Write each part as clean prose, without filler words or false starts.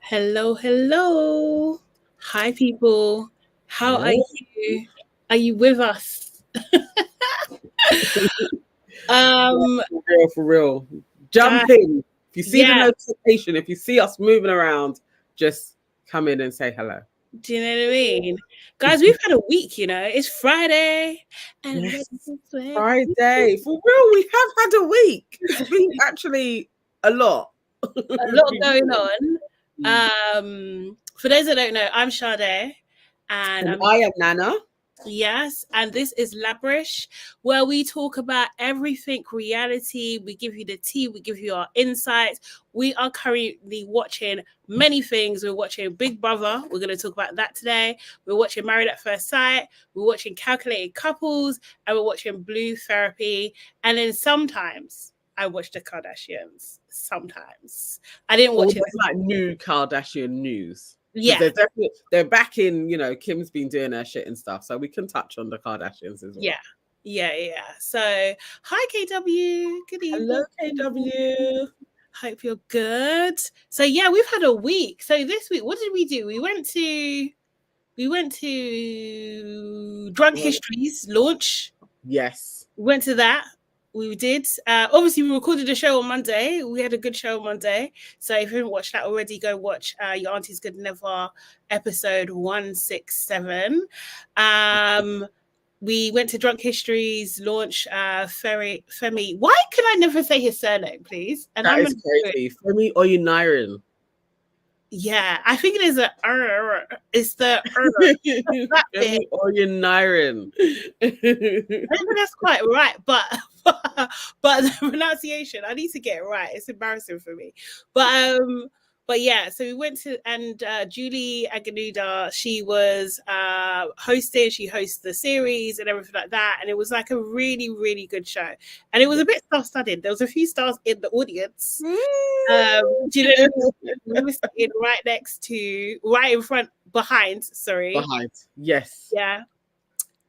Hello, hello. Hi, people. How are Hello. you? Are you with us? um, For real, for real. guys, Jump in. If you see the yeah. notification, if you see us moving around, just come in and say hello. Do you know what I mean? Guys, we've had a week, It's Friday and I'm ready Yes. to sweat. Friday. For real, we have had a week. It's been actually a lot. A It's lot been going good. on. For those that don't know, I'm Sade and And I'm I am Nana. Yes, and this is Labrish, where we talk about everything reality. We give you the tea, we give you our insights. We are currently watching many things. We're watching Big Brother. We're going to talk about that today. We're watching Married at First Sight. We're watching Calculated Couples, and we're watching Blue Therapy. And then sometimes I watch the Kardashians. Sometimes I didn't All watch it. this like new Kardashian news. Because Yeah, they're back in, Kim's been doing her shit and stuff. So we can touch on the Kardashians as well. yeah, yeah. So, hi KW. Good Hello, evening. KW. Hope you're good. So yeah, we've had a week. So this week, what did we do? We went to Drunk Histories launch. Yes. We went to that. We did. Obviously, we recorded a show on Monday. We had a good show on Monday. So if you haven't watched that already, go watch Your Auntie's Good Never episode 167. We went to Drunk History's launch. Femi. Why can I never say his surname, please? And That I'm is crazy. Femi Oyuniran. Yeah, I think it is it's the that bit. Femi Oyuniran. I don't think that's quite right, but the pronunciation, I need to get it right. It's embarrassing for me. But yeah, so we went to and Julie Aganuda, she was hosting, she hosts the series and everything like that. And it was like a really, really good show. And it was a bit star-studded. There was a few stars in the audience. Do you know we were sitting right in front, behind, sorry. Behind. Yes. Yeah.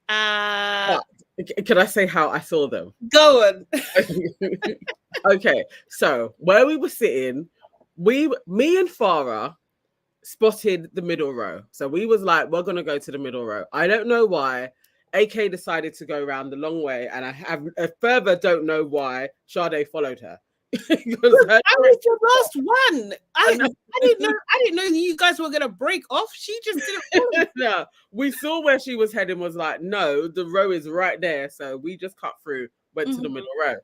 Can I say how I saw them? Go on. Okay. So where we were sitting, me and Farah spotted the middle row. So we was like, we're gonna go to the middle row. I don't know why. AK decided to go around the long way, and I further don't know why Sade followed her. I was the last one. I didn't know you guys were gonna break off. She just didn't. No, we saw where she was heading. Was like, no, the row is right there. So we just cut through, went to the middle row.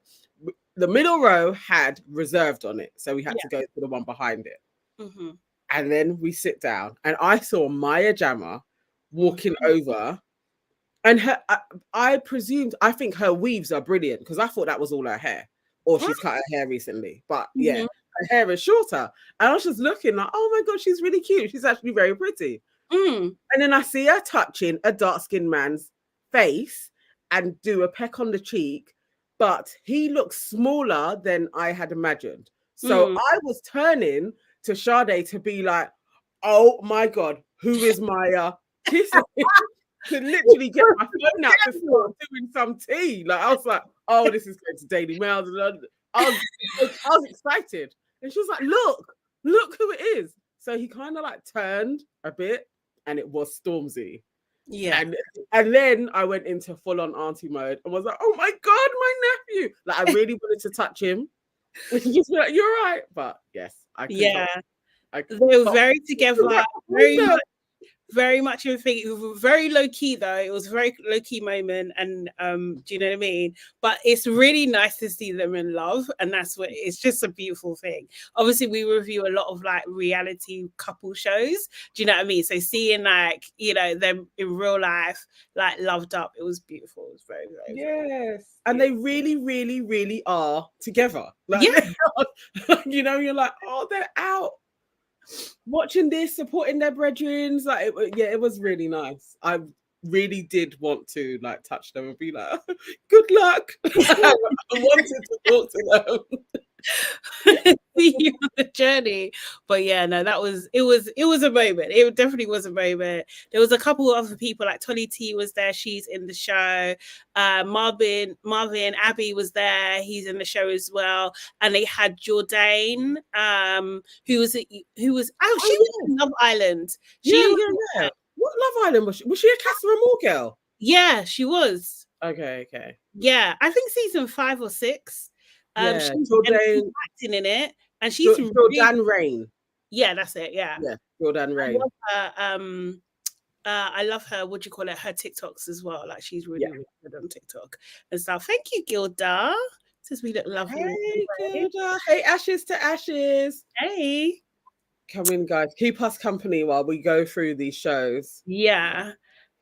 The middle row had reserved on it, so we had to go to the one behind it. And then we sit down, and I saw Maya Jama walking over, and I presumed, I think her weaves are brilliant because I thought that was all her hair, or she's cut her hair recently. But yeah, her hair is shorter, and I was just looking like, oh my god, she's really cute. She's actually very pretty. And then I see her touching a dark-skinned man's face and do a peck on the cheek, but he looks smaller than I had imagined. So I was turning to Sade to be like, oh my god, who is Maya kissing? To literally get my phone out to start doing some tea. Like I was like, oh, this is going to Daily Mail. I was excited. And she was like, look who it is. So he kind of like turned a bit, and it was Stormzy. Yeah. And then I went into full on auntie mode and was like, oh my god, my nephew. Like I really wanted to touch him. Just be like, you're right. But yes, I could not. They were very together, very much in thing. It was very low key though. It was a very low key moment, and do you know what I mean? But it's really nice to see them in love, and that's what it's just a beautiful thing. Obviously, we review a lot of like reality couple shows. Do you know what I mean? So seeing like them in real life, like loved up, it was beautiful. It was very, very yes, and they really, really, really are together. Like, you're like, oh, they're out watching this, supporting their brethren. Like, it was really nice. I really did want to like touch them and be like, good luck. I wanted to talk to them. see you on the journey. But yeah, no, it was a moment. It definitely was a moment. There was a couple of other people, like Tolly T was there, she's in the show. Marvin Abbey was there, he's in the show as well. And they had Jourdain, who was she was in Love Island. Yeah. What Love Island was she? Was she a Casa Amor girl? Yeah, she was. Okay. Yeah, I think season 5 or 6. Yeah, She's acting in it, and she's Jourdain Rain. Yeah, that's it. Yeah, Jourdain Rain. I love her. What do you call it? Her TikToks as well. Like she's really good on TikTok and stuff. Thank you, Gilda. Says we look lovely. Hey, Gilda. Hey, Ashes to Ashes. Hey, come in, guys. Keep us company while we go through these shows. Yeah.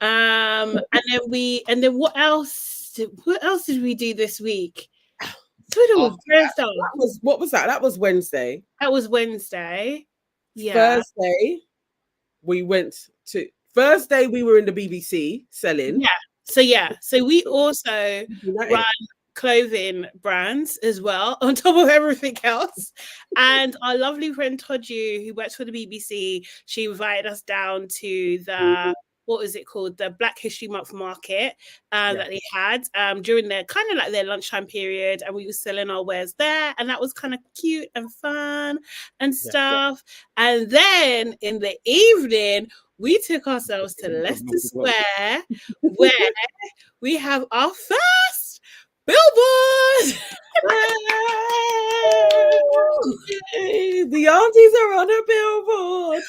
And then what else? What else did we do this week? Twitter was what was that? That was Wednesday. That was Wednesday. Yeah. Thursday, we went to Thursday. We were in the BBC selling. Yeah. So we also run clothing brands as well on top of everything else. And our lovely friend Toju, who works for the BBC, she invited us down to the what was it called? The Black History Month market that they had during their kind of like their lunchtime period, and we were selling our wares there, and that was kind of cute and fun and stuff. And then in the evening, we took ourselves to Leicester Square, where we have our first billboard. The aunties are on a billboard.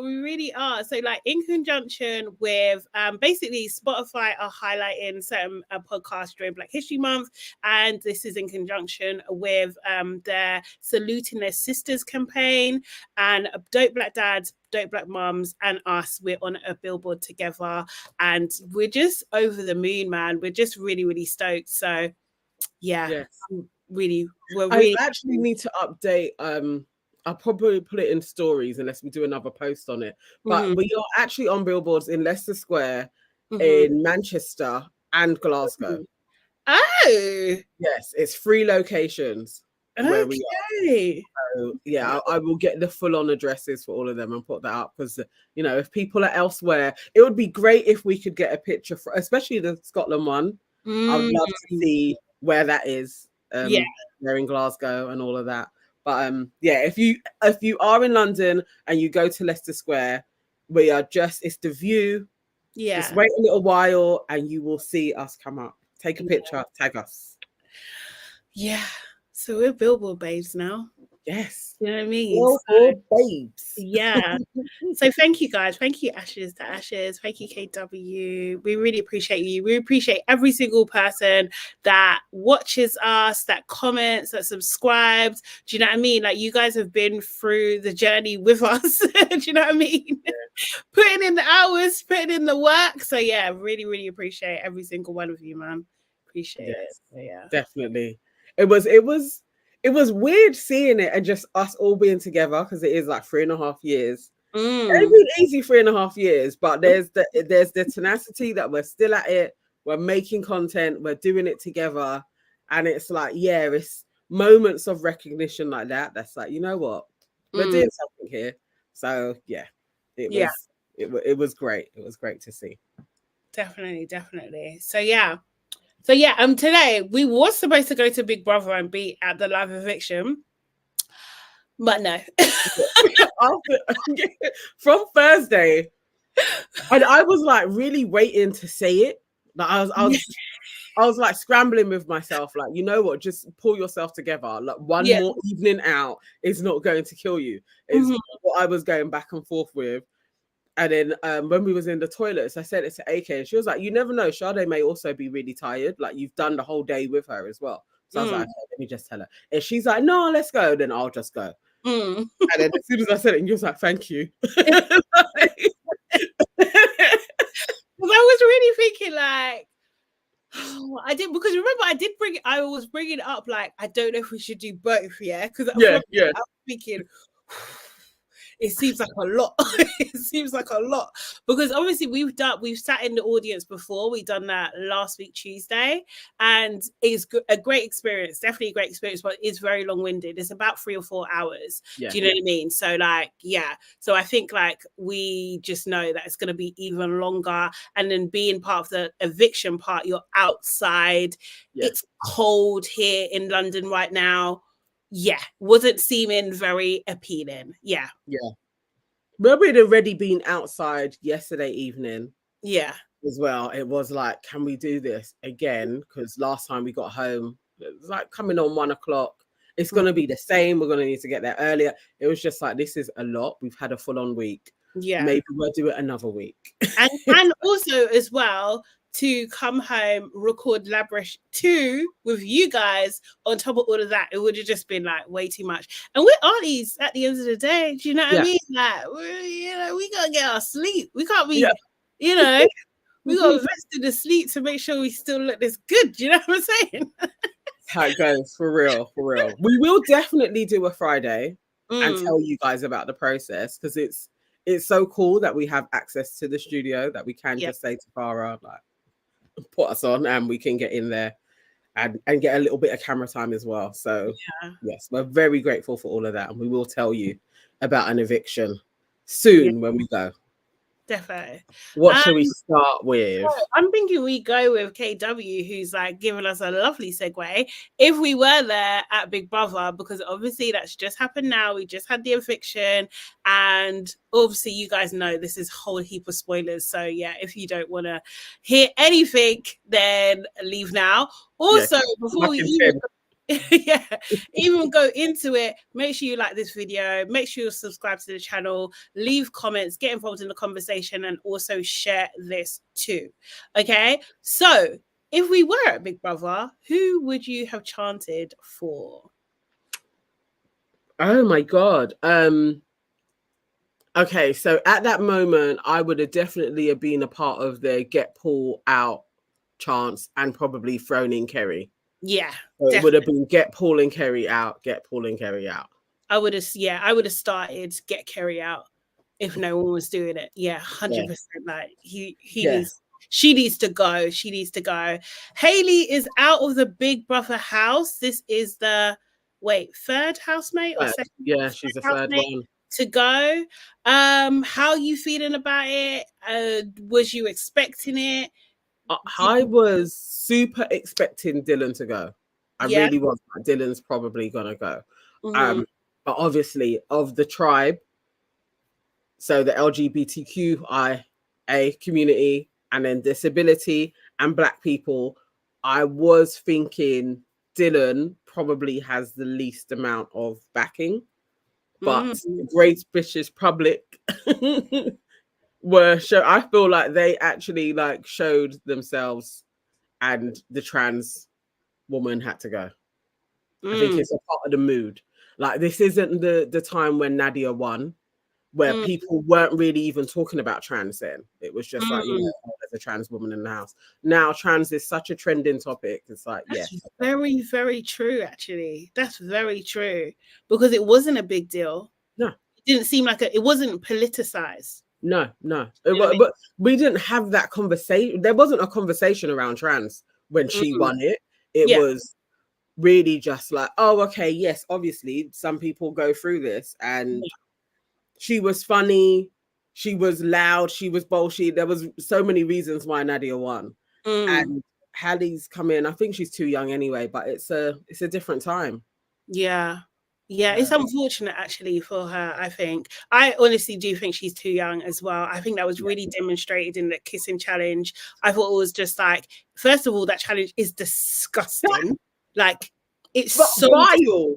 We really are. So like in conjunction with basically Spotify are highlighting certain podcasts during Black History Month, and this is in conjunction with their Saluting Their Sisters campaign, and Dope Black Dads, Dope Black Mums, and us, we're on a billboard together, and we're just over the moon, man. We're just really, really stoked. So I actually need to update. I'll probably put it in stories unless we do another post on it. But we are actually on billboards in Leicester Square, in Manchester, and Glasgow. Oh, yes, it's 3 locations where we are. So, I will get the full-on addresses for all of them and put that up, because if people are elsewhere, it would be great if we could get a picture for, especially the Scotland one. I would love to see where that is. They're in Glasgow and all of that. But if you are in London and you go to Leicester Square, we are it's the view. Just wait a little while and you will see us come up. Take a picture, tag us. Yeah. So we're billboard babes now. Yes. You know what I mean? Billboard babes. Yeah. So thank you, guys. Thank you, Ashes to Ashes. Thank you, KW. We really appreciate you. We appreciate every single person that watches us, that comments, that subscribes. Do you know what I mean? Like, you guys have been through the journey with us. Do you know what I mean? Yeah. Putting in the hours, putting in the work. So yeah, really, really appreciate every single one of you, man. Appreciate it. So, yeah. Definitely. It was weird seeing it and just us all being together, because it is like 3.5 years. It's been easy 3.5 years, but there's the tenacity that we're still at it. We're making content, we're doing it together, and it's like, it's moments of recognition like that. That's like, you know what, we're doing something here. So it was great. It was great to see. Definitely. So today we was supposed to go to Big Brother and be at the live eviction, but no. From Thursday, and I was like really waiting to say it. Like I was like scrambling with myself, like, you know what, just pull yourself together. Like one more evening out is not going to kill you. Is what I was going back and forth with. And then when we was in the toilets, I said it to AK, and she was like, you never know, Sade may also be really tired. Like, you've done the whole day with her as well. So I was like, okay, let me just tell her. If she's like, no, let's go, then I'll just go. And then as soon as I said it, you was like, thank you. I was really thinking like, I did, because remember I was bringing it up, like, I don't know if we should do both, because I was thinking, it seems like a lot. It seems like a lot because obviously we've sat in the audience before. We've done that last week Tuesday, and it's a great experience. Definitely a great experience, but it's very long winded. It's about 3 or 4 hours. Yeah. Do you know what I mean? So like, yeah. So I think like we just know that it's going to be even longer, and then being part of the eviction part, you're outside. Yeah. It's cold here in London right now. Yeah, wasn't seeming very appealing. Yeah. But we'd already been outside yesterday evening. Yeah. As well. It was like, can we do this again? Because last time we got home, it was like coming on 1 o'clock. It's going to be the same. We're going to need to get there earlier. It was just like, this is a lot. We've had a full on week. Yeah. Maybe we'll do it another week. and also as well, to come home, record Labrish 2 with you guys on top of all of that, it would have just been like way too much. And we're aunties at the end of the day. Do you know what I mean? Like, we gotta get our sleep. We can't be, we got invested in sleep to make sure we still look this good. Do you know what I'm saying? How it goes, for real, for real. We will definitely do a Friday and tell you guys about the process, because it's so cool that we have access to the studio that we can just say to Farah, like, put us on and we can get in there and get a little bit of camera time as well. So yes, we're very grateful for all of that, and we will tell you about an eviction soon when we go. Definitely. What should we start with? I'm thinking we go with KW, who's like giving us a lovely segue. If we were there at Big Brother, because obviously that's just happened now. We just had the eviction, and obviously you guys know this is a whole heap of spoilers. So yeah, if you don't want to hear anything, then leave now. Also, before we even go into it, make sure you like this video, make sure you subscribe to the channel, leave comments, get involved in the conversation, and also share this too. Okay, so if we were at Big Brother, who would you have chanted for? Oh my god. Okay, so at that moment I would have definitely been a part of the get Paul out chance and probably thrown in Kerry. Yeah, so it would have been get Paul and Kerry out, get Paul and Kerry out. I would have started get Kerry out if no one was doing it. Yeah, 100%. Like he needs, she needs to go. She needs to go. Hayley is out of the Big Brother house. This is the third housemate or second? Yeah, she's the third one to go. How are you feeling about it? Was you expecting it? I was super expecting Dylan to go. I really was. Dylan's probably gonna go. But obviously of the tribe, so the LGBTQIA community, and then disability and Black people, I was thinking Dylan probably has the least amount of backing, but the Great British public I feel like they actually like showed themselves, and the trans woman had to go. I think it's a part of the mood. Like, this isn't the time when Nadia won, where people weren't really even talking about trans then. It was just like, there's a trans woman in the house. Now trans is such a trending topic. It's like, that's very, very true, actually. That's very true. Because it wasn't a big deal. No. It didn't seem like it wasn't politicized. No. But we didn't have that conversation. There wasn't a conversation around trans when she won it. It was really just like, oh, okay, yes, obviously some people go through this. And she was funny, she was loud, she was bullshit. There was so many reasons why Nadia won. And Hallie's come in. I think she's too young anyway, but it's a different time. Yeah, it's unfortunate actually for her. I honestly do think she's too young as well. I think that was really demonstrated in the kissing challenge. I thought it was just like, first of all, that challenge is disgusting. Like, it's so vile.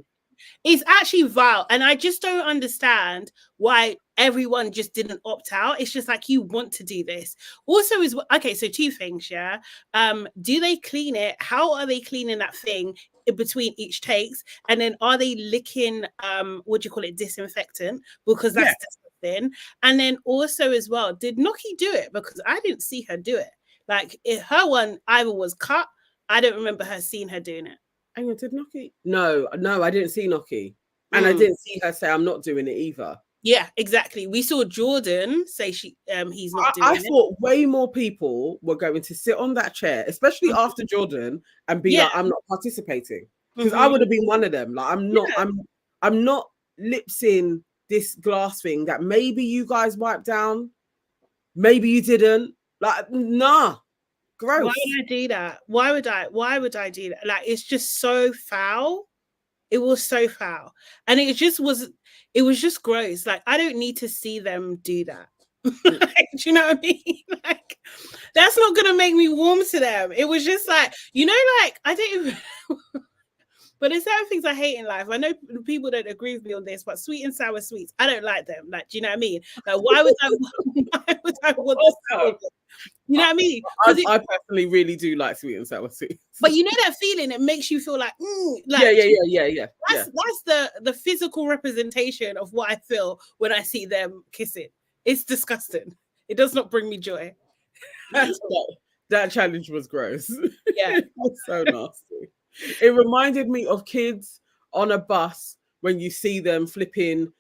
It's actually vile, and I just don't understand why everyone just didn't opt out. It's just like, you want to do this. Also, is okay. So 2 things, do they clean it? How are they cleaning that thing in between each takes? And then are they licking what do you call it, disinfectant? Because that's disgusting. And then also as well, did Noki do it? Because I didn't see her do it. Like, if her one either was cut, I don't remember her seeing her doing it. Hang on, did Noki? No, I didn't see Noki. And I didn't see her say, I'm not doing it either. Yeah, exactly. We saw Jordan say he's not doing I it. thought way more people were going to sit on that chair, especially after Jordan, and be Yeah. like, "I'm not participating," because I would have been one of them. Like, I'm not lipsing this glass thing that maybe you guys wiped down, maybe you didn't. Like, nah, gross. Why would I do that? Why would I do that? Like, it's just so foul. It was so foul. And it was just gross. Like, I don't need to see them do that. Do you know what I mean? Like, that's not gonna make me warm to them. It was just like, like, I don't even but there's certain things I hate in life. I know people don't agree with me on this, but sweet and sour sweets, I don't like them. Like, do you know what I mean? Like, why would I want this? You know what I mean? I personally really do like sweet and sour sweets. But you know that feeling, it makes you feel like, yeah. That's the physical representation of what I feel when I see them kissing. It's disgusting. It does not bring me joy. That challenge was gross. Yeah. It was so nasty. It reminded me of kids on a bus when you see them flipping,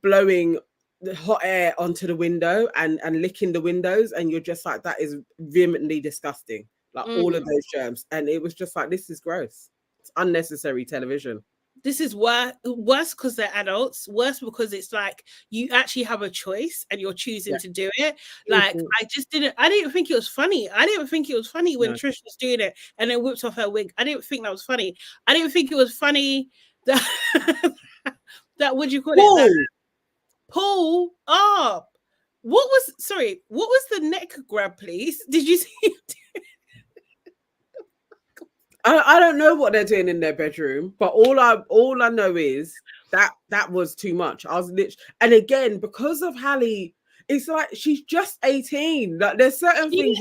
blowing the hot air onto the window and licking the windows, and you're just like, that is vehemently disgusting. Like all of those germs. And it was just like, this is gross. It's unnecessary television. This is worse because they're adults, worse because it's like you actually have a choice and you're choosing to do it. Like, I didn't think it was funny. I didn't think it was funny when Trish was doing it and then whipped off her wig. I didn't think that was funny. I didn't think it was funny that that what do you call it? Pull up. What was the neck grab, please? Did you see it? I don't know what they're doing in their bedroom, but all I know is that was too much. I was literally, and again, because of Hallie, it's like she's just 18. Like, there's certain things,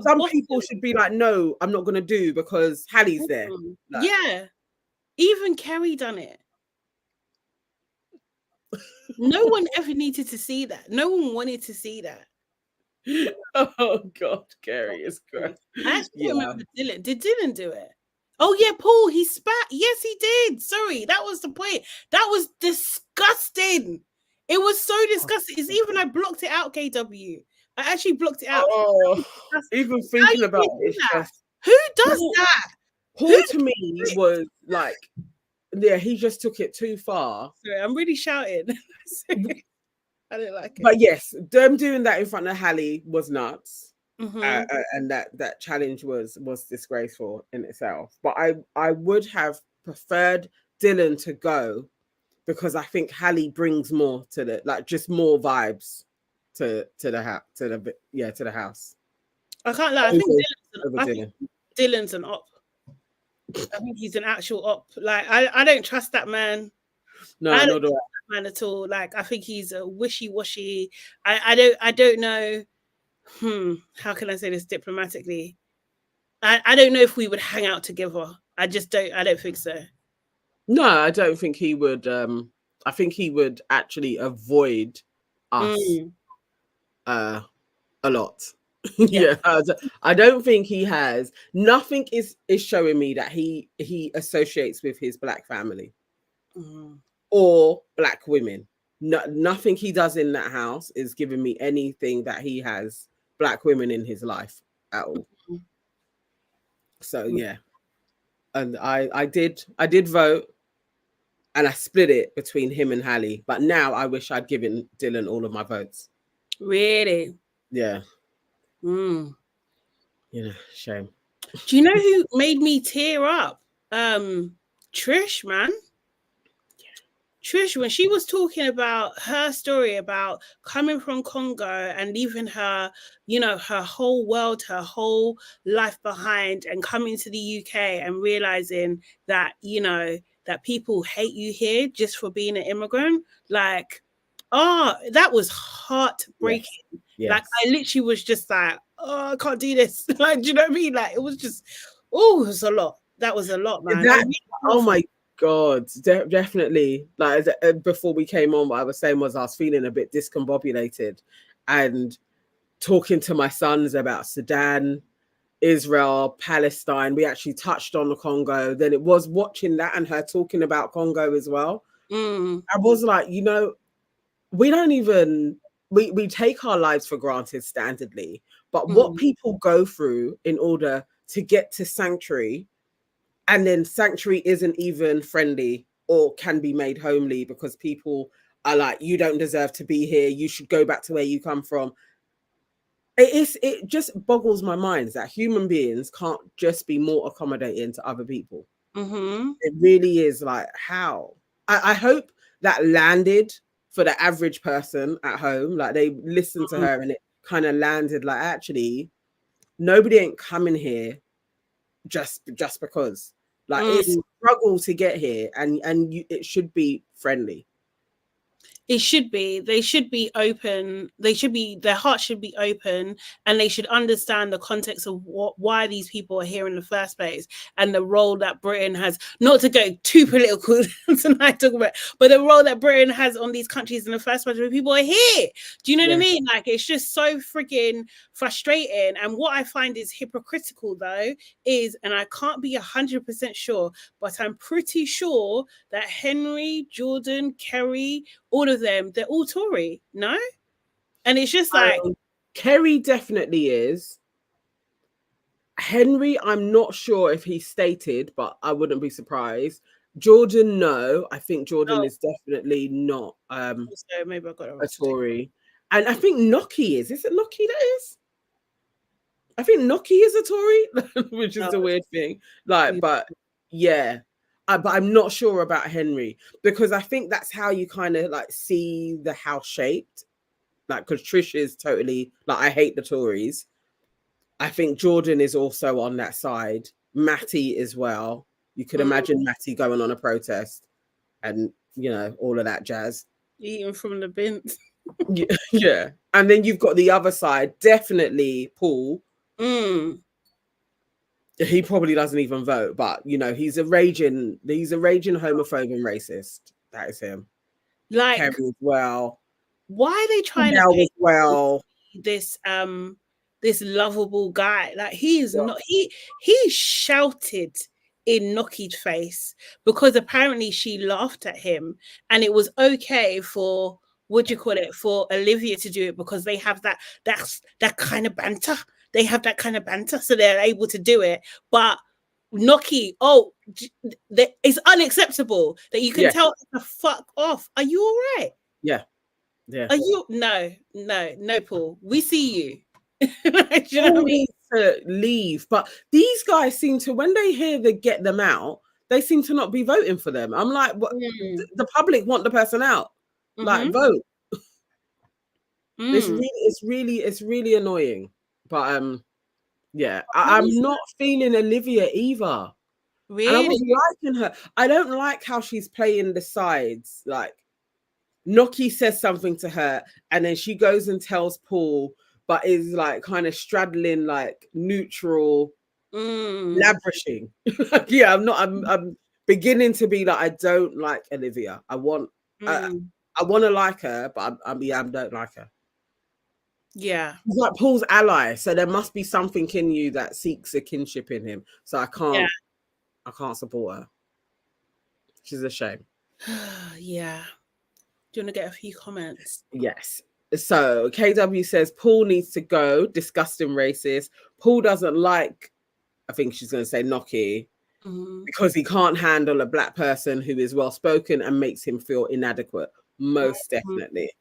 some people should be like, no, I'm not gonna do because Hallie's there. Like, yeah. Even Kerry done it. No one ever needed to see that. No one wanted to see that. Oh God, Kerry is gross. I actually remember Dylan. Did Dylan do it? Oh yeah, Paul, he spat. Yes, he did. Sorry, that was the point. That was disgusting. It was so disgusting. It's even I blocked it out, KW. I actually blocked it out. Oh, even thinking about it, who does that? Paul to me was like, yeah, he just took it too far. Sorry, I'm really shouting. I didn't like it. But yes, them doing that in front of Hallie was nuts. And that challenge was disgraceful in itself. But I would have preferred Dylan to go because I think Hallie brings more to the, like, just more vibes to the house. I can't lie. I think Dylan's an op. I think he's an actual op. Like, I don't trust that man. No, I don't trust that man at all. Like, I think he's a wishy-washy. I don't know. How can I say this diplomatically? I don't know if we would hang out together. I don't think so. No, I don't think he would. I think he would actually avoid us a lot. Yeah. I don't think he has. Nothing is showing me that he associates with his black family or black women. No, nothing he does in that house is giving me anything that he has black women in his life at all. So yeah, and I did vote, and I split it between him and Hallie. But now I wish I'd given Dylan all of my votes. Really? Yeah. Shame. Do you know who made me tear up? Trish, man. Trish, when she was talking about her story about coming from Congo and leaving her, her whole world, her whole life behind, and coming to the UK and realizing that, that people hate you here just for being an immigrant. Like, that was heartbreaking. Yes. Like, I literally was just like, I can't do this. Like, do you know what I mean? Like, it was just, it was a lot. That was a lot, man. Oh my God, definitely. Like, before we came on, what I was saying was I was feeling a bit discombobulated and talking to my sons about Sudan, Israel, Palestine. We actually touched on the Congo. Then it was watching that and her talking about Congo as well. I was like, we don't even we take our lives for granted standardly, but what Mm. people go through in order to get to sanctuary, and then sanctuary isn't even friendly or can be made homely because people are like, you don't deserve to be here, you should go back to where you come from. It just boggles my mind that human beings can't just be more accommodating to other people. Mm-hmm. It really is like, how? I hope that landed for the average person at home. Like they listened to her and it kind of landed like, actually, nobody ain't coming here just because. Like it's Mm. a struggle to get here, and it should be friendly. It should be. They should be open. They should be. Their hearts should be open, and they should understand the context of why these people are here in the first place, and the role that Britain has. Not to go too political tonight, talk about, but the role that Britain has on these countries in the first place, where people are here. Do you know what I mean? Like it's just so freaking frustrating. And what I find is hypocritical, though, is, and I can't be 100% sure, but I'm pretty sure that Henry, Jordan, Kerry, all of them, they're all Tory, no? And it's just like Kerry definitely is. Henry, I'm not sure if he stated, but I wouldn't be surprised. Jordan, no. I think Jordan is definitely not so maybe I got a Tory. And I think Noki is. Is it Noki that is? I think Noki is a Tory, which is the weird thing. Like, but yeah. But I'm not sure about Henry because I think that's how you kind of like see the house shaped. Like, because Trish is totally like, I hate the Tories. I think Jordan is also on that side. Matty as well. You could imagine Matty going on a protest and, you know, all of that jazz. Eating from the bins. Yeah. And then you've got the other side, definitely Paul. He probably doesn't even vote, but you know, he's a raging homophobe and racist. That is him. Like Kerry as well. Why are they trying to as well this lovable guy? Like he is not he shouted in Noki's face because apparently she laughed at him and it was okay for for Olivia to do it because they have that kind of banter. They have that kind of banter, so they're able to do it. But Noki, it's unacceptable that you can tell the fuck off. Are you all right? Yeah. Yeah. Are you no, Paul? We see you. Do you know what I mean? To leave, but these guys seem to, when they hear they get them out, they seem to not be voting for them. I'm like, what? The public want the person out. Like, vote. It's really annoying. But yeah, I'm not feeling Olivia either. Really? And I was liking her. I don't like how she's playing the sides. Like, Noki says something to her, and then she goes and tells Paul, but is like kind of straddling like neutral, lavishing. Yeah, I'm beginning to be like, I don't like Olivia. I want to like her, but I don't like her. Yeah. He's like Paul's ally, so there must be something in you that seeks a kinship in him. So I can't support her. She's a shame. Yeah. Do you want to get a few comments? Yes. So KW says Paul needs to go. Disgusting racist. Paul doesn't like, I think she's going to say Noki, because he can't handle a black person who is well spoken and makes him feel inadequate. Most definitely.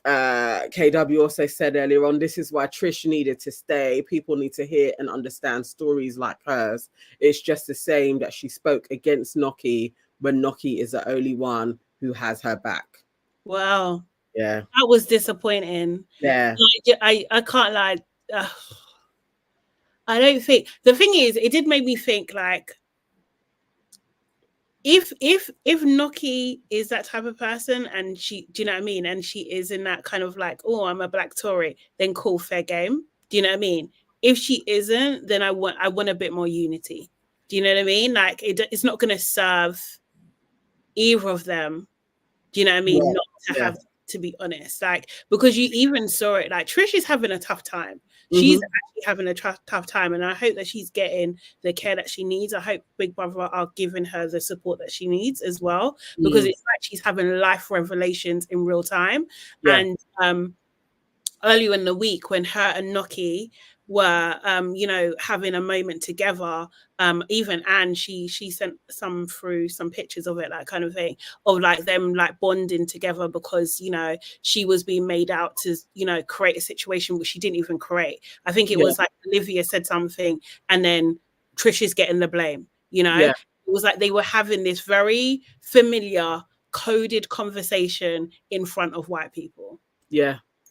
KW also said earlier on, this is why Trish needed to stay. People need to hear and understand stories like hers. It's just the same that she spoke against Noki when Noki is the only one who has her back. Wow. Yeah. That was disappointing. Yeah. I can't lie. I don't think, the thing is, it did make me think like, if Noki is that type of person and she, do you know what I mean? And she is in that kind of like, oh, I'm a black Tory, then cool, fair game. Do you know what I mean? If she isn't, then I want a bit more unity. Do you know what I mean? Like it's not going to serve either of them. Do you know what I mean? Not to have, to be honest, like, because you even saw it, like Trish is having a tough time. She's actually having a tough time, and I hope that she's getting the care that she needs. I hope Big Brother are giving her the support that she needs as well, because it's like she's having life revelations in real time. And earlier in the week, when her and Noki were having a moment together, even Anne, she sent some through, some pictures of it, that kind of thing, of like them like bonding together, because she was being made out to create a situation which she didn't even create. I think it was like Olivia said something, and then Trish is getting the blame. It was like they were having this very familiar coded conversation in front of white people,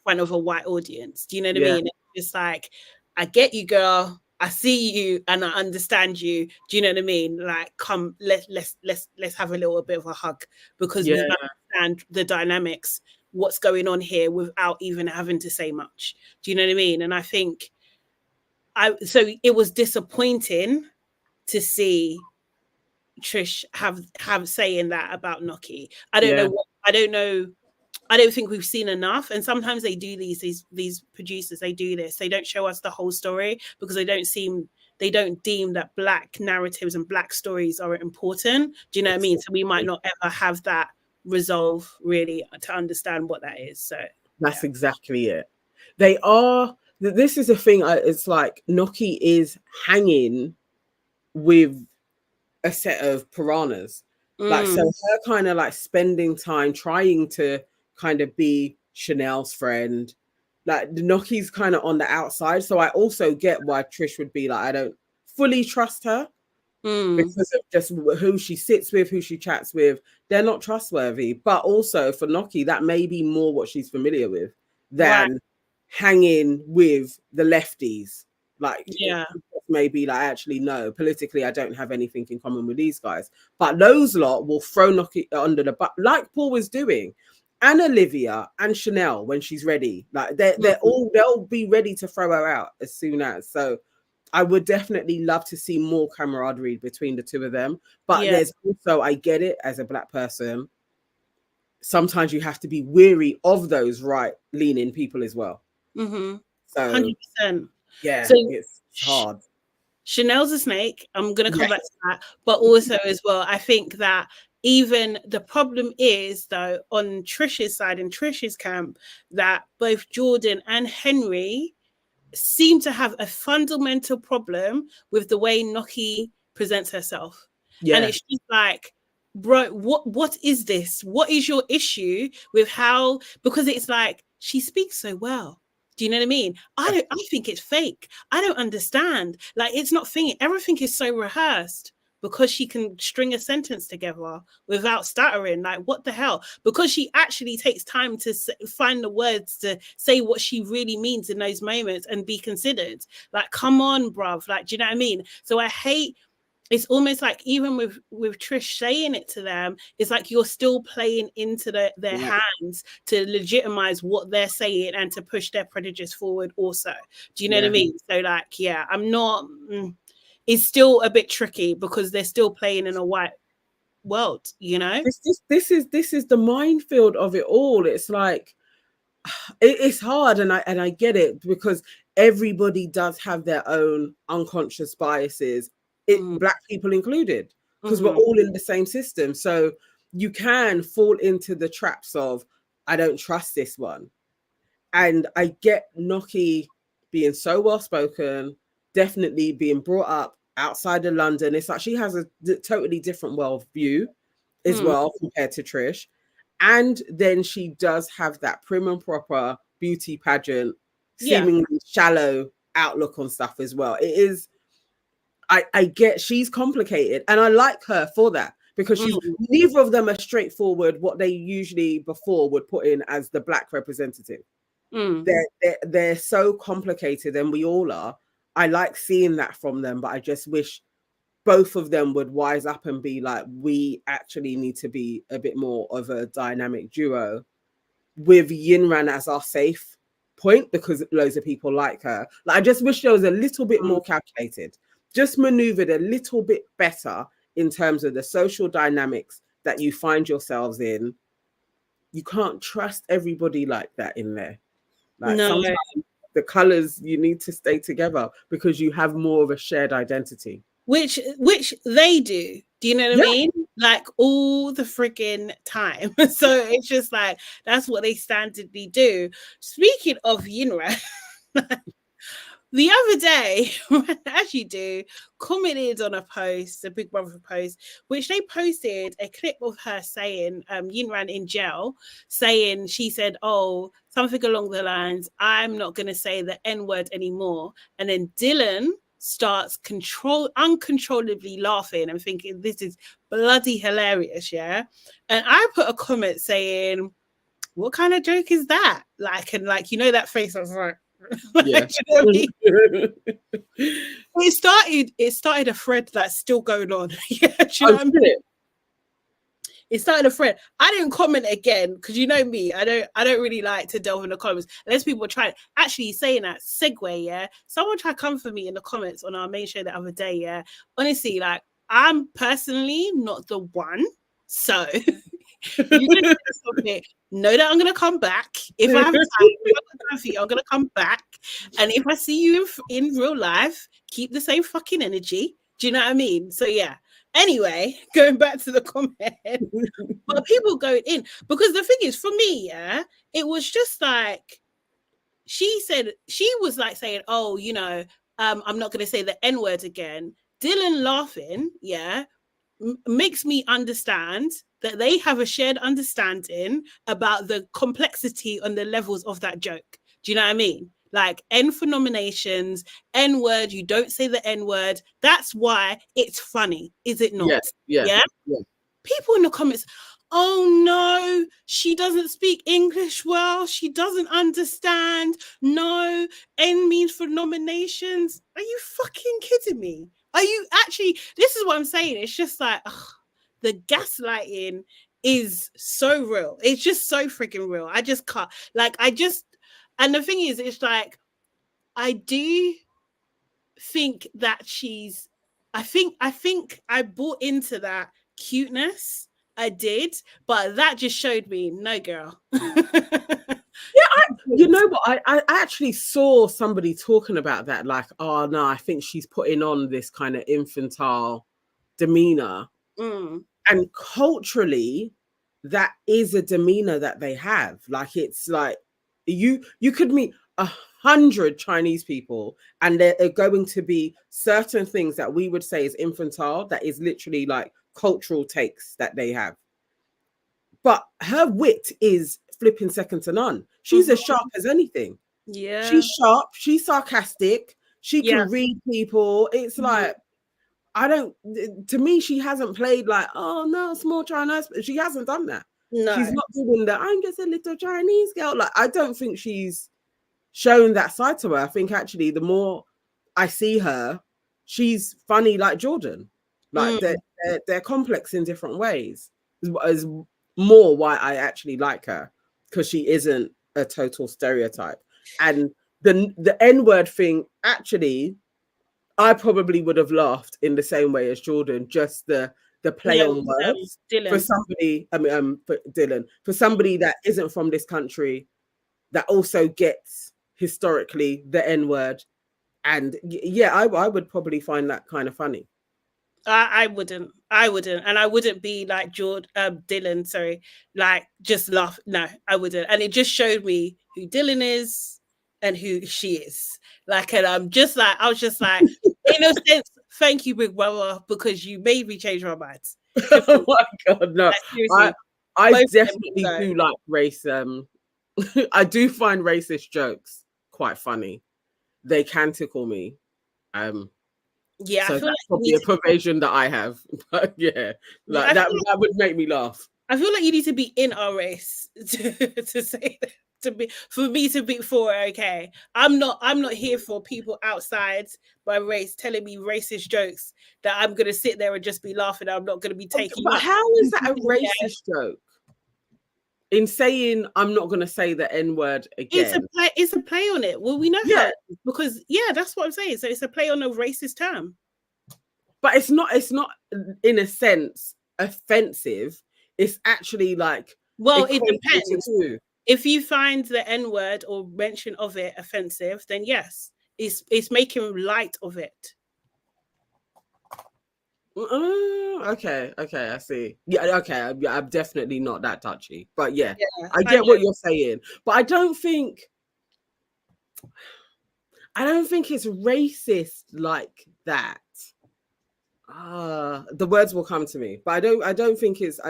front of a white audience. Do you know what I mean? It's just like, I get you, girl. I see you and I understand you. Do you know what I mean? Like, come, let's have a little bit of a hug, because we understand the dynamics, what's going on here, without even having to say much. Do you know what I mean? And I think so it was disappointing to see Trish have saying that about Noki. I don't think we've seen enough. And sometimes they do these producers, they do this. They don't show us the whole story, because they don't deem that Black narratives and Black stories are important. Do you know what I mean? So we might not ever have that resolve really to understand what that is. So that's exactly it. This is a thing. It's like Noki is hanging with a set of piranhas. Like, so her kind of like spending time trying to kind of be Chanel's friend. Like, Noki's kind of on the outside. So I also get why Trish would be like, I don't fully trust her, because of just who she sits with, who she chats with. They're not trustworthy. But also for Noki, that may be more what she's familiar with than hanging with the lefties. Like, maybe like, actually, no, politically I don't have anything in common with these guys, but those lot will throw Noki under the bus, like Paul was doing, and Olivia and Chanel when she's ready. Like, they'll be ready to throw her out as soon as. So I would definitely love to see more camaraderie between the two of them. But there's also, I get it, as a Black person, sometimes you have to be weary of those right-leaning people as well. So 100%. yeah, so it's hard. Chanel's a snake. I'm going to come back to that. But also as well, I think that even the problem is, though, on Trish's side, in Trish's camp, that both Jordan and Henry seem to have a fundamental problem with the way Noki presents herself. And it's just like, bro, what is this? What is your issue with how, because it's like, she speaks so well. Do you know what I mean? I think it's fake. I don't understand. Like, it's not thinking. Everything is so rehearsed, because she can string a sentence together without stuttering. Like, what the hell? Because she actually takes time to find the words to say what she really means in those moments and be considered. Like, come on, bruv. Like, do you know what I mean? So I hate, it's almost like, even with Trish saying it to them, it's like you're still playing into their hands to legitimize what they're saying and to push their prejudice forward also. Do you know what I mean? So like, I'm not... It's still a bit tricky, because they're still playing in a white world, you know? This is the minefield of it all. It's like, it's hard, and I get it, because everybody does have their own unconscious biases, Black people included, because we're all in the same system. So you can fall into the traps of, I don't trust this one. And I get Noki being so well spoken, definitely being brought up outside of London. It's like she has a totally different world view as well compared to Trish. And then she does have that prim and proper beauty pageant, seemingly shallow outlook on stuff as well. It is, I get she's complicated, and I like her for that, because she's neither of them are straightforward, what they usually before would put in as the Black representative. They're so complicated, and we all are. I like seeing that from them, but I just wish both of them would wise up and be like, we actually need to be a bit more of a dynamic duo, with Yinran as our safe point, because loads of people like her. Like, I just wish there was a little bit more calculated, just maneuvered a little bit better in terms of the social dynamics that you find yourselves in. You can't trust everybody like that in there. Like, No, sometimes the colors, you need to stay together because you have more of a shared identity. Which they do. Do you know what I mean? Like all the freaking time. So it's just like that's what they standardly do. Speaking of Yinra, the other day, as you do, commented on a post, a Big Brother post, which they posted a clip of her saying, Yinran in jail, saying, she said, oh, something along the lines, I'm not going to say the N-word anymore. And then Dylan starts uncontrollably laughing and thinking, this is bloody hilarious, yeah? And I put a comment saying, what kind of joke is that? Like, and like, you know, that face, I was like, yeah. You know it started a thread that's still going on. Yeah, do you know what I mean? It started a thread. I didn't comment again because you know me, I don't really like to delve in the comments unless people try. Actually, saying that segue, yeah, someone tried to come for me in the comments on our main show the other day. Yeah, honestly, like I'm personally not the one, so you know that I'm gonna come back if I have time. If I've got time for you, I'm gonna come back, and if I see you in real life, keep the same fucking energy. Do you know what I mean? So yeah. Anyway, going back to the comment, but people going in because the thing is, for me, yeah, it was just like she said. She was like saying, "Oh, you know, I'm not gonna say the N word again." Dylan laughing, yeah, makes me understand that they have a shared understanding about the complexity on the levels of that joke. Do you know what I mean? Like N for nominations, N word, you don't say the N word. That's why it's funny, is it not? Yeah. People in the comments, oh no, she doesn't speak English well. She doesn't understand. No, N means for nominations. Are you fucking kidding me? Are you actually? This is what I'm saying. It's just like the gaslighting is so real. It's just so freaking real. I just can't. Like, and the thing is, it's like, I do think that I think I bought into that cuteness. I did, but that just showed me, no, girl. You know what? I actually saw somebody talking about that, like, oh no, I think she's putting on this kind of infantile demeanor. And culturally, that is a demeanor that they have. Like, it's like you could meet 100 Chinese people and there are going to be certain things that we would say is infantile, that is literally like cultural takes that they have. But her wit is flipping second to none. She's as sharp as anything. Yeah. She's sharp. She's sarcastic. She can read people. It's like, to me, she hasn't played like, oh no, small Chinese. She hasn't done that. No. She's not doing that. I'm just a little Chinese girl. Like, I don't think she's shown that side to her. I think actually the more I see her, she's funny like Jordan. Like they're complex in different ways. Is more why I actually like her, because she isn't a total stereotype. And the N-word thing, actually, I probably would have laughed in the same way as Jordan, just the play on words for somebody, for Dylan, for somebody that isn't from this country, that also gets historically the N-word. And yeah, I would probably find that kind of funny. I wouldn't, and I wouldn't be like Dylan. Sorry, like just laugh. No, I wouldn't. And it just showed me who Dylan is and who she is. Like, and I was just like, in a sense, thank you, Big Brother, because you made me change my mind. Oh my God, no! Like, I definitely do like race. I do find racist jokes quite funny. They can tickle me. Yeah, so I feel that's probably a pervasion that I have. But yeah, like that would make me laugh. I feel like you need to be in our race to say that, for me to be for okay. I'm not here for people outside my race telling me racist jokes that I'm gonna sit there and just be laughing. I'm not gonna be taking. But how is that a racist joke? In saying I'm not going to say the N-word again. It's a play on it. Well, we know how, because that's what I'm saying. So it's a play on a racist term. But it's not in a sense offensive. It's actually like, well, it depends. if you find the N word or mention of it offensive, then yes, it's making light of it. Okay, I see. Yeah, okay, I'm definitely not that touchy, but yeah, Yeah, I get what you're saying, but I don't think it's racist like that. The words will come to me, but I don't think it's.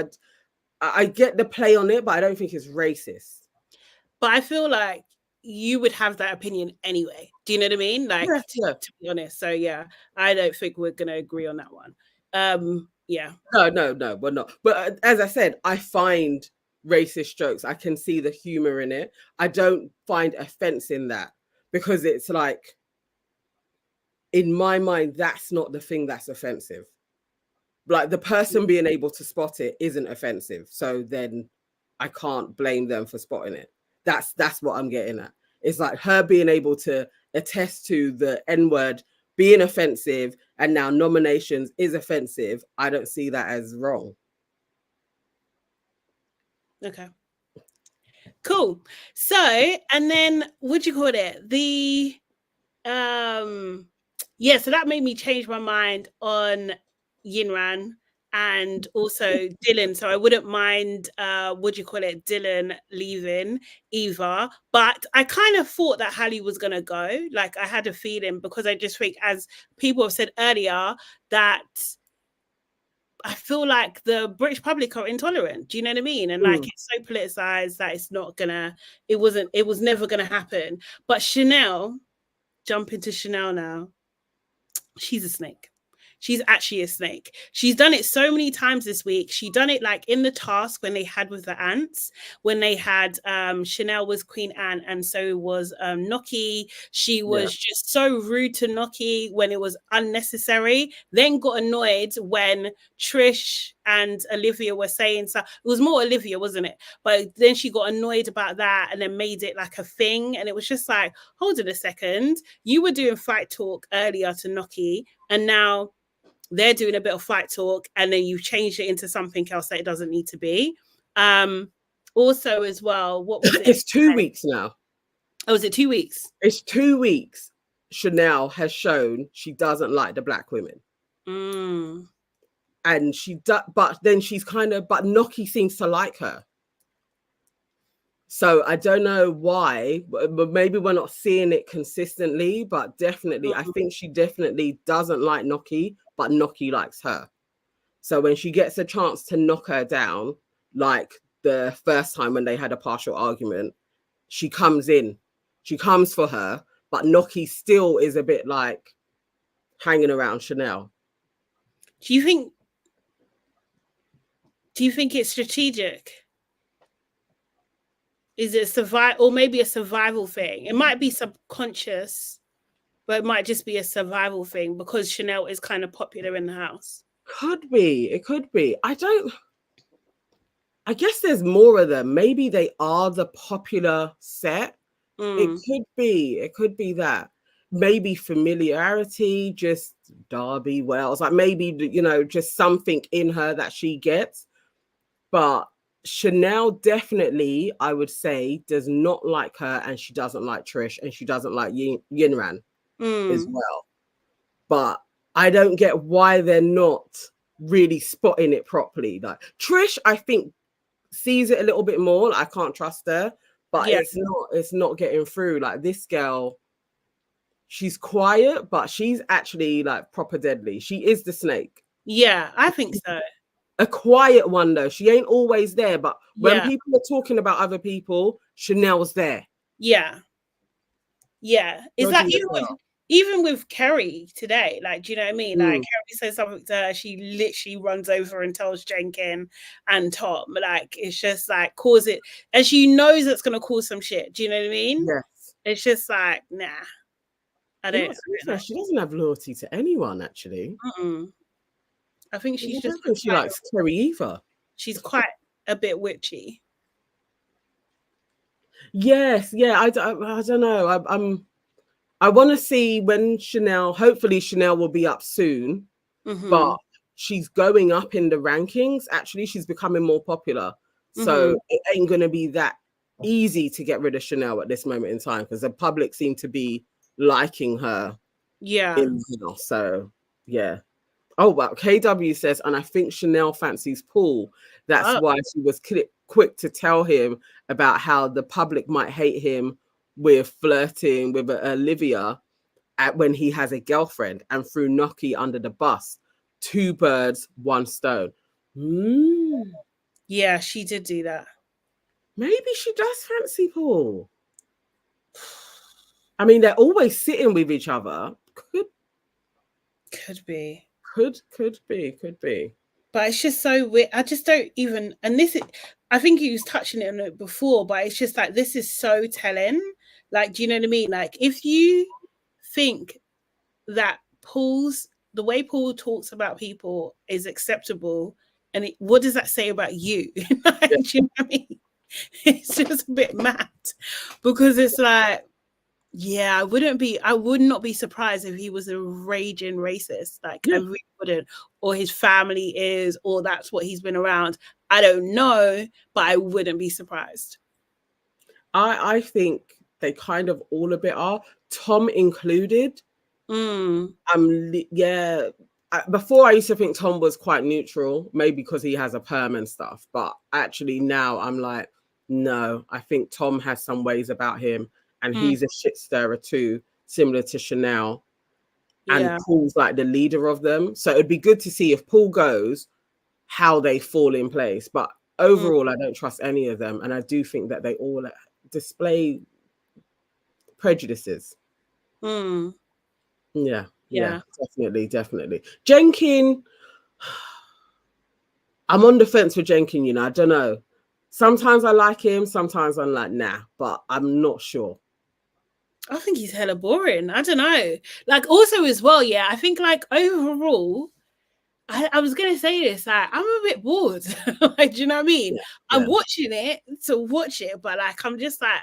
I get the play on it, but I don't think it's racist. But I feel like you would have that opinion anyway. Do you know what I mean? Like, Yeah. to be honest. So yeah, I don't think we're gonna agree on that one. Yeah. No, we're not. But as I said, I find racist jokes. I can see the humor in it. I don't find offense in that because it's like, in my mind, that's not the thing that's offensive. Like the person being able to spot it isn't offensive. So then I can't blame them for spotting it. That's what I'm getting at. It's like her being able to attest to the N word being offensive and now nominations is offensive. I don't see that as wrong. Okay. Cool. So, and then what do you call it? Yeah, so that made me change my mind on Yinran and also Dylan. So I wouldn't mind what do you call it, Dylan leaving either. But I kind of thought that Hallie was gonna go. Like I had a feeling because I just think, as people have said earlier, that I feel like the British public are intolerant. Do you know what I mean? And like it's so politicized that it's not gonna, it was never gonna happen. But Chanel, jump into Chanel now. She's a snake. She's actually a snake. She's done it so many times this week. She done it like in the task when they had with the ants, when they had Chanel was Queen Ant and so was Noki. She was just so rude to Noki when it was unnecessary. Then got annoyed when Trish and Olivia were saying so. It was more Olivia, wasn't it? But then she got annoyed about that and then made it like a thing. And it was just like, hold on a second. You were doing fight talk earlier to Noki, and now they're doing a bit of fight talk, and then you changed it into something else that it doesn't need to be. Also, as well, what was it? It's 2 weeks now. Oh, is it 2 weeks? It's 2 weeks. Chanel has shown she doesn't like the black women. And but then she's but Noki seems to like her. So I don't know why, but maybe we're not seeing it consistently, but definitely, I think she definitely doesn't like Noki, but Noki likes her. So when she gets a chance to knock her down, like the first time when they had a partial argument, she comes in, she comes for her, but Noki still is a bit like hanging around Chanel. Do you think it's strategic? Is it survival, or maybe a survival thing? It might be subconscious, but it might just be a survival thing because Chanel is kind of popular in the house. Could be. It could be. I guess there's more of them. Maybe they are the popular set. It could be that. Maybe familiarity, just Darby Wells. Like maybe, just something in her that she gets. But Chanel definitely, I would say, does not like her, and she doesn't like Trish, and she doesn't like Yinran as well. But I don't get why they're not really spotting it properly. Like Trish, I think, sees it a little bit more. Like, I can't trust her, but it's not getting through. Like this girl, she's quiet, but she's actually like proper deadly. She is the snake. Yeah, I think so. A quiet one though. She ain't always there, but when people are talking about other people, Chanel's there. Yeah. Is that even with Kerry today? Like, do you know what I mean? Like Kerry says something to her, she literally runs over and tells Jenkin and Tom. Like, it's just like cause it, and she knows it's gonna cause some shit. Do you know what I mean? Yes. It's just like, nah. I don't. She doesn't have loyalty to anyone, actually. I think she's just. I don't think she likes Kerry either. She's quite a bit witchy. Yes, yeah. I don't know. I want to see when Chanel. Hopefully, Chanel will be up soon. But she's going up in the rankings. Actually, she's becoming more popular. So it ain't gonna be that easy to get rid of Chanel at this moment in time because the public seem to be liking her. Yeah. In the house. So yeah. Oh well, KW says, and I think Chanel fancies Paul. That's why she was quick to tell him about how the public might hate him with flirting with Olivia when he has a girlfriend, and threw Noki under the bus. 2 birds, 1 stone. Yeah, she did do that. Maybe she does fancy Paul. I mean, they're always sitting with each other. Could be. Could be. But it's just so weird. I just don't even, and this is, I think he was touching it on it before, but it's just like, this is so telling. Like, do you know what I mean? Like, if you think that the way Paul talks about people is acceptable, and what does that say about you? Like, do you know what I mean? It's just a bit mad, because it's like, yeah, I would not be surprised if he was a raging racist. Like, I really wouldn't. Or his family is, or that's what he's been around. I don't know, but I wouldn't be surprised. I think they kind of all a bit are, Tom included. Yeah. Before I used to think Tom was quite neutral, maybe because he has a perm and stuff. But actually now I'm like, no, I think Tom has some ways about him. And he's a shit stirrer too, similar to Chanel. And Paul's like the leader of them. So it'd be good to see if Paul goes, how they fall in place. But overall, I don't trust any of them. And I do think that they all display prejudices. Yeah, definitely. Jenkin, I'm on the fence with Jenkin, you know, I don't know. Sometimes I like him, sometimes I'm like, nah, but I'm not sure. I think he's hella boring. I don't know. Like, also as well, yeah, I think like overall, I was gonna say this, like, I'm a bit bored. Like, do you know what I mean? I'm watching it to watch it, but like I'm just like,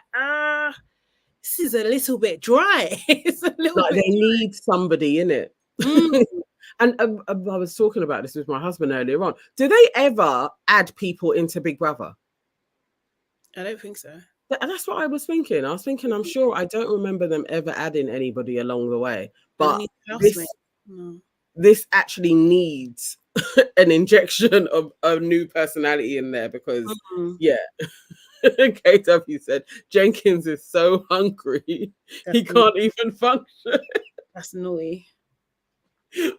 this is a little bit dry. It's a little like bit they need somebody in it. And I was talking about this with my husband earlier on. Do they ever add people into Big Brother? I don't think so. That's what I was thinking. I was thinking, I'm sure I don't remember them ever adding anybody along the way. But this actually needs an injection of a new personality in there because, KW said Jenkins is so hungry he can't even function. That's naughty. I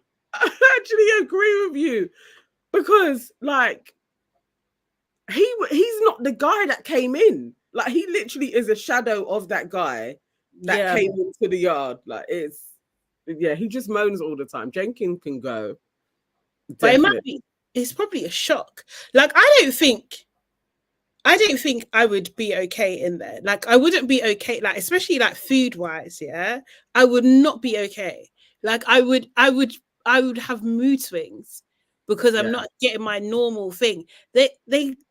actually agree with you because, like, he's not the guy that came in. Like, he literally is a shadow of that guy that came into the yard. Like, he just moans all the time. Jenkins can go. Definitely. But it's probably a shock. Like, I don't think I would be okay in there. Like, I wouldn't be okay, like, especially like food wise, I would not be okay. Like, I would have mood swings because I'm not getting my normal thing. They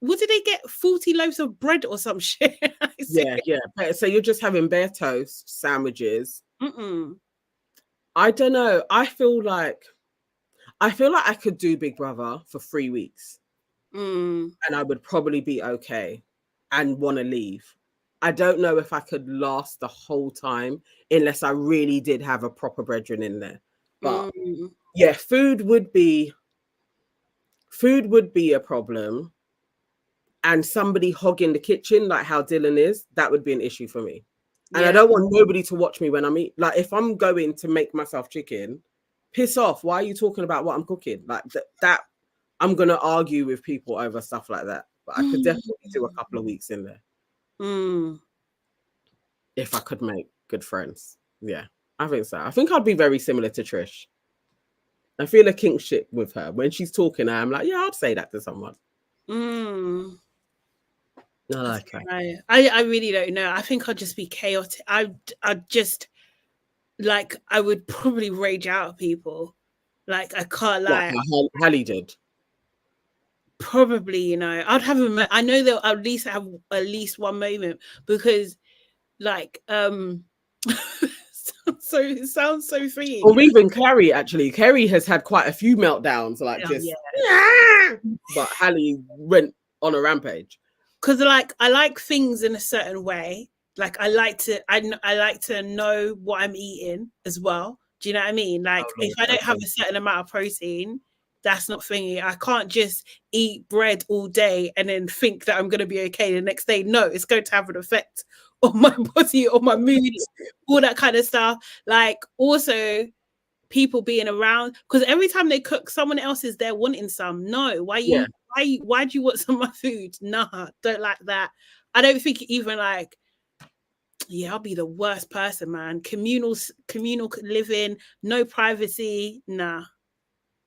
what did they get? 40 loaves of bread or some shit? Yeah. So you're just having bare toast, sandwiches. I don't know. I feel like I could do Big Brother for 3 weeks. And I would probably be okay and want to leave. I don't know if I could last the whole time unless I really did have a proper brethren in there. But yeah, food would be a problem. And somebody hogging the kitchen, like how Dylan is, that would be an issue for me. And I don't want nobody to watch me when I'm eating. Like, if I'm going to make myself chicken, piss off. Why are you talking about what I'm cooking? Like that I'm going to argue with people over stuff like that. But I could definitely do a couple of weeks in there. If I could make good friends. Yeah, I think so. I think I'd be very similar to Trish. I feel a kingship with her. When she's talking, I'm like, yeah, I'd say that to someone. I like her. I really don't know. I think I'd just be chaotic. I'd just, like, I would probably rage out at people. Like, I can't lie. Like Hallie did. Probably, you know, I'd have I know they'll at least have at least one moment because, like, so it sounds so freeing. Or even Carrie, actually. Carrie has had quite a few meltdowns, like but Hallie went on a rampage. because like I like things in a certain way. Like I like to know what I'm eating as well. Do you know what I mean? Like Oh, if Lord, I don't have okay. a certain amount of protein, that's not thingy. I can't just eat bread all day and then think that I'm going to be okay the next day. No, it's going to have an effect on my body, on my mood, all that kind of stuff. Like also people being around, because every time they cook, someone else is there wanting some. No, why do you want some of my food? Nah, don't like that. I don't think even like, yeah, I'll be the worst person, man. Communal living, no privacy. Nah.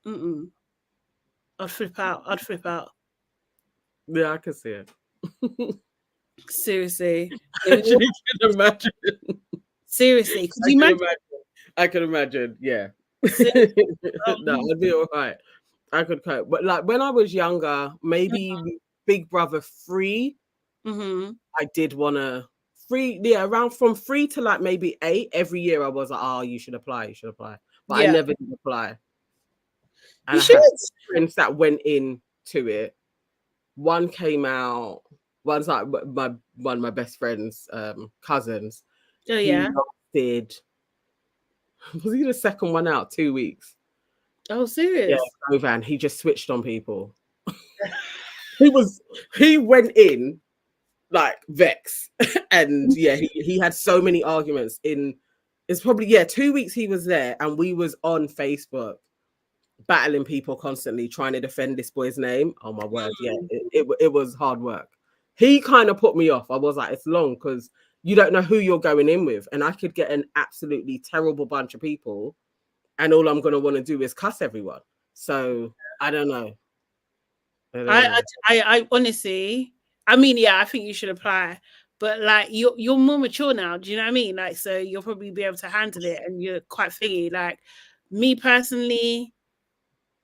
Mm-mm. I'd flip out. Yeah, I can see it. Seriously. I actually can imagine. Seriously. Could you imagine? I can imagine, yeah. No, Um, I'd be all right. I could cope. But like when I was younger, maybe Big Brother 3, I did want to around from 3 to like maybe 8. Every year I was like, oh, you should apply. But I never did apply. And you I should. had friends that went in to it. One came out, one's like one of my best friend's cousins. Oh He yeah. lasted, was he the second one out? 2 weeks. Oh, Yeah, serious? Govan, he just switched on people. He went in like vex. And yeah, he had so many arguments in, it's probably 2 weeks he was there, and we was on Facebook battling people constantly trying to defend this boy's name. Oh my word, yeah, it was hard work. He kind of put me off. I was like, it's long because you don't know who you're going in with, and I could get an absolutely terrible bunch of people, and all I'm going to want to do is cuss everyone. So I don't know. I honestly, I mean, yeah, I think you should apply, but like you're more mature now. Do you know what I mean? Like, so you'll probably be able to handle it, and you're quite thingy. Like me personally,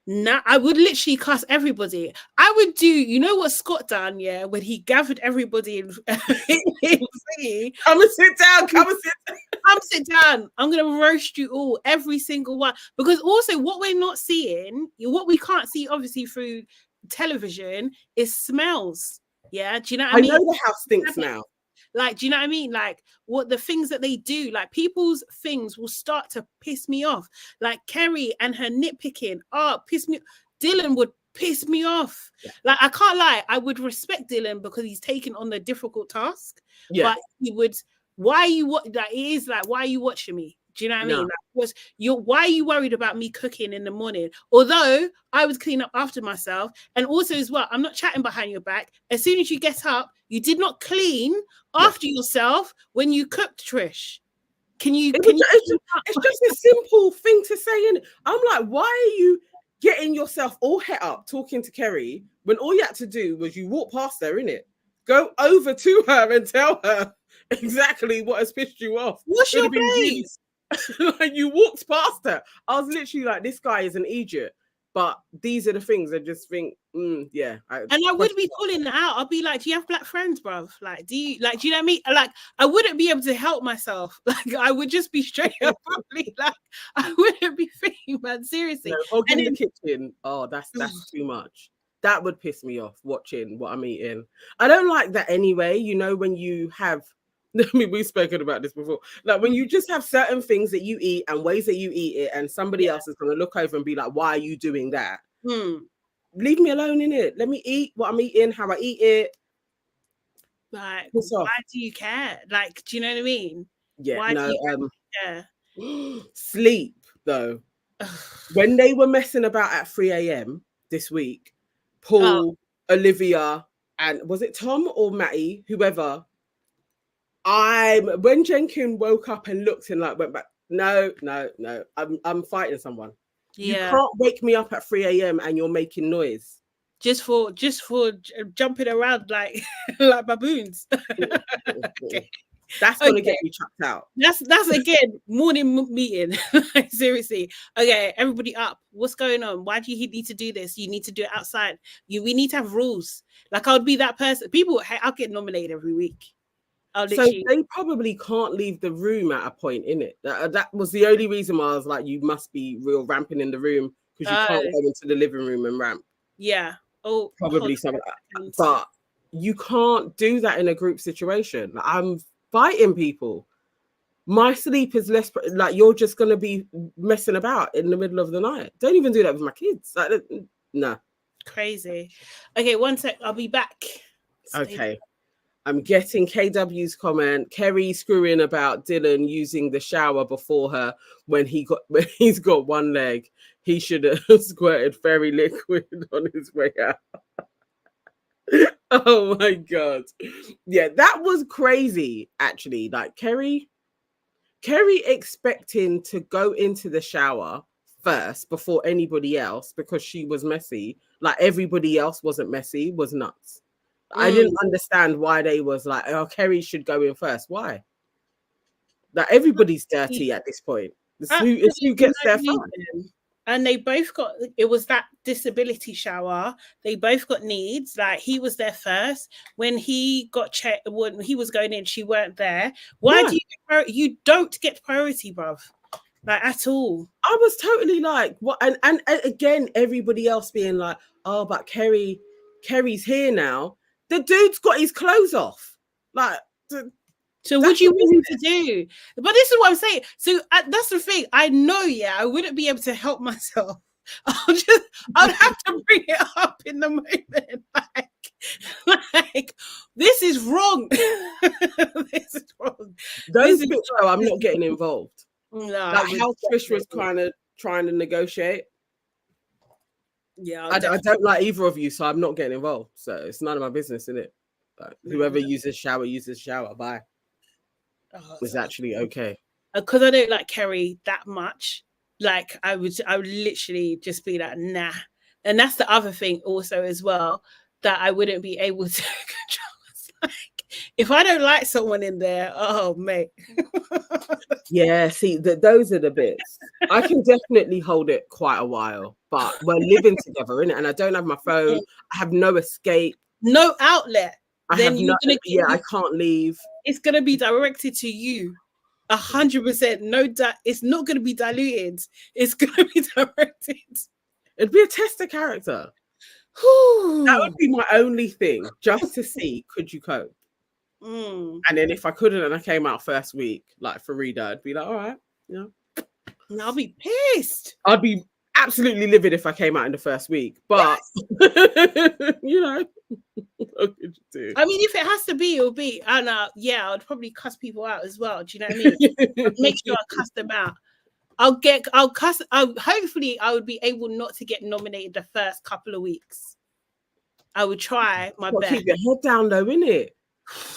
nah, I would literally cuss everybody. I would do, you know what Scott done, yeah, when he gathered everybody in thingy. Come and sit down. Come sit down. I'm gonna roast you all, every single one. Because also, what we're not seeing, what we can't see, obviously through television, is smells. Yeah, do you know what I mean? I know the house stinks now. Like, do you know what I mean? Like, what the things that they do, like people's things will start to piss me off. Like Kerry and her nitpicking, piss me. Dylan would piss me off. Yeah. Like, I can't lie, I would respect Dylan because he's taken on the difficult task. Yeah. But he would, why are you watching me? Do you know what I mean? Like, why are you worried about me cooking in the morning? Although I would clean up after myself. And also as well, I'm not chatting behind your back. As soon as you get up, you did not clean after yourself when you cooked, Trish. It's just a simple thing to say. And I'm like, why are you getting yourself all het up talking to Kerry when all you had to do was you walk past her, innit? Go over to her and tell her exactly what has pissed you off. What's your place? Like, you walked past her. I was literally like, this guy is an idiot. But these are the things I just think, yeah. I would be calling that out. I'll be like, do you have black friends, bruv? Like, do you know what I mean? Like, I wouldn't be able to help myself. Like, I would just be straight up, probably. Like, I wouldn't be thinking, man, seriously. In the kitchen, that's too much. That would piss me off, watching what I'm eating. I don't like that anyway. You know, when you have, I mean, we've spoken about this before. Like when you just have certain things that you eat and ways that you eat it, and somebody else is going to look over and be like, why are you doing that? Leave me alone, innit? Let me eat what I'm eating, how I eat it. Like, why do you care? Like, do you know what I mean? Yeah, why do you care? Sleep, though. When they were messing about at 3 a.m. this week, Paul, Olivia, and was it Tom or Matty, whoever, when Jenkins woke up and looked and like went back, no, I'm fighting someone. Yeah. You can't wake me up at 3 a.m. and you're making noise. Just for jumping around like like baboons. Okay. That's gonna get me chucked out. That's again morning meeting. Seriously. Okay, everybody up. What's going on? Why do you need to do this? You need to do it outside. We need to have rules. Like, I would be that person. I'll get nominated every week. So they probably can't leave the room at a point, innit? That was the only reason why I was like, you must be real ramping in the room because you can't go into the living room and ramp. Yeah. Oh, probably something. But you can't do that in a group situation. I'm fighting people. My sleep is less like you're just gonna be messing about in the middle of the night. Don't even do that with my kids. Like, no. Crazy. Okay, one sec. I'll be back. Okay. I'm getting KW's comment. Kerry screwing about Dylan using the shower before her when he's got one leg. He should have squirted fairy liquid on his way out. Oh my god. Yeah, that was crazy, actually. Like Kerry expecting to go into the shower first before anybody else because she was messy. Like everybody else wasn't messy, was nuts. I didn't understand why they was like, oh, Kerry should go in first. Why? Like everybody's dirty at this point. It's who gets there first. And they both got, it was that disability shower. They both got needs. Like he was there first. When he got checked, when he was going in, she weren't there. Why do you don't get priority, bruv? Like at all. I was totally like, what? And again, everybody else being like, oh, but Kerry's here now. The dude's got his clothes off. Like, so what you want him to do? But this is what I'm saying. So that's the thing. I know, yeah, I wouldn't be able to help myself. I'd have to bring it up in the moment. Like this is wrong. This is wrong. Those bits, though, I'm not getting involved. No, like how Trish was kind of trying to negotiate. Yeah, I don't like either of you, so I'm not getting involved. So it's none of my business, isn't it? Like, whoever uses shower. Bye. Was actually okay. Because I don't like Kerry that much. Like I would literally just be like, nah. And that's the other thing also as well, that I wouldn't be able to control. It's like, if I don't like someone in there, oh mate. Yeah, see, those are the bits. I can definitely hold it quite a while, but we're living together, innit? And I don't have my phone. I have no escape. No outlet. I can't leave. It's gonna be directed to you. 100%. No, it's not gonna be diluted. It's gonna be directed. It'd be a test of character. That would be my only thing, just to see could you cope. And then if I couldn't and I came out first week, like Farida, I'd be like, all right, yeah. And I'll be pissed. I'd be absolutely livid if I came out in the first week, but you know, what could you do? I mean, if it has to be, it'll be. And yeah, I'd probably cuss people out as well. Do you know what I mean? I'd make sure I cuss them out. Hopefully I would be able not to get nominated the first couple of weeks. I would try my best. Keep your head down though, innit?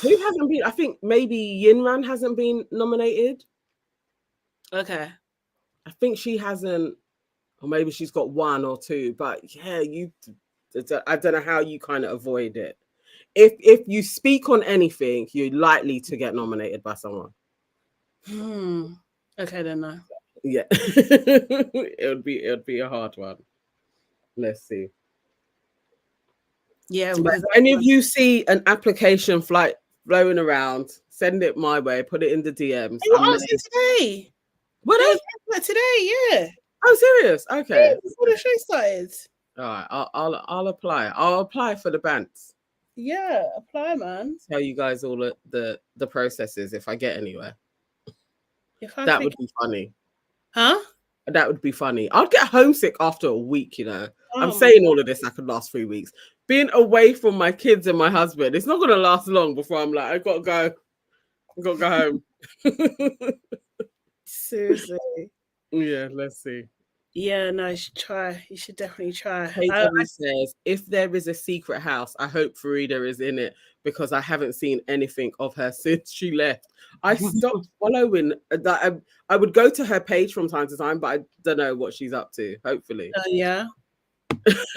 Who hasn't been? I think maybe Yinran hasn't been nominated. Okay. I think she hasn't, or maybe she's got one or two, but yeah, I don't know how you kind of avoid it. If you speak on anything, you're likely to get nominated by someone. Okay, then no. Yeah. it would be a hard one. Let's see. Yeah. But if any of you see an application flowing around, send it my way. Put it in the DMs. They were asking today. What? Today, yeah. Oh, serious? Okay. Yeah, before the show started. All right, I'll apply. I'll apply for the bands. Yeah, apply, man. Tell you guys all the processes if I get anywhere. That would be funny. Huh? That would be funny. I'd get homesick after a week, you know. I'm saying all of this, I could last 3 weeks. Being away from my kids and my husband, it's not going to last long before I'm like, I've got to go. I've got to go home. Seriously. Yeah, let's see. Yeah, no, you should try. You should definitely try. KW says, if there is a secret house, I hope Farida is in it because I haven't seen anything of her since she left. I stopped following that. I would go to her page from time to time, but I don't know what she's up to. Hopefully. Yeah.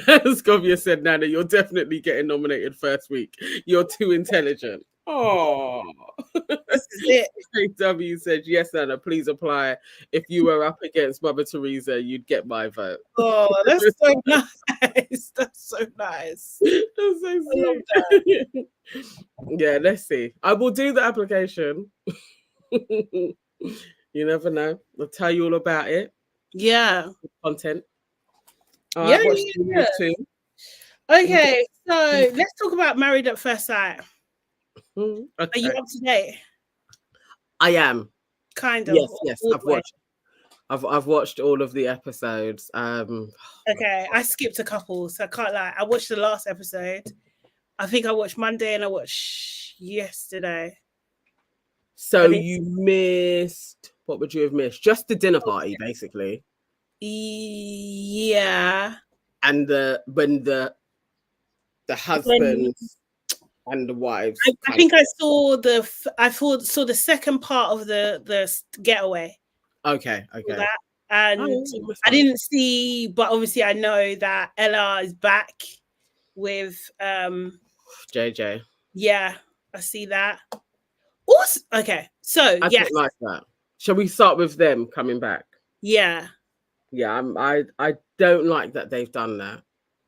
Scovia said, Nana, you're definitely getting nominated first week. You're too intelligent. Oh, this is it. KW said, yes, Nana, please apply. If you were up against Mother Teresa, you'd get my vote. Oh, that's so nice. That's so nice. That's so sweet. Yeah, let's see. I will do the application. You never know. I'll tell you all about it. Yeah. Content. Yeah. Okay, so let's talk about Married at First Sight. Okay. Are you up to date? I am. Kind of. Yes. I've watched all of the episodes. Okay, I skipped a couple, so I can't lie. I watched the last episode. I think I watched Monday and I watched yesterday. So you missed, what would you have missed? Just the dinner party, basically. Yeah. And when the husbands and the wives. I think I saw saw the second part of the getaway. Okay. That. And I didn't see, but obviously I know that Ella is back with JJ. Yeah, I see that. Also, okay, so I don't like that. Shall we start with them coming back? Yeah. Yeah, I don't like that they've done that.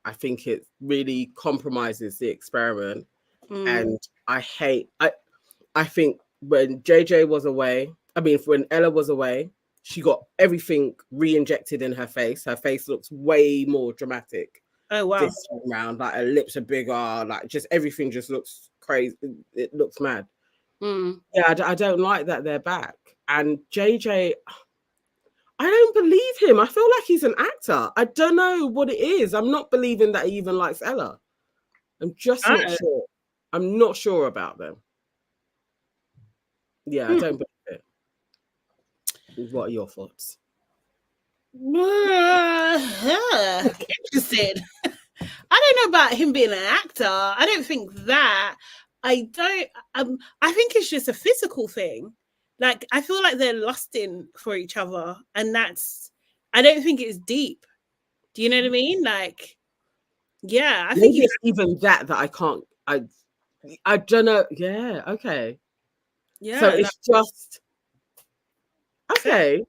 I think it really compromises the experiment. And I think when JJ was away, when Ella was away, she got everything re-injected in her face. Her face looks way more dramatic. Oh wow! This time round, like her lips are bigger, like just everything just looks crazy. It looks mad. Yeah, I don't like that they're back. And JJ, I don't believe him. I feel like he's an actor. I don't know what it is. I'm not believing that he even likes Ella. I'm just not sure. I'm not sure about them. Yeah, I don't believe it. What are your thoughts? Interested. I don't know about him being an actor. I don't think that. I don't. I think it's just a physical thing. Like I feel like they're lusting for each other, and that's. I don't think it's deep. Do you know what I mean? Like, yeah, I think it's even that I can't. I don't know. Yeah. Okay. Yeah. So it's just. Okay.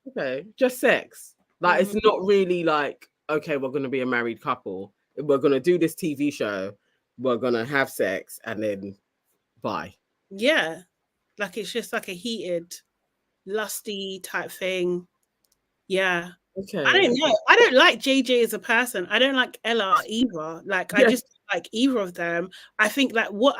Just sex. Like it's not really like, okay, we're going to be a married couple. We're going to do this TV show. We're going to have sex and then bye. Yeah. Like it's just like a heated, lusty type thing. Yeah. Okay. I don't know. I don't like JJ as a person. I don't like Ella either. Like I just don't like either of them. I think like what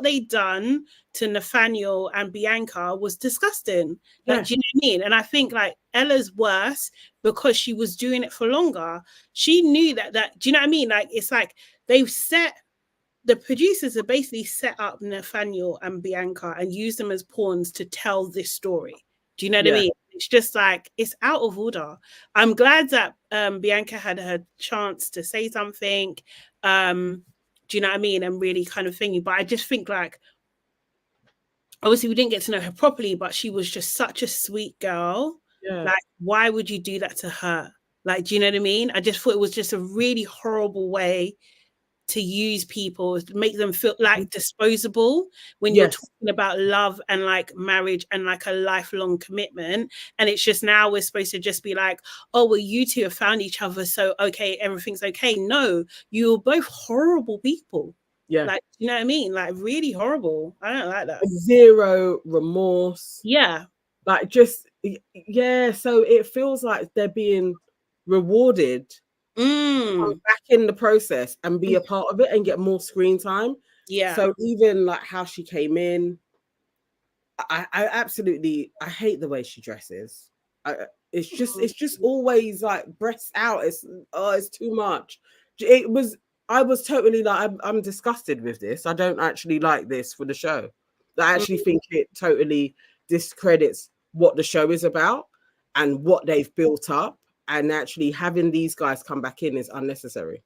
they done to Nathaniel and Bianca was disgusting. Like, do you know what I mean? And I think like Ella's worse because she was doing it for longer. She knew that do you know what I mean? Like it's like they've set the producers have basically set up Nathaniel and Bianca and used them as pawns to tell this story. Do you know what I mean? It's just like, it's out of order. I'm glad that Bianca had her chance to say something. Do you know what I mean? And really kind of thingy. But I just think like, obviously we didn't get to know her properly, but she was just such a sweet girl. Yeah. Like, why would you do that to her? Like, do you know what I mean? I just thought it was just a really horrible way to use people, to make them feel like disposable when you're talking about love and like marriage and like a lifelong commitment. And it's just now we're supposed to just be like, oh, well, you two have found each other, so okay, everything's okay. No, you're both horrible people. Yeah. Like, you know what I mean? Like really horrible. I don't like that. Zero remorse. Yeah. Like just, yeah. So it feels like they're being rewarded back in the process and be a part of it and get more screen time. Yeah. So even like how she came in, I absolutely, I hate the way she dresses. It's just always like breasts out. It's too much. I was totally like, I'm disgusted with this. I don't actually like this for the show. I actually think it totally discredits what the show is about and what they've built up. And actually having these guys come back in is unnecessary.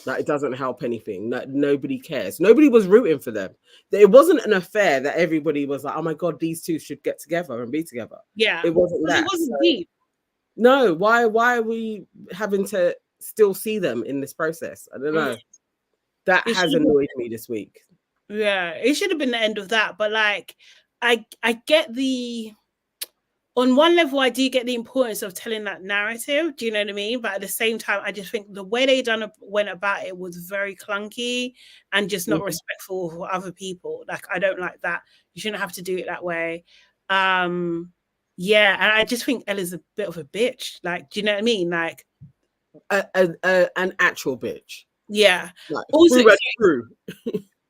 Like it doesn't help anything. Nobody cares. Nobody was rooting for them. It wasn't an affair that everybody was like, oh my God, these two should get together and be together. Yeah. It wasn't that. It wasn't deep. No, why are we having to still see them in this process? I don't know. That has annoyed me this week. Yeah, it should have been the end of that. But like, I get on one level, I do get the importance of telling that narrative. Do you know what I mean? But at the same time, I just think the way they went about it was very clunky and just not respectful for other people. Like, I don't like that. You shouldn't have to do it that way. Yeah, and I just think Ella's a bit of a bitch. Like, do you know what I mean? Like, an actual bitch. Yeah. Like, Also, through.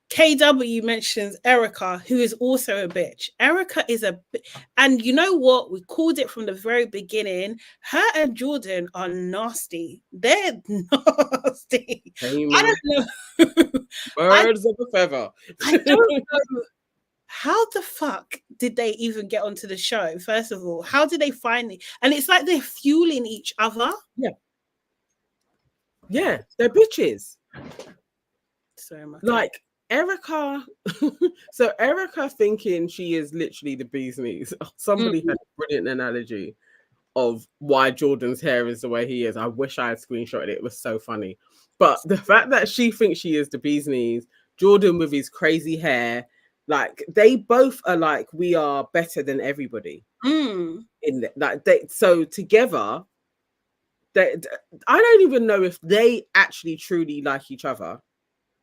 KW mentions Erica, who is also a bitch. Erica is and you know what? We called it from the very beginning. Her and Jordan are nasty. They're nasty. I don't know. Birds of a feather. I don't know. How the fuck did they even get onto the show? First of all, how did they find it? And it's like they're fueling each other. Yeah. Yeah, they're bitches. Sorry, like Erica. So Erica thinking she is literally the bee's knees. Somebody had a brilliant analogy of why Jordan's hair is the way he is. I wish I had screenshotted it. It was so funny. But the fact that she thinks she is the bee's knees, Jordan with his crazy hair, like they both are like, we are better than everybody. In like so together, I don't even know if they actually truly like each other,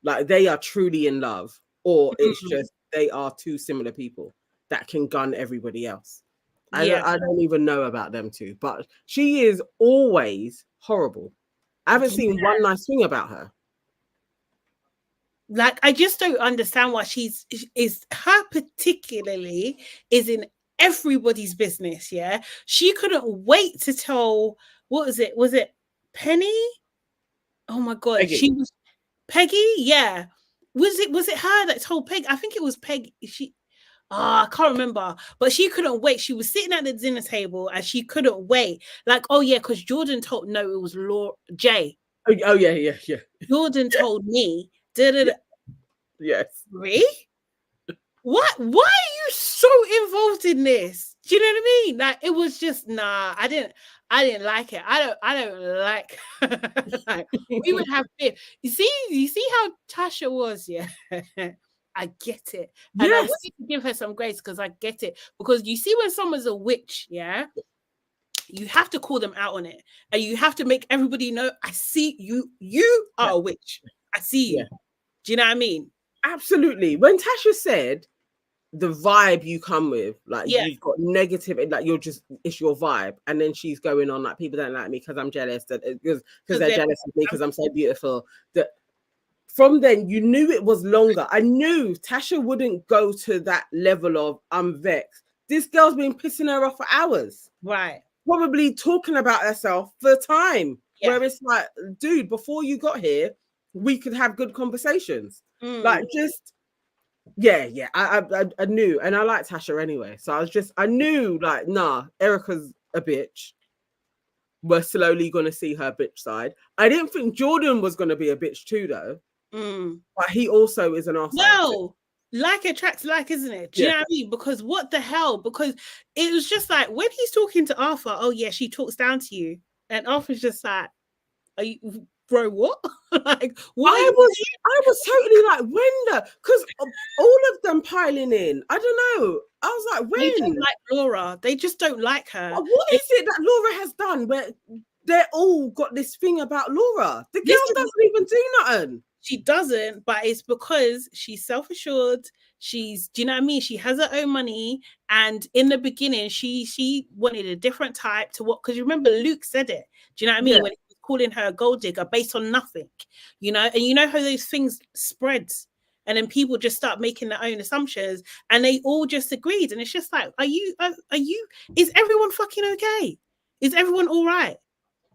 like they are truly in love, or it's just they are two similar people that can gun everybody else. I don't even know about them two, but she is always horrible. I haven't seen one nice thing about her. Like, I just don't understand why her particularly is in everybody's business. Yeah, she couldn't wait to tell. What was it? Was it Penny? Oh my god, Peggy. she was Peggy. Yeah, was it her that told Peg? I think it was Peggy. I can't remember, but she couldn't wait. She was sitting at the dinner table and she couldn't wait. Like, oh yeah, because Jordan told it was Jay. Oh yeah. Jordan told me. Yes. Really? What? Why are you so involved in this? Do you know what I mean? Like, it was just I didn't like it. I don't like. Like, we would have beef. You see how Tasha was, yeah. I get it, and I wanted to give her some grace because I get it. Because you see, when someone's a witch, yeah, you have to call them out on it, and you have to make everybody know. I see you. You are a witch. I see you. Yeah. Do you know what I mean? Absolutely. When Tasha said the vibe you come with, like you've got negative, like it's your vibe, and then she's going on like people don't like me because I'm jealous, because they're jealous of me because I'm so beautiful. That from then you knew it was longer. I knew Tasha wouldn't go to that level of I'm vexed. This girl's been pissing her off for hours, right? Probably talking about herself for time. Where it's like, dude, before you got here, we could have good conversations. Like just. Yeah, I knew, and I like Tasha anyway. So I knew, like, nah, Erica's a bitch. We're slowly gonna see her bitch side. I didn't think Jordan was gonna be a bitch too, though. But he also is an arsehole. No, like attracts like, isn't it? Do you know what I mean? Because what the hell? Because it was just like when he's talking to Arthur, oh yeah, she talks down to you, and Arthur's just like, are you? Bro, what? Like, what? I was totally like, when because all of them piling in. I don't know. I was like, when? They don't like Laura. They just don't like her. What is it that Laura has done where they're all got this thing about Laura? The girl doesn't even do nothing. She doesn't, but it's because she's self-assured. Do you know what I mean? She has her own money. And in the beginning, she wanted a different type to what, because you remember Luke said it. Do you know what I mean? When he was calling her a gold digger based on nothing, and you know how those things spread, and then people just start making their own assumptions, and they all just agreed. And it's just like, is everyone fucking okay? Is everyone all right?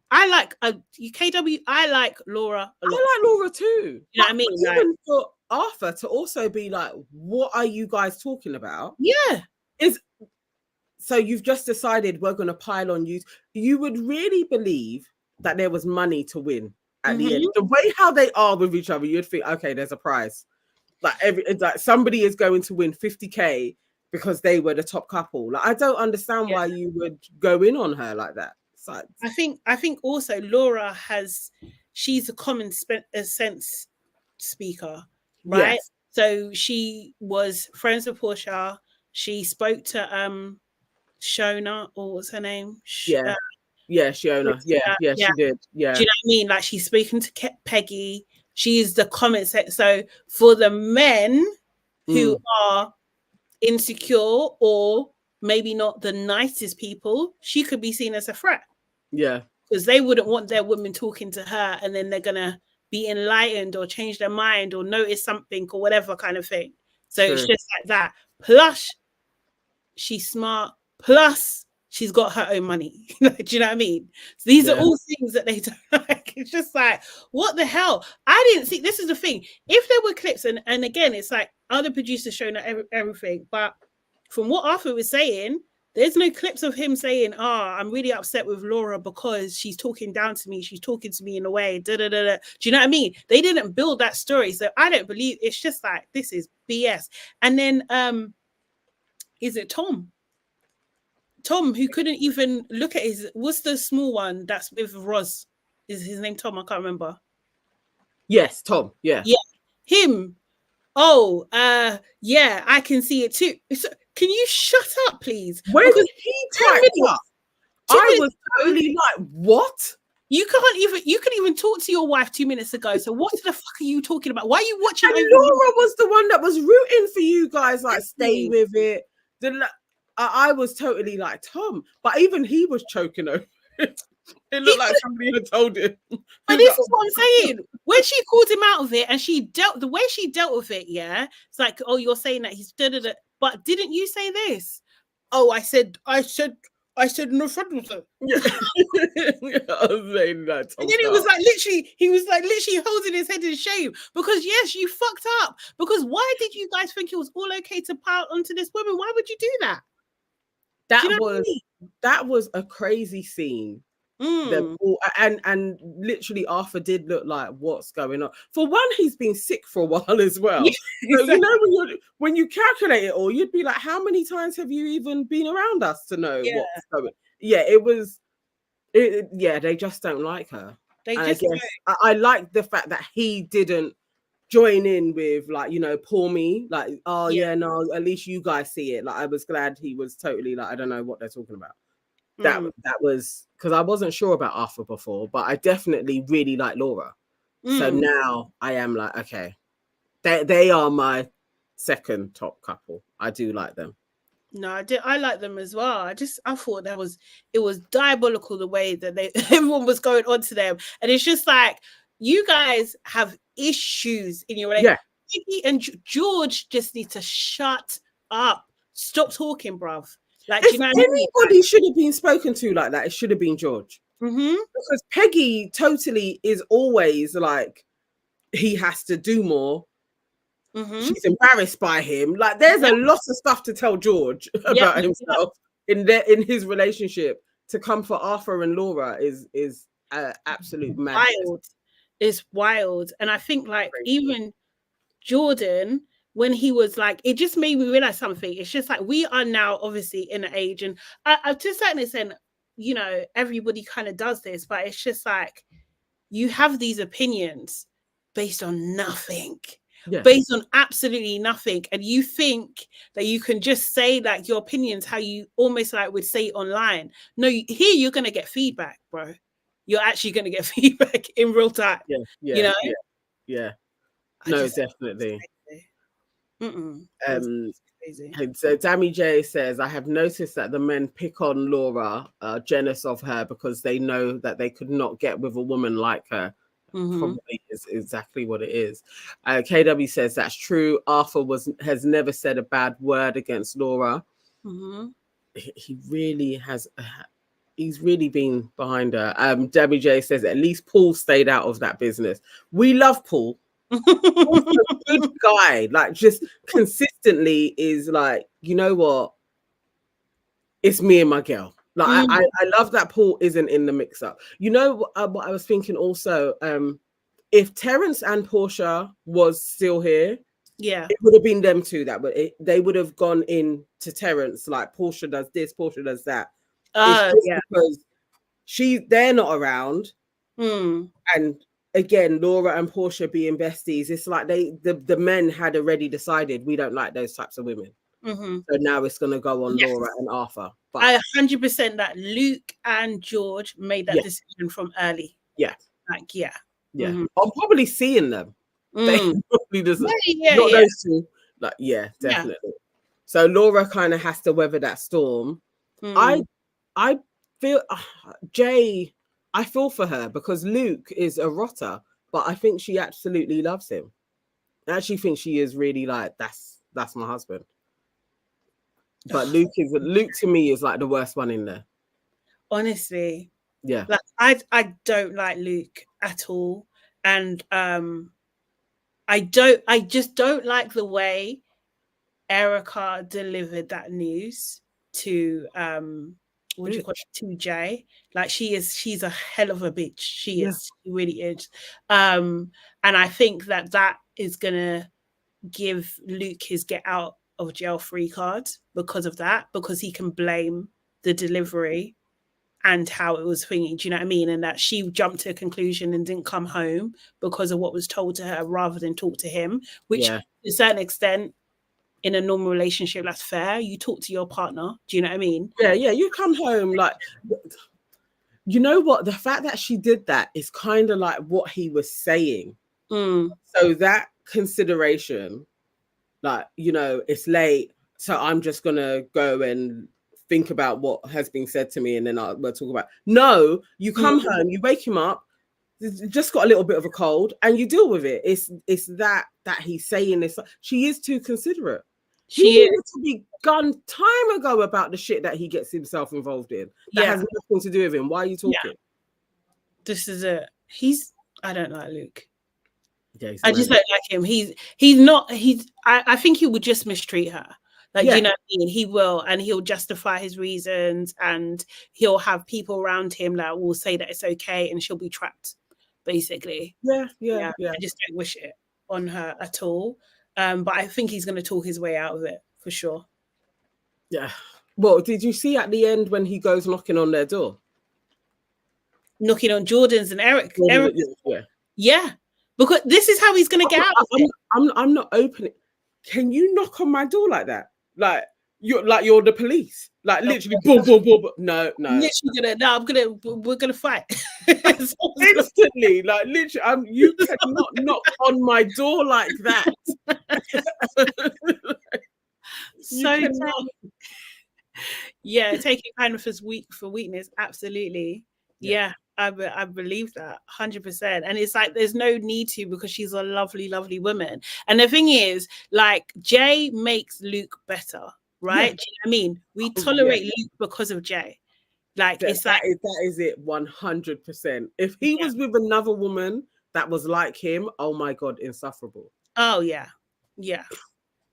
I like KW. I like Laura a lot. I like Laura too. You know what I mean? Even for Arthur to also be like, what are you guys talking about? Yeah. So you've just decided we're going to pile on you. You would really believe that there was money to win at the end. The way how they are with each other, you'd think, okay, there's a prize. Like somebody is going to win 50K because they were the top couple. Like, I don't understand why you would go in on her like that. I think also Laura she's a common sense speaker, right? Yes. So she was friends with Portia. She spoke to Shona, or what's her name? Shiona. Yeah, she did. Yeah. Do you know what I mean? Like, she's speaking to Peggy. She's the common sense. So for the men who are insecure or maybe not the nicest people, she could be seen as a threat. Yeah. Because they wouldn't want their women talking to her, and then they're gonna be enlightened or change their mind or notice something or whatever kind of thing. So True. it's just like that. Plus, she's smart. Plus, she's got her own money. Do you know what I mean? So these are all things that they don't like. It's just like, what the hell? I didn't see. This is the thing. If there were clips, and again, it's like other producers showing everything, but from what Arthur was saying, there's no clips of him saying, I'm really upset with Laura because she's talking down to me. She's talking to me in a way. Da, da, da, da. Do you know what I mean? They didn't build that story. So I don't believe, it's just like, this is BS. And then, is it Tom? Tom, who couldn't even look at what's the small one that's with Roz? Is his name Tom? I can't remember. Yes, Tom. Yeah. Yeah. Him. Oh, yeah, I can see it too. So, can you shut up, please? When because he typed up, I was totally like, what? You can even talk to your wife 2 minutes ago. So what the fuck are you talking about? Why are you watching? And Laura was the one that was rooting for you guys, like, stay with it. I was totally like, Tom, but even he was choking over it. It looked like somebody had told him. But this is what I'm saying. When she called him out of it and the way she dealt with it, yeah, it's like, oh, you're saying that he's da-da-da. But didn't you say this? Oh, I said no friend with her. Yeah. I was saying that. And then he was like literally holding his head in shame because yes, you fucked up. Because why did you guys think it was all okay to pout onto this woman? Why would you do that? That was a crazy scene. And literally Arthur did look like, what's going on? For one, he's been sick for a while as well. Yeah, so you know, when you calculate it all, you'd be like, how many times have you even been around us to know what's going? Yeah, they just don't like her. I like the fact that he didn't join in with, like, you know, poor me, like, no, at least you guys see it. Like, I was glad he was totally like, I don't know what they're talking about. That was because I wasn't sure about Arthur before, but I definitely really like Laura. So now I am like, okay, they are my second top couple. I do like them. No, I like them as well. I thought it was diabolical the way that everyone was going on to them, and it's just like, you guys have issues in your relationship. Yeah. Vicky and George just need to shut up. Stop talking, bruv. Like, if anybody should have been spoken to like that, it should have been George. Because Peggy totally is always like, he has to do more. She's embarrassed by him. Like, there's a lot of stuff to tell George about himself in his relationship. To come for Arthur and Laura is absolute madness. Wild. It's wild. And I think, like, even Jordan, when he was like, it just made me realize something. It's just like, we are now obviously in an age, and I to a certain extent, you know, everybody kind of does this, but it's just like, you have these opinions based on nothing, based on absolutely nothing, and you think that you can just say like your opinions how you almost like would say it online. No, here you're gonna get feedback, bro. You're actually gonna get feedback in real time. You know? No, definitely. And so Dammy J says, I have noticed that the men pick on Laura, jealous of her because they know that they could not get with a woman like her. Probably is exactly what it is. KW says that's true. Arthur has never said a bad word against Laura. He really has. He's really been behind her. Dammy J says at least Paul stayed out of that business. We love Paul. Paul's a good guy, like, just consistently is like, you know what, it's me and my girl. Like, I love that Paul isn't in the mix up. You know what I was thinking also, if Terence and Portia was still here, it would have been them two they would have gone in to Terence, like, Portia does this, Portia does that. Because they're not around, and again, Laura and Portia being besties, it's like the men had already decided we don't like those types of women. So now it's going to go on Laura and Arthur. But I 100% that Luke and George made that decision from early. I'm probably seeing them. They probably doesn't. Not those two. Like, definitely. So Laura kind of has to weather that storm. I feel Jay. I feel for her because Luke is a rotter, but I think she absolutely loves him. I actually think she is really like, that's my husband. But Luke to me is like the worst one in there. Honestly. Yeah. Like I don't like Luke at all. And I just don't like the way Erica delivered that news to what do you call it, to Jay. Like she's a hell of a bitch. She really is. And I think that is gonna give Luke his get out of jail free card because of that, because he can blame the delivery and how it was thinking, do you know what I mean? And that she jumped to a conclusion and didn't come home because of what was told to her rather than talk to him, which to a certain extent, in a normal relationship, that's fair. You talk to your partner, do you know what I mean? Yeah, you come home like, you know what? The fact that she did that is kind of like what he was saying. So that consideration, like, you know, it's late, so I'm just gonna go and think about what has been said to me, and then we'll talk about. No, you come home, you wake him up, just got a little bit of a cold, and you deal with it. It's that he's saying this. She is too considerate. He needed to be gone time ago about the shit that he gets himself involved in. That has nothing to do with him. Why are you talking? Yeah. This is it. I don't like Luke. Yeah, I just don't like him. I think he would just mistreat her. Like, you know what I mean? He will, and he'll justify his reasons, and he'll have people around him that will say that it's okay, and she'll be trapped, basically. Yeah. I just don't wish it on her at all. But I think he's going to talk his way out of it for sure. Yeah. Well, did you see at the end when he goes knocking on their door? Knocking on Jordan's and Eric. Yeah. Because this is how he's going to get out of it. I'm not opening. Can you knock on my door like that? Like you're the police. Like literally, boom, boom, boom. No. We're gonna fight instantly. Like literally, you cannot knock on my door like that. Taking kindness for weakness, absolutely. Yeah, I believe that 100%. And it's like there's no need to, because she's a lovely, lovely woman. And the thing is, like, Jay makes Luke better, right? Do you know what I mean? We tolerate Luke because of Jay. Like, it's like that is it 100%. If he was with another woman that was like him, oh my God, insufferable. Oh yeah.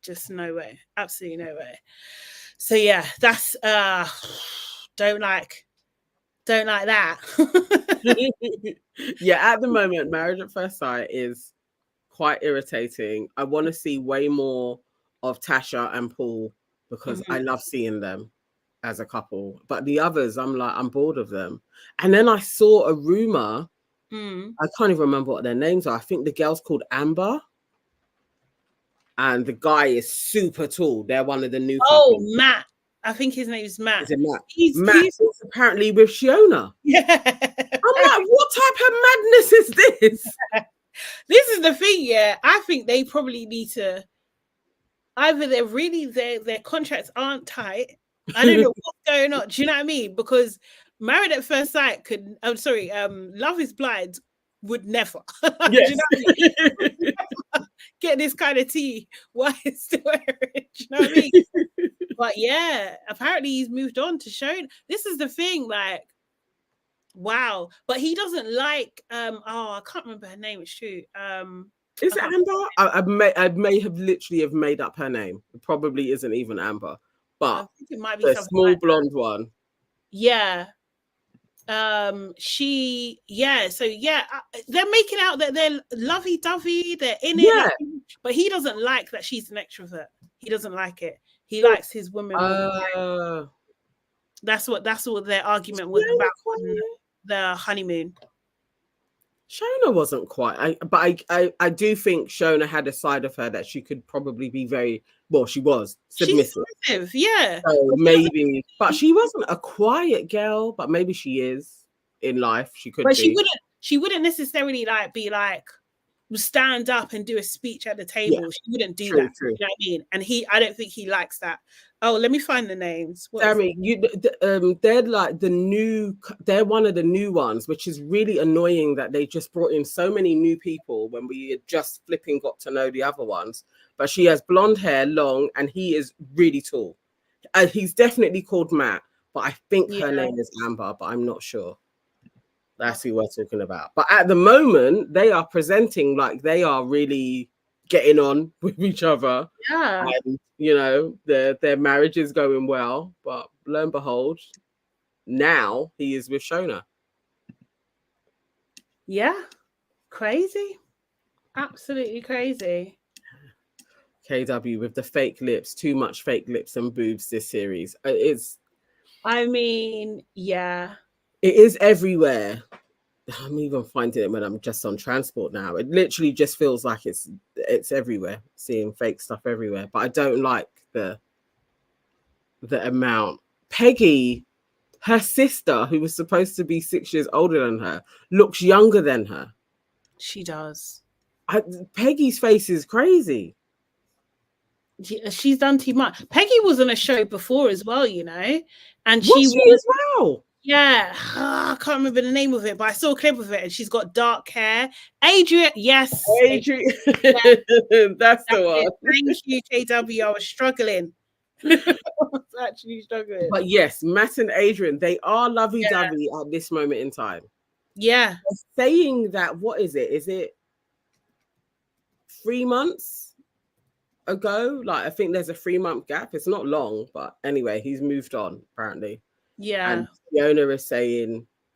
Just no way. Absolutely no way. So yeah, that's don't like that. Yeah, at the moment, Marriage at First Sight is quite irritating. I want to see way more of Tasha and Paul, because I love seeing them as a couple. But the others, I'm bored of them. And then I saw a rumor. I can't even remember what their names are. I think the girl's called Amber, and the guy is super tall. They're one of the new couples. Matt. I think his name is Matt. Is it Matt? Matt is apparently with Shiona. Yeah. I'm like, what type of madness is this? This is the thing, yeah. I think they probably need to either their contracts aren't tight. I don't know what's going on. Do you know what I mean? Because Married at First Sight Love is Blind would never. Yes. Do you know what I mean? Get this kind of tea while it's still airing. Do you know what I mean? But yeah, apparently he's moved on to show. This is the thing, like, wow. But he doesn't like I can't remember her name, it's true. Is it Amber? I may have literally made up her name. It probably isn't even Amber, but I think it might be the small like blonde one. Yeah. So they're making out that they're lovey-dovey, they're in it, but he doesn't like that she's an extrovert. He doesn't like it. He likes his women. That's what their argument was about on the honeymoon. Shona wasn't quite, but I do think Shona had a side of her that she could probably be she was submissive. Yeah. So maybe, but she wasn't a quiet girl, but maybe she is in life. She could, but she wouldn't necessarily be like stand up and do a speech at the table. She wouldn't do that. True. You know what I mean? And I don't think he likes that. Oh, let me find the names. Sammy, they're like they're one of the new ones, which is really annoying that they just brought in so many new people when we had just flipping got to know the other ones. But she has blonde hair, long, and he is really tall. He's definitely called Matt, but I think her name is Amber, but I'm not sure. That's who we're talking about. But at the moment, they are presenting like they are really getting on with each other. Yeah. And, you know, their marriage is going well. But lo and behold, now he is with Shona. Yeah. Crazy. Absolutely crazy. KW with the fake lips, too much fake lips and boobs this series. I mean, yeah. It is everywhere. I'm even finding it when I'm just on transport now. It literally just feels like it's everywhere, seeing fake stuff everywhere. But I don't like the amount. Peggy, her sister, who was supposed to be 6 years older than her, looks younger than her. She does. Peggy's face is crazy. She's done too much. Peggy was on a show before as well, you know, and she was as well. Yeah, I can't remember the name of it, but I saw a clip of it, and she's got dark hair. Adrian, yes, Adrian, that's the one. Thank you, KW. I was struggling. I was actually struggling. But yes, Matt and Adrian, they are lovey-dovey at this moment in time. Yeah, they're saying that. What is it? Is it 3 months ago? Like, I think there's a 3-month gap. It's not long, but anyway, he's moved on apparently. Yeah. And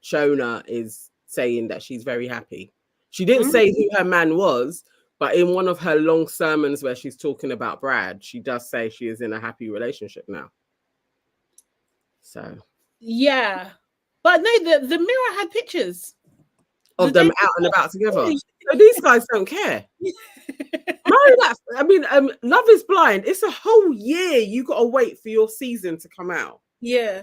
Shona is saying that she's very happy. She didn't say who her man was, but in one of her long sermons where she's talking about Brad, she does say she is in a happy relationship now. So yeah, but no, the Mirror had pictures of them out and about together. So these guys don't care. I mean, Love is Blind. It's a whole year you got to wait for your season to come out. Yeah.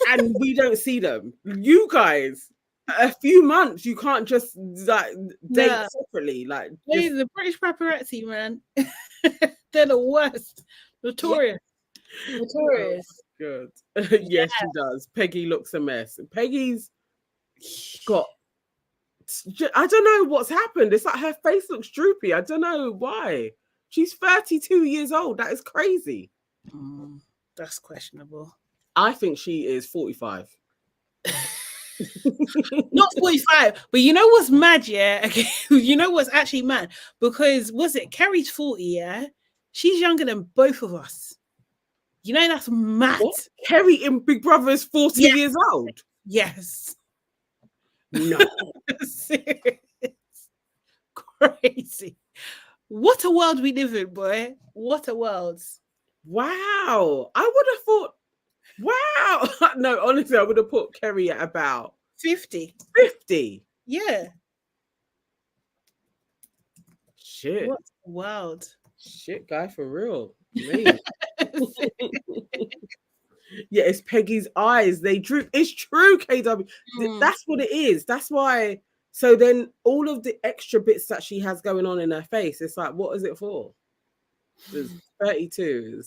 And we don't see them. You guys, a few months, you can't just like date separately. Like the British paparazzi, man. They're the worst. Notorious. Yeah. Notorious. Good. Yes, she does. Peggy looks a mess. Peggy's got, I don't know what's happened. It's like her face looks droopy. I don't know why. She's 32 years old. That is crazy. That's questionable. I think she is 45. Not 45, but you know what's mad, yeah? Okay. You know what's actually mad? Because Kerry's 40, yeah? She's younger than both of us. You know, that's mad. What? Kerry in Big Brother is 40 years old? Yes. No. Crazy. What a world we live in, boy. What a world. Wow. I would have thought, wow. No, honestly, I would have put Kerry at about 50. 50. Yeah. Shit. What a world. Shit, guy, for real. Yeah, it's Peggy's eyes. They droop. It's true, KW. That's what it is. That's why. So then all of the extra bits that she has going on in her face, it's like, what is it for? There's 32.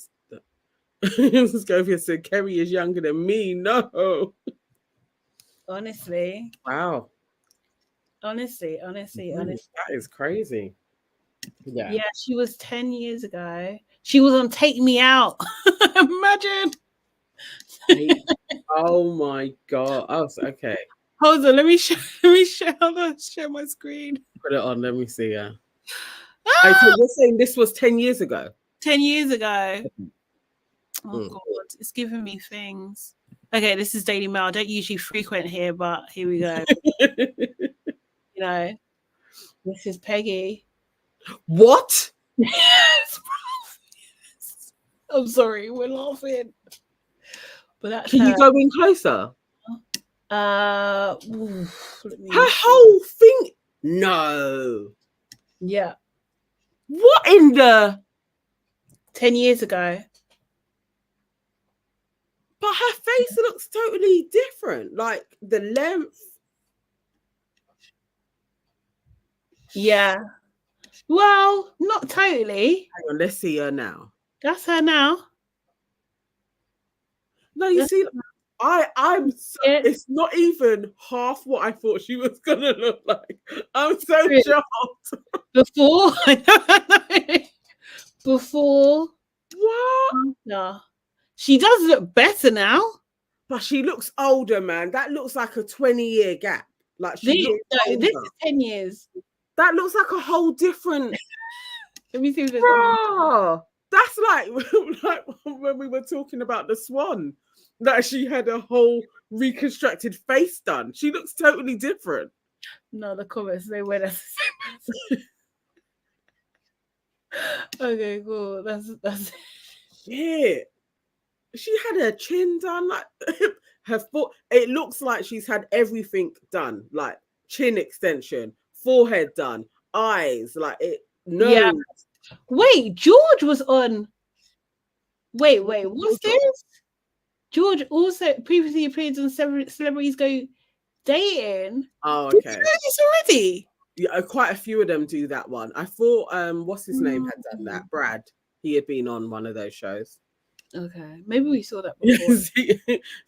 Scovia said, Kerry is younger than me. No. Honestly. Wow. Honestly. That is crazy. Yeah, she was 10 years ago. She was on Take Me Out. Imagine. Oh my god. Oh, okay. Hold on, let me share my screen. Put it on, let me see. Yeah. So you're saying this was 10 years ago? 10 years ago. Oh god, it's giving me things. Okay, this is Daily Mail. I don't usually frequent here, but here we go. You know, this is Peggy. What? Yes, I'm sorry, we're laughing. But that's Can you go in closer? Her whole thing. No. Yeah. What in the 10 years ago? But her face looks totally different. Like the length. Yeah. Well, not totally. Hang on, let's see her now. That's her now. No, you see, I'm so, Yes. it's not even half what I thought she was gonna look like. I'm so shocked. Before, before, What? after. She does look better now. But she looks older, man. That looks like a 20-year gap. Like she looks older. This is 10 years. That looks like a whole different. Let me see if there's Bruh, that's like when we were talking about the swan, that she had a whole reconstructed face done. She looks totally different. No, the comments they were that's the same person. Okay, cool. That's Shit. She had her chin done, like her foot. It looks like she's had everything done, like chin extension, forehead done, eyes, like it. No. Yeah. Wait, George was on. Wait, what's this? George also previously appeared on Celebrities Go Dating. Oh, okay. Did you know this already? Yeah, quite a few of them do that one. I thought what's his name had done that. Brad. He had been on one of those shows. Okay, maybe we saw that before.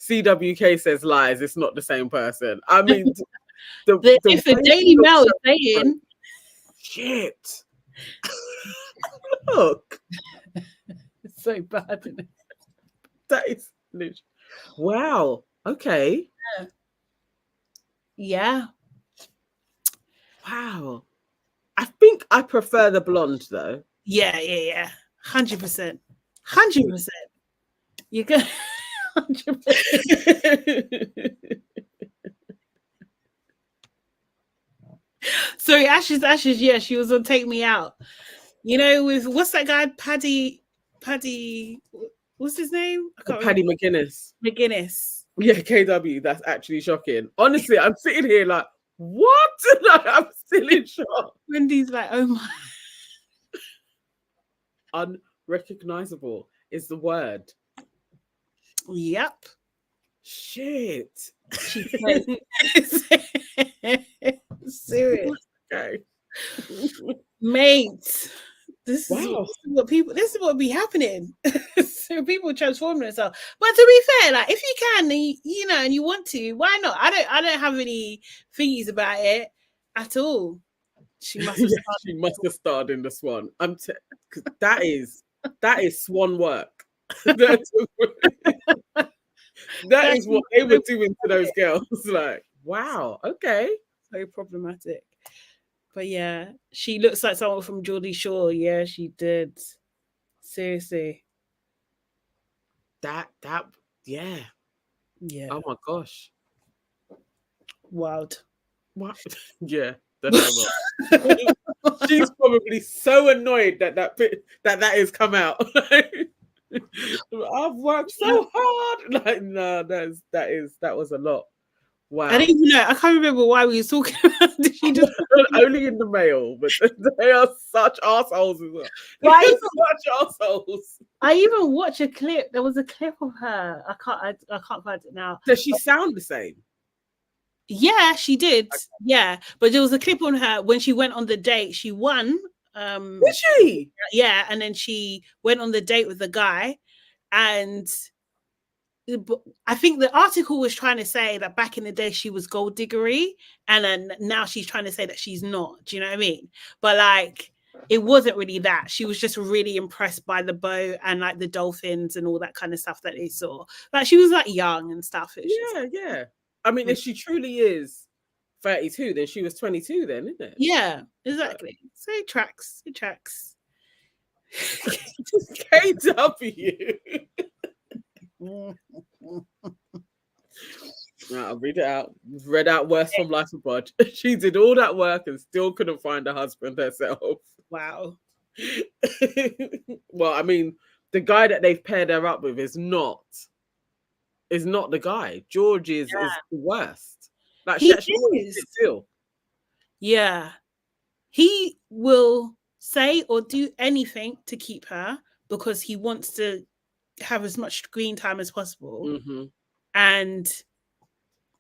CWK says lies. It's not the same person. I mean, if the Daily Mail is saying, shit. Look, it's so bad, isn't it? That is wow. Okay. Yeah. Wow. I think I prefer the blonde though. Yeah. 100%. 100%. You can 100%. Sorry, Ashes. Yeah, she was on Take Me Out. You know, with what's that guy? Paddy. What's his name? Paddy McGuinness. Yeah, KW. That's actually shocking. Honestly, I'm sitting here like, what? Like, I'm still in shock. Wendy's like, oh my. Unrecognizable is the word. Yep. Shit. Serious. Okay. Mate. This is what be happening. So people transform themselves. But to be fair, like if you can, you know, and you want to, why not? I don't have any thingies about it at all. She must have starred in the Swan. That is Swan work. that is what they were doing to those girls. Like, wow, okay. So problematic. But yeah, she looks like someone from Geordie Shore. Yeah, she did. Seriously. Yeah. Oh my gosh. Wild. What? Yeah, that's she's probably so annoyed that is come out. I've worked so hard. Like, no, that was a lot. Wow. I didn't even know. I can't remember why we were talking about it. She just only in the mail, but they are such assholes as well. Such assholes. I even watched a clip. There was a clip of her. I can't find it now. Does she sound the same? Yeah, she did. Okay. Yeah, but there was a clip on her when she went on the date. She won. Did she? Yeah, and then she went on the date with the guy, and I think the article was trying to say that back in the day she was gold diggery, and then now she's trying to say that she's not. Do you know what I mean? But like, it wasn't really that. She was just really impressed by the boat and like the dolphins and all that kind of stuff that they saw. Like she was like young and stuff. Yeah. I mean, if she truly is 32, then she was 22 then, isn't it? Yeah, exactly. So it tracks. KW. I'll read it out. Read out Worse from Life Abroad. She did all that work and still couldn't find a husband herself. Wow. Well, I mean, the guy that they've paired her up with is not the guy. George is the worst. Like he is. Still. Yeah. He will say or do anything to keep her because he wants to have as much screen time as possible. Mm-hmm. And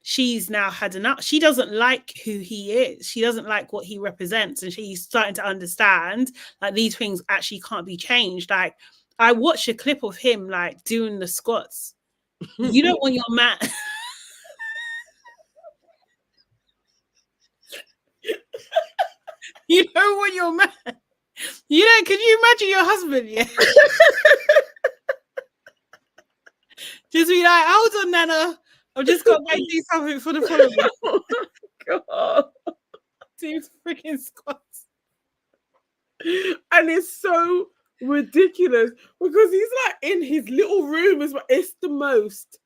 she's now had enough. She doesn't like who he is. She doesn't like what he represents. And she's starting to understand that these things actually can't be changed. Like, I watched a clip of him like doing the squats. You don't want your man. You don't want your man. You know, can you imagine your husband? Yeah. Just be like, hold on, Nana. I've just got to do something for the following. Oh God. Do freaking squats. And it's so ridiculous because he's like in his little room as well. It's the most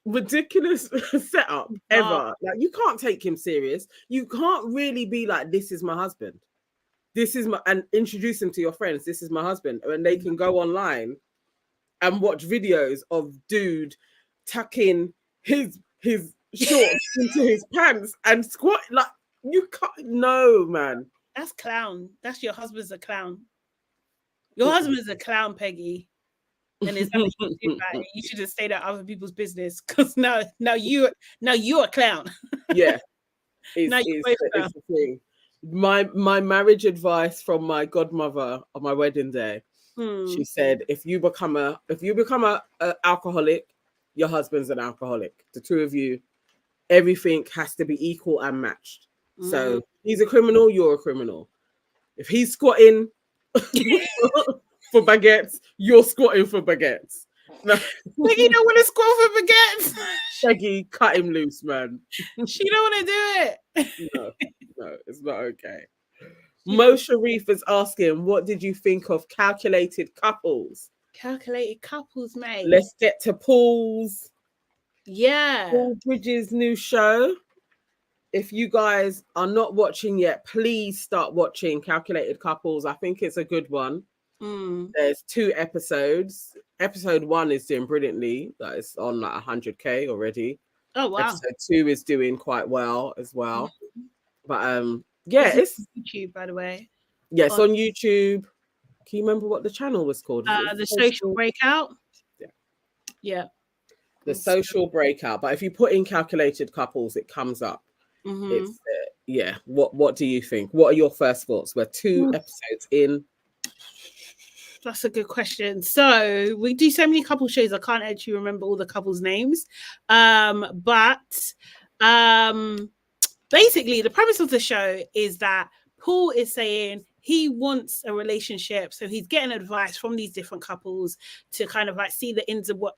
ridiculous setup ever. Like, you can't take him serious. You can't really be like, this is my husband. This is my, and introduce him to your friends. This is my husband. And they can go online and watch videos of dude tucking his shorts into his pants and squat. Like, you can't. No, man. That's clown. That's your husband's a clown. Your husband's a clown, Peggy. And it's nothing you do about it. You should have stayed out of other people's business because now you're a clown. Yeah. It's the thing. My marriage advice from my godmother on my wedding day. She said, if you become a alcoholic, your husband's an alcoholic. The two of you, everything has to be equal and matched. So he's a criminal, you're a criminal. If he's squatting for baguettes, you're squatting for baguettes. No. Peggy don't want to squat for baguettes. Peggy, cut him loose, man. She don't want to do it. No, it's not okay. Mo Sharif is asking, what did you think of Calculated Couples? Calculated Couples, mate. Let's get to Paul's. Yeah. Paul Bridges' new show. If you guys are not watching yet, please start watching Calculated Couples. I think it's a good one. There's 2 episodes. Episode 1 is doing brilliantly. That is on like 100K already. Oh, wow. Episode 2 is doing quite well as well. But yeah, it's YouTube, by the way. Yeah, it's on YouTube. Can you remember what the channel was called? The Social Breakout. Yeah. The Social Breakout. But if you put in Calculated Couples, it comes up. It's yeah. What do you think? What are your first thoughts? We're 2 episodes in. That's a good question. So we do so many couple shows, I can't actually remember all the couples' names. But basically, the premise of the show is that Paul is saying he wants a relationship, so he's getting advice from these different couples to kind of like see the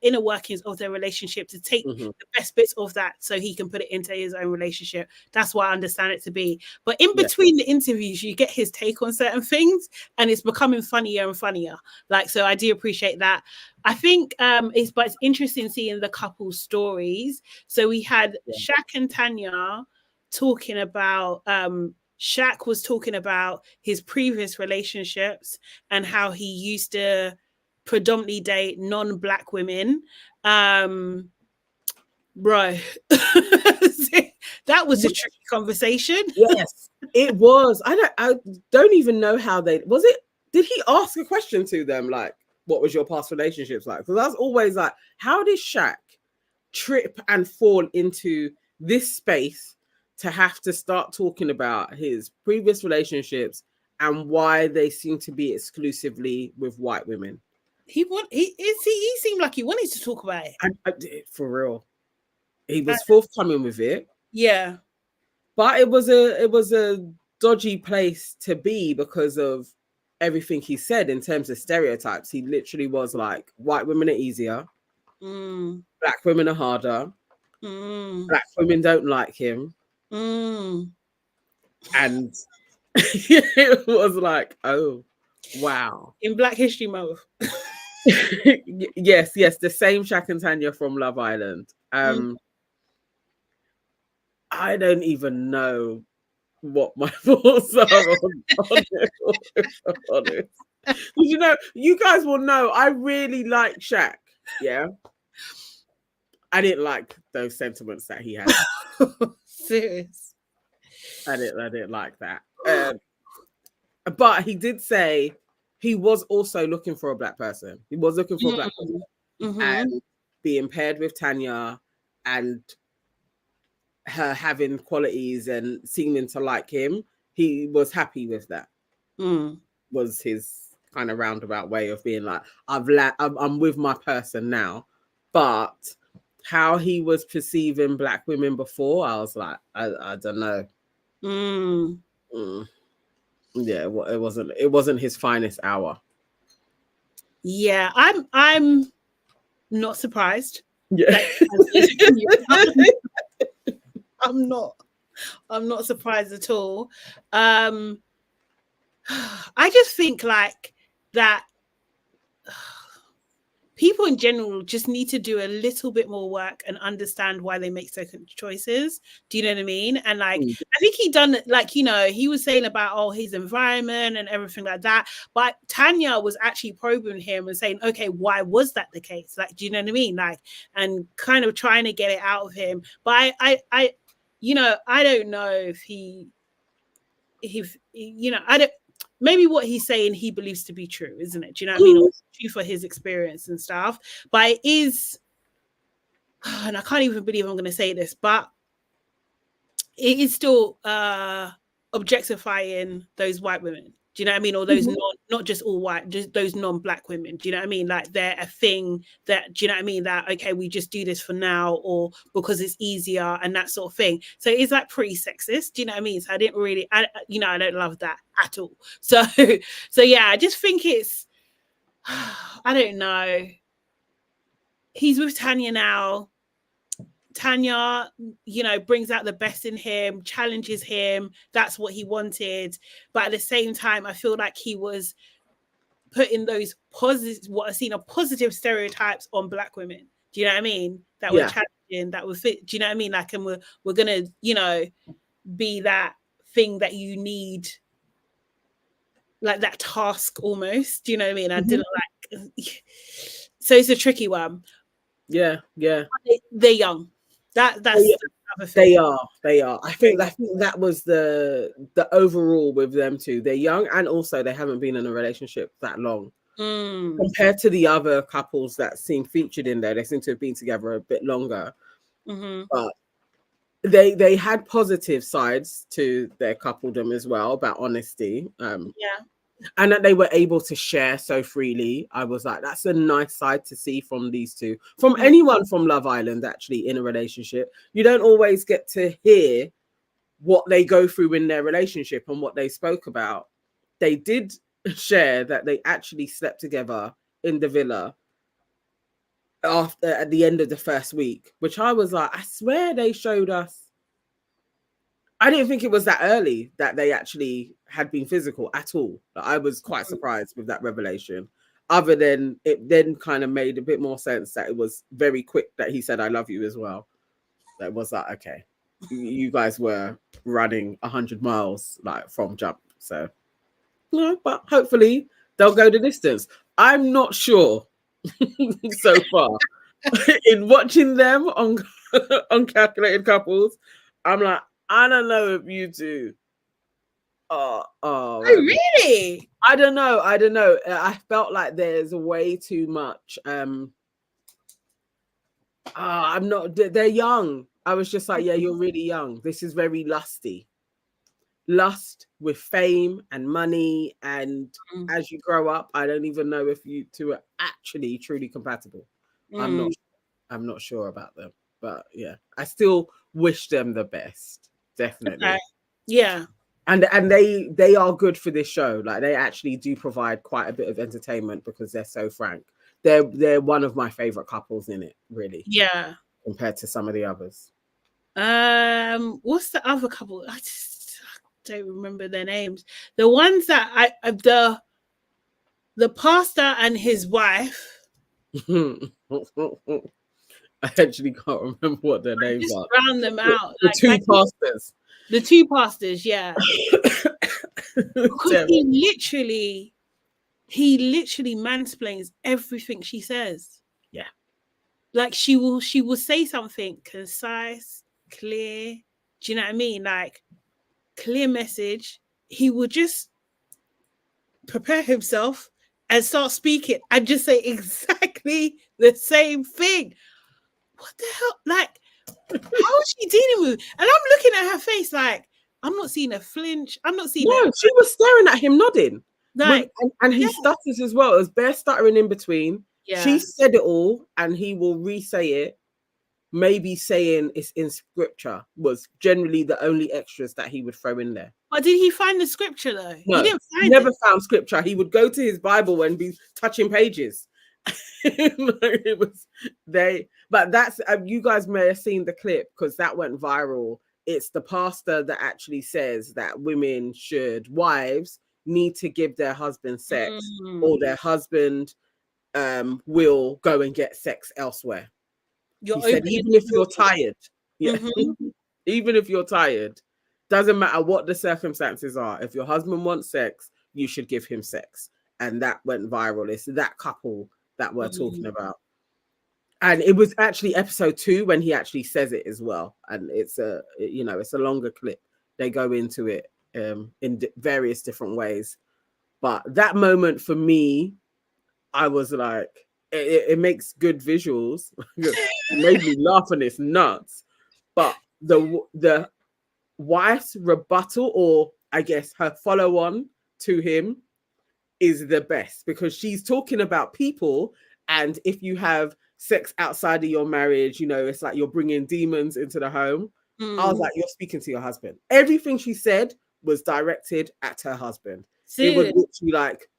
inner workings of their relationship, to take the best bits of that so he can put it into his own relationship. That's what I understand it to be. But in between the interviews, you get his take on certain things, and it's becoming funnier and funnier. Like, so I do appreciate that. I think it's interesting seeing the couple stories. So we had Shaq and Tanya talking about Shaq was talking about his previous relationships and how he used to predominantly date non-Black women. Bro, that was a tricky conversation. Yes, it was. I don't even know how did he ask a question to them like, what was your past relationships like? Because that's always like, how did Shaq trip and fall into this space to have to start talking about his previous relationships and why they seem to be exclusively with white women? He seemed like he wanted to talk about it. For real. He was forthcoming with it. Yeah. But it was a dodgy place to be because of everything he said in terms of stereotypes. He literally was like, white women are easier. Black women are harder. Black women don't like him. And it was like, oh, wow. In Black History Month. yes, the same Shaq and Tanya from Love Island. I don't even know what my thoughts are on it, honest. You know, you guys will know I really like Shaq. Yeah. I didn't like those sentiments that he had. Serious. I didn't like that. But he did say he was also looking for a Black person. He was looking for a Black person. And being paired with Tanya and her having qualities and seeming to like him, he was happy with that. Was his kind of roundabout way of being like, I'm with my person now. But how he was perceiving black women before, I was like, I don't know. Yeah, it wasn't his finest hour. Yeah, I'm not surprised. Yeah. I'm not surprised at all. I just think like that people in general just need to do a little bit more work and understand why they make certain choices. Do you know what I mean? And like, I think he done, like, you know, he was saying about his environment and everything like that. But Tanya was actually probing him and saying, okay, why was that the case? Like, do you know what I mean? Like, and kind of trying to get it out of him. But I you know, I don't know if he, you know, I don't. Maybe what he's saying he believes to be true, isn't it? Do you know what I mean? Or true for his experience and stuff. But it is, and I can't even believe I'm going to say this, but it is still objectifying those white women. Do you know what I mean? Or those not just all white, just those non-black women. Do you know what I mean? Like they're a thing that, do you know what I mean? That, okay, we just do this for now or because it's easier and that sort of thing. So it's like pretty sexist. Do you know what I mean? So I didn't really, I don't love that at all. So yeah, I just think it's, I don't know. He's with Tanya now. Tanya, you know, brings out the best in him, challenges him. That's what he wanted. But at the same time, I feel like he was putting those positive, what I've seen are positive stereotypes on black women. Do you know what I mean? That were challenging, that were fit. Do you know what I mean? Like, and we're gonna, you know, be that thing that you need, like that task almost. Do you know what I mean? I didn't like. So it's a tricky one. Yeah. They're young. That's they are. I think that was the overall with them too. They're young and also they haven't been in a relationship that long. Compared to the other couples that seem featured in there, they seem to have been together a bit longer. But they had positive sides to their coupledom as well about honesty. And that they were able to share so freely. I was like, that's a nice side to see from these two. From anyone from Love Island, actually, in a relationship. You don't always get to hear what they go through in their relationship and what they spoke about. They did share that they actually slept together in the villa at the end of the first week, which I was like, I swear they showed us. I didn't think it was that early that they actually had been physical at all. I was quite surprised with that revelation. Other than it then kind of made a bit more sense that it was very quick that he said, I love you as well. That was like, okay, you guys were running 100 miles like from jump. So, no, but hopefully they'll go the distance. I'm not sure so far. In watching them on Calculated Couples, I'm like, I don't know if you two. Oh, really? I don't know. I felt like there's way too much. I'm not. They're young. I was just like, yeah, you're really young. This is very lusty. Lust with fame and money, and as you grow up, I don't even know if you two are actually truly compatible. I'm not sure about them, but yeah, I still wish them the best. Definitely. Okay. Yeah. And they are good for this show. Like they actually do provide quite a bit of entertainment because they're so frank. They're one of my favorite couples in it, really. Yeah. Compared to some of the others. What's the other couple? I just don't remember their names. The ones that the pastor and his wife. I actually can't remember what their names are. Round them out. The two pastors. The two pastors, yeah. Because he literally mansplains everything she says. Yeah. Like she will say something concise, clear. Do you know what I mean? Like clear message. He will just prepare himself and start speaking and just say exactly the same thing. What the hell? Like, How is she dealing with? And I'm looking at her face like, I'm not seeing a flinch. I'm not seeing No, she was staring at him, nodding. like, And he stutters as well. It was bare stuttering in between. yeah. She said it all, and he will re-say it. Maybe saying it's in scripture was generally the only extras that he would throw in there. But did he find the scripture though? No, he didn't find he never it. found scripture. He would go to his Bible and be touching pages. It was but that's you guys may have seen the clip because that went viral. It's the pastor that actually says that wives need to give their husband sex, or their husband will go and get sex elsewhere. He said, even if you're tired, even if you're tired, doesn't matter what the circumstances are. If your husband wants sex, you should give him sex. And that went viral. It's that couple that we're talking about. And it was actually episode 2 when he actually says it as well. And it's it's a longer clip. They go into it in various different ways. But that moment for me, I was like, it makes good visuals. It made me laugh and it's nuts. But the wife's rebuttal, or I guess her follow-on to him, is the best, because she's talking about people, and if you have sex outside of your marriage, it's like you're bringing demons into the home. I was like, you're speaking to your husband. Everything she said was directed at her husband. It was literally like,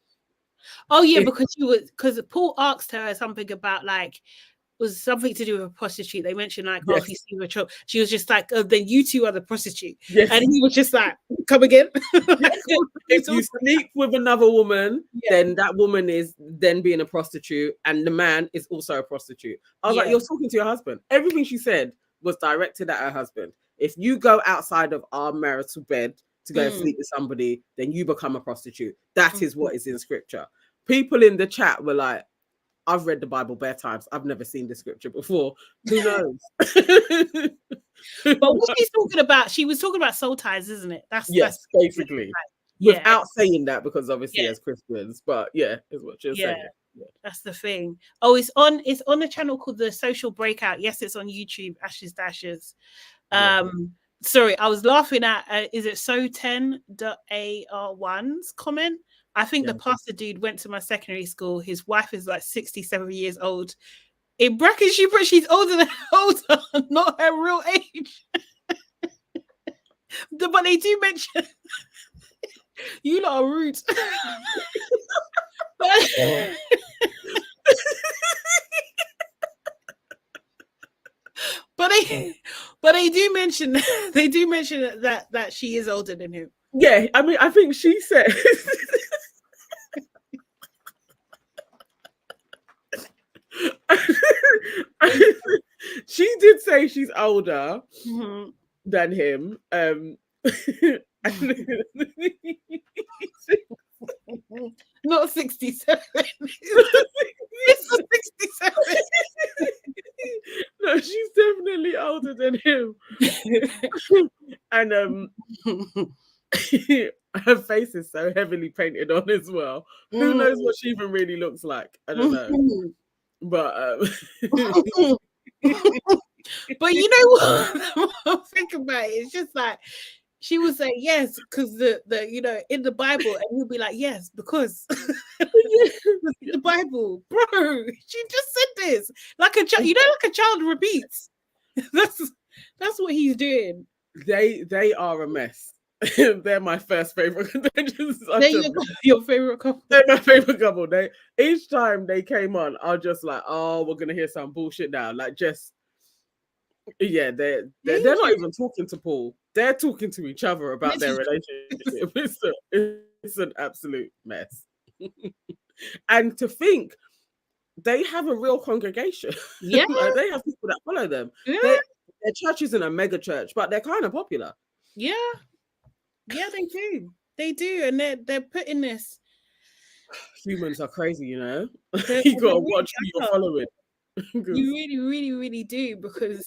oh yeah, because Paul asked her something about was something to do with a prostitute. They mentioned if you see her child, she was just like, then you two are the prostitute. And he was just like, come again. If you sleep with another woman, then that woman is then being a prostitute, and the man is also a prostitute. I was like, you're talking to your husband. Everything she said was directed at her husband. If you go outside of our marital bed to go and sleep with somebody, then you become a prostitute. That is what is in scripture. People in the chat were like, I've read the Bible bare times. I've never seen the scripture before. Who knows? But what she's talking about, she was talking about soul ties, isn't it? That's basically. Without saying that, because obviously as Christians, but is what you're saying. Yeah. That's the thing. Oh, it's on a channel called The Social Breakout. Yes, it's on YouTube, Ashes Dashes. Sorry, I was laughing at is it So10.AR1's comment? I think the pastor dude went to my secondary school. His wife is like 67 years old. In brackets, she's older, not her real age. But they do mention you lot are rude. But they do mention that she is older than him. Yeah, I mean, I think she said she did say she's older than him. Not 67. It's 67. No, she's definitely older than him. And her face is so heavily painted on as well. Who knows what she even really looks like? I don't know. But but you know what? Think about it. It's just like she would say yes because the in the Bible, and you'll be like yes because the Bible, bro. She just said this like a child. Like a child repeats. That's what he's doing. They are a mess. They're my first favorite. Your favorite couple. They're my favorite couple. Each time they came on, I was just like, oh, we're gonna hear some bullshit now. Like just they're not even talking to Paul. They're talking to each other about their relationship. It's an absolute mess. And to think they have a real congregation. Yeah. Like, they have people that follow them. Yeah. Their church isn't a mega church, but they're kind of popular. Yeah. Yeah, they do. They do. And they're putting this. Humans are crazy, you know. You gotta watch who you're following. You really, really, really do, because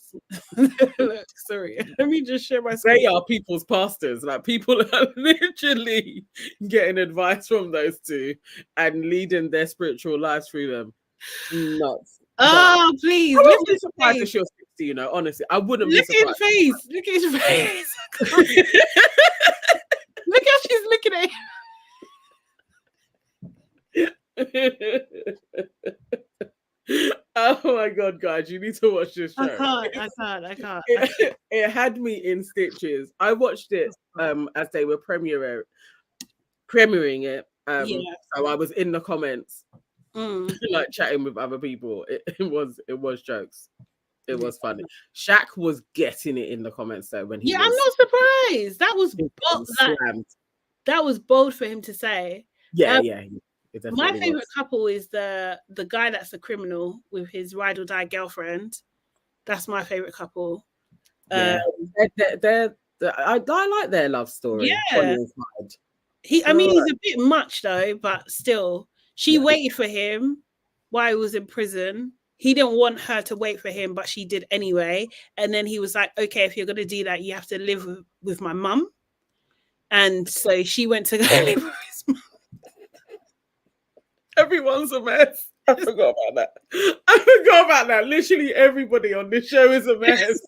look, sorry, let me just share my screen. They are people's pastors. Like, people are literally getting advice from those two and leading their spiritual lives through them. Nuts. Oh, please. I wouldn't be surprised if she was 50, you know, honestly. I wouldn't be Look at his surprised. face. Look at his face. Look how she's looking at him. Oh my god, guys, you need to watch this show. I can't. It had me in stitches. I watched it as they were premiering it. So I was in the comments, like chatting with other people. It was jokes. It was funny. Shaq was getting it in the comments though when he. I'm not surprised. That was bold. That was bold for him to say. Yeah. My favorite couple is the guy that's the criminal with his ride or die girlfriend. That's my favorite couple. Yeah, I like their love story. Yeah, he's a bit much though, but still, she waited for him while he was in prison. He didn't want her to wait for him, but she did anyway. And then he was like, "Okay, if you're gonna do that, you have to live with my mum." And so she went to go live with his mum. Everyone's a mess. I forgot about that. Literally everybody on this show is a mess.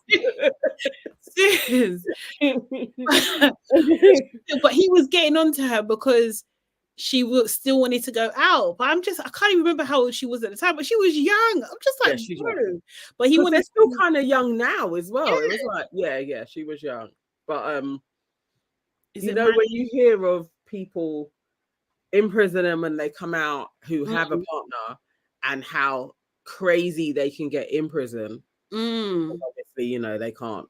Serious. But he was getting on to her because she still wanted to go out. But I can't even remember how old she was at the time, but she was young. I'm just like, young. But they're still kind of young now as well. It was like, she was young. But you know, when you hear of people imprison them and they come out who have a partner and how crazy they can get in prison. Obviously, you know, they can't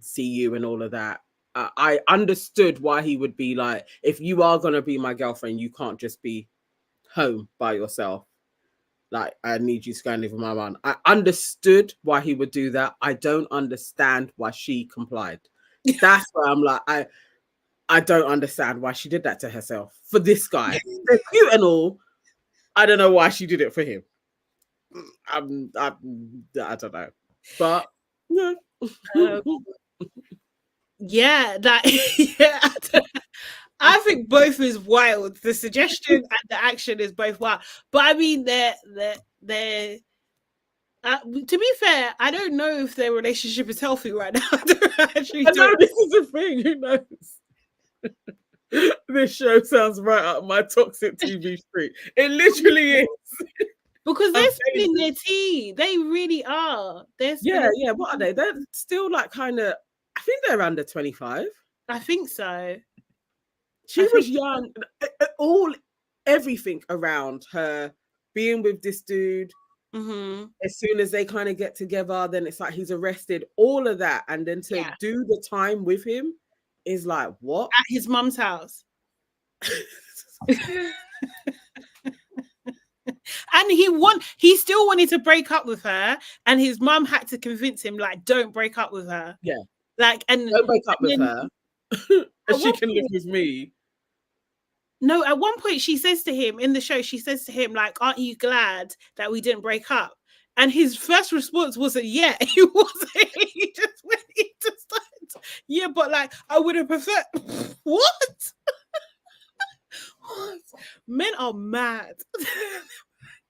see you and all of that. I understood why he would be like, if you are going to be my girlfriend, you can't just be home by yourself. Like, I need you to go and live with my mum. I understood why he would do that. I don't understand why she complied. That's why I'm like, I don't understand why she did that to herself for this guy. They're cute and all. I don't know why she did it for him. I don't know, but yeah. I think both is wild. The suggestion and the action is both wild. But I mean, they're to be fair, I don't know if their relationship is healthy right now. I know this is a thing. Who knows? This show sounds right up my toxic TV street. It literally is. Because they're spilling their tea. They really are. Yeah. What are they? They're still like kind of, I think they're under 25. I think so. She was young. Everything around her being with this dude. As soon as they kind of get together, then it's like he's arrested. All of that. And then to do the time with him is like, what? At his mum's house. And he still wanted to break up with her, and his mum had to convince him, like, don't break up with her. Yeah. Like, and don't break up with her. And she can live with me. No, at one point she says to him in the show, like, aren't you glad that we didn't break up? And his first response wasn't, yeah, he wasn't. He just started, yeah, but like, I would have preferred. What? Men are mad.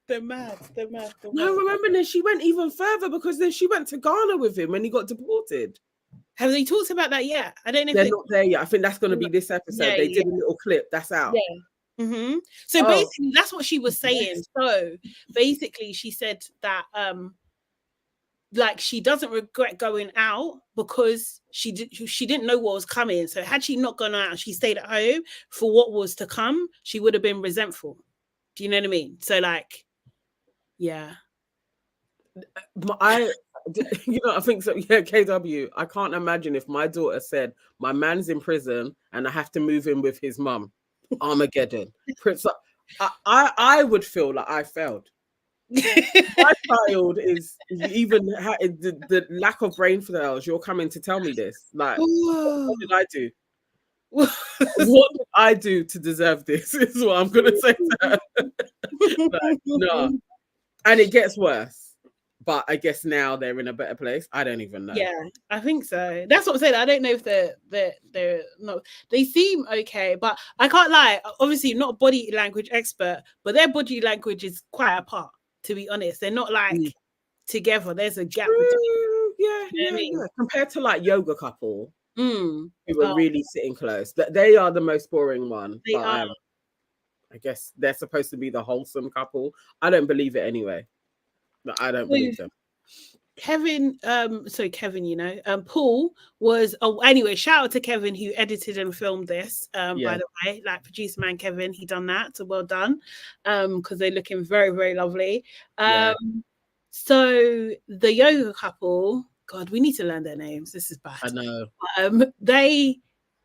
They're mad. No, remember then she went even further because then she went to Ghana with him when he got deported. Have they talked about that yet? I don't know. They're not there yet. I think that's going to be this episode. They did a little clip. That's out. Yeah. So basically, that's what she was saying. Yes. So basically, she said that like she doesn't regret going out because she didn't know what was coming. So had she not gone out, she stayed at home for what was to come, she would have been resentful. Do you know what I mean? So like, yeah. I think so. Yeah, KW. I can't imagine if my daughter said, my man's in prison and I have to move in with his mum. Armageddon. I would feel like I failed. My child is even the lack of brain cells. You're coming to tell me this. Like, what did I do? What did I do to deserve this? Is what I'm gonna say to her. Like, no. And it gets worse. But I guess now they're in a better place. I don't even know. Yeah, I think so. That's what I'm saying. I don't know if they're not. They seem okay, but I can't lie. Obviously, not a body language expert, but their body language is quite apart. To be honest, they're not like together. There's a gap. Yeah, You know what I mean? yeah. Compared to like yoga couple, Mm. who were really sitting close. That they are the most boring one. They are. I guess they're supposed to be the wholesome couple. I don't believe it anyway. I don't believe them. Kevin, Paul was anyway, shout out to Kevin who edited and filmed this. By the way, like producer man Kevin, he done that. So well done. Because they're looking very, very lovely. So the yoga couple, God, we need to learn their names. This is bad. I know.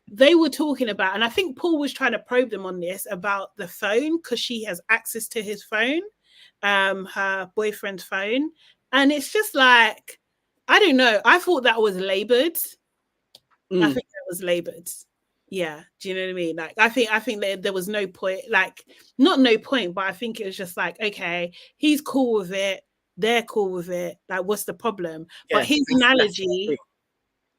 They were talking about, and I think Paul was trying to probe them on this about the phone, because she has access to his phone, her boyfriend's phone. And it's just like, I don't know. I thought that was labored. I think that was labored. Yeah. Do you know what I mean? Like, I think that there was no point, like, not no point, but I think it was just like, okay, he's cool with it. They're cool with it. Like, what's the problem? Yeah, but his analogy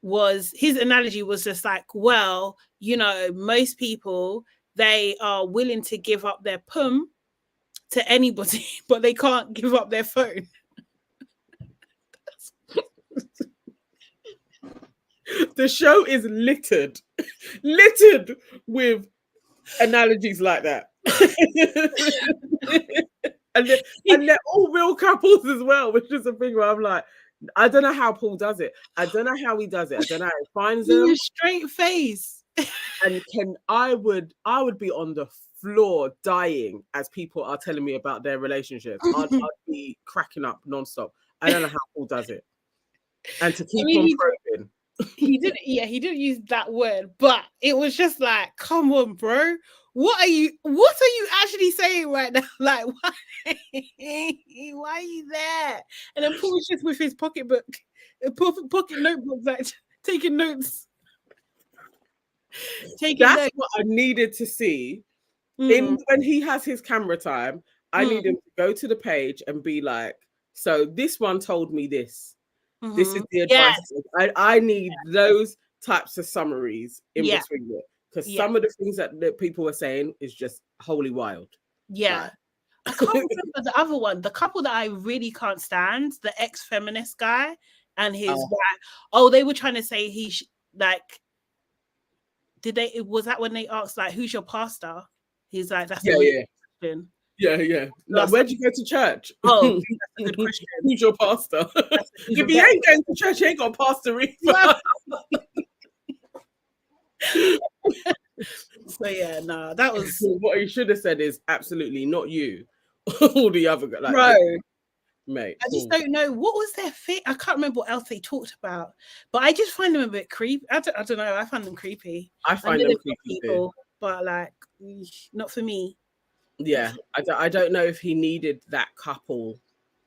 was just like, well, you know, most people, they are willing to give up their pum to anybody, but they can't give up their phone. The show is littered with analogies like that. and they're all real couples as well, which is a thing where I'm like, I don't know how Paul does it. I don't know how he does it. I don't know how he finds them. Straight face. And I would be on the floor dying as people are telling me about their relationships. I'd be cracking up nonstop. I don't know how Paul does it. And to keep on probing. He didn't use that word, but it was just like, come on, bro. What are you actually saying right now? Like, why are you there? And then Paul's just with his pocket notebook, like taking notes. That's what I needed to see. When he has his camera time, I need him to go to the page and be like, so this one told me this. This is the advice. Yes. I need those types of summaries in between it, because some of the things that people were saying is just wholly wild. Yeah. I can't remember the other one. The couple that I really can't stand, the ex-feminist guy and his wife. Oh, they were trying to say was that when they asked, like, who's your pastor? He's like, that's a question. Yeah. Like, where'd you go to church? Oh, that's a good question. Who's your pastor? If he ain't going to church, he ain't got a pastor either. So yeah, no, that was what he should have said is absolutely not you. All the other guys, like, bro. Mate, I just don't know what was their fit. I can't remember what else they talked about, but I just find them a bit creepy. I don't know. I find them creepy. I find them creepy people, but like, not for me. Yeah, I don't know if he needed that couple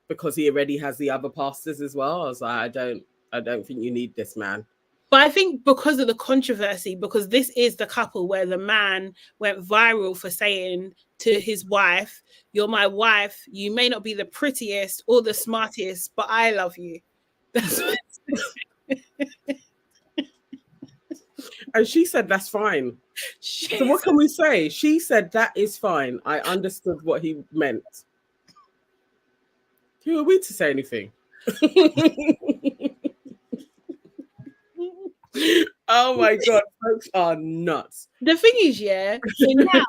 because he already has the other pastors as well. I was like, I don't think you need this man. But I think because of the controversy, because this is the couple where the man went viral for saying to his wife, "You're my wife. You may not be the prettiest or the smartest, but I love you." That's what and she said, "That's fine." So what can we say? She said, "That is fine. I understood what he meant." Who are we to say anything? Oh my god, folks are nuts. The thing is, so now,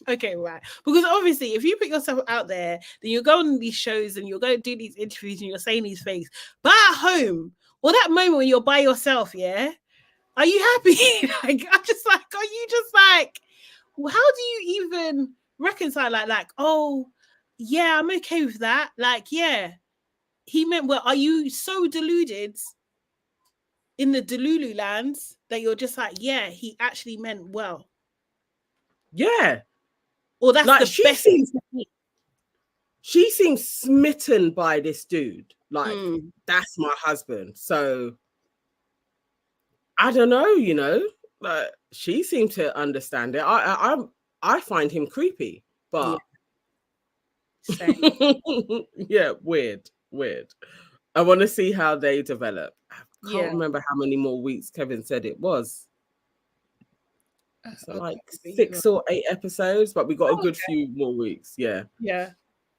okay, right. Because obviously, if you put yourself out there, then you'll go on these shows and you'll go do these interviews and you're saying these things. But at home, or that moment when you're by yourself, are you happy? Like, I'm just like, are you just like, how do you even reconcile like, oh, yeah, I'm okay with that. Like, yeah, he meant well. Are you so deluded in the Delulu lands that you're just like, yeah, he actually meant well? Yeah. Or that's like, the best thing to me. She seems smitten by this dude. Like, that's my husband. So I don't know, like, she seemed to understand it. I find him creepy, but yeah, weird. I want to see how they develop. I can't remember how many more weeks Kevin said it was. So like 6 or 8 episodes, but we got a good few more weeks. Yeah.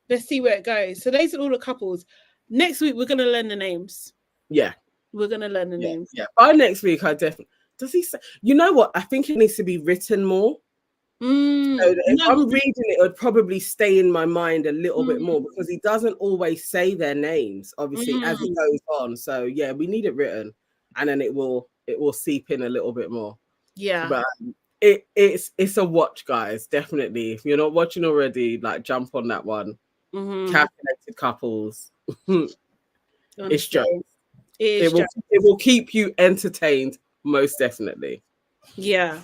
Let's see where it goes. So those are all the couples. Next week we're gonna learn the names. Yeah. We're gonna learn the names. Yeah. By next week, I definitely. Does he say? You know what? I think it needs to be written more. So if I'm reading it, it would probably stay in my mind a little bit more because he doesn't always say their names, obviously, as he goes on. So yeah, we need it written, and then it will seep in a little bit more. Yeah. But it's a watch, guys. Definitely. If you're not watching already, like jump on that one. Calculated Couples. It's jokes. It will keep you entertained, most definitely. Yeah.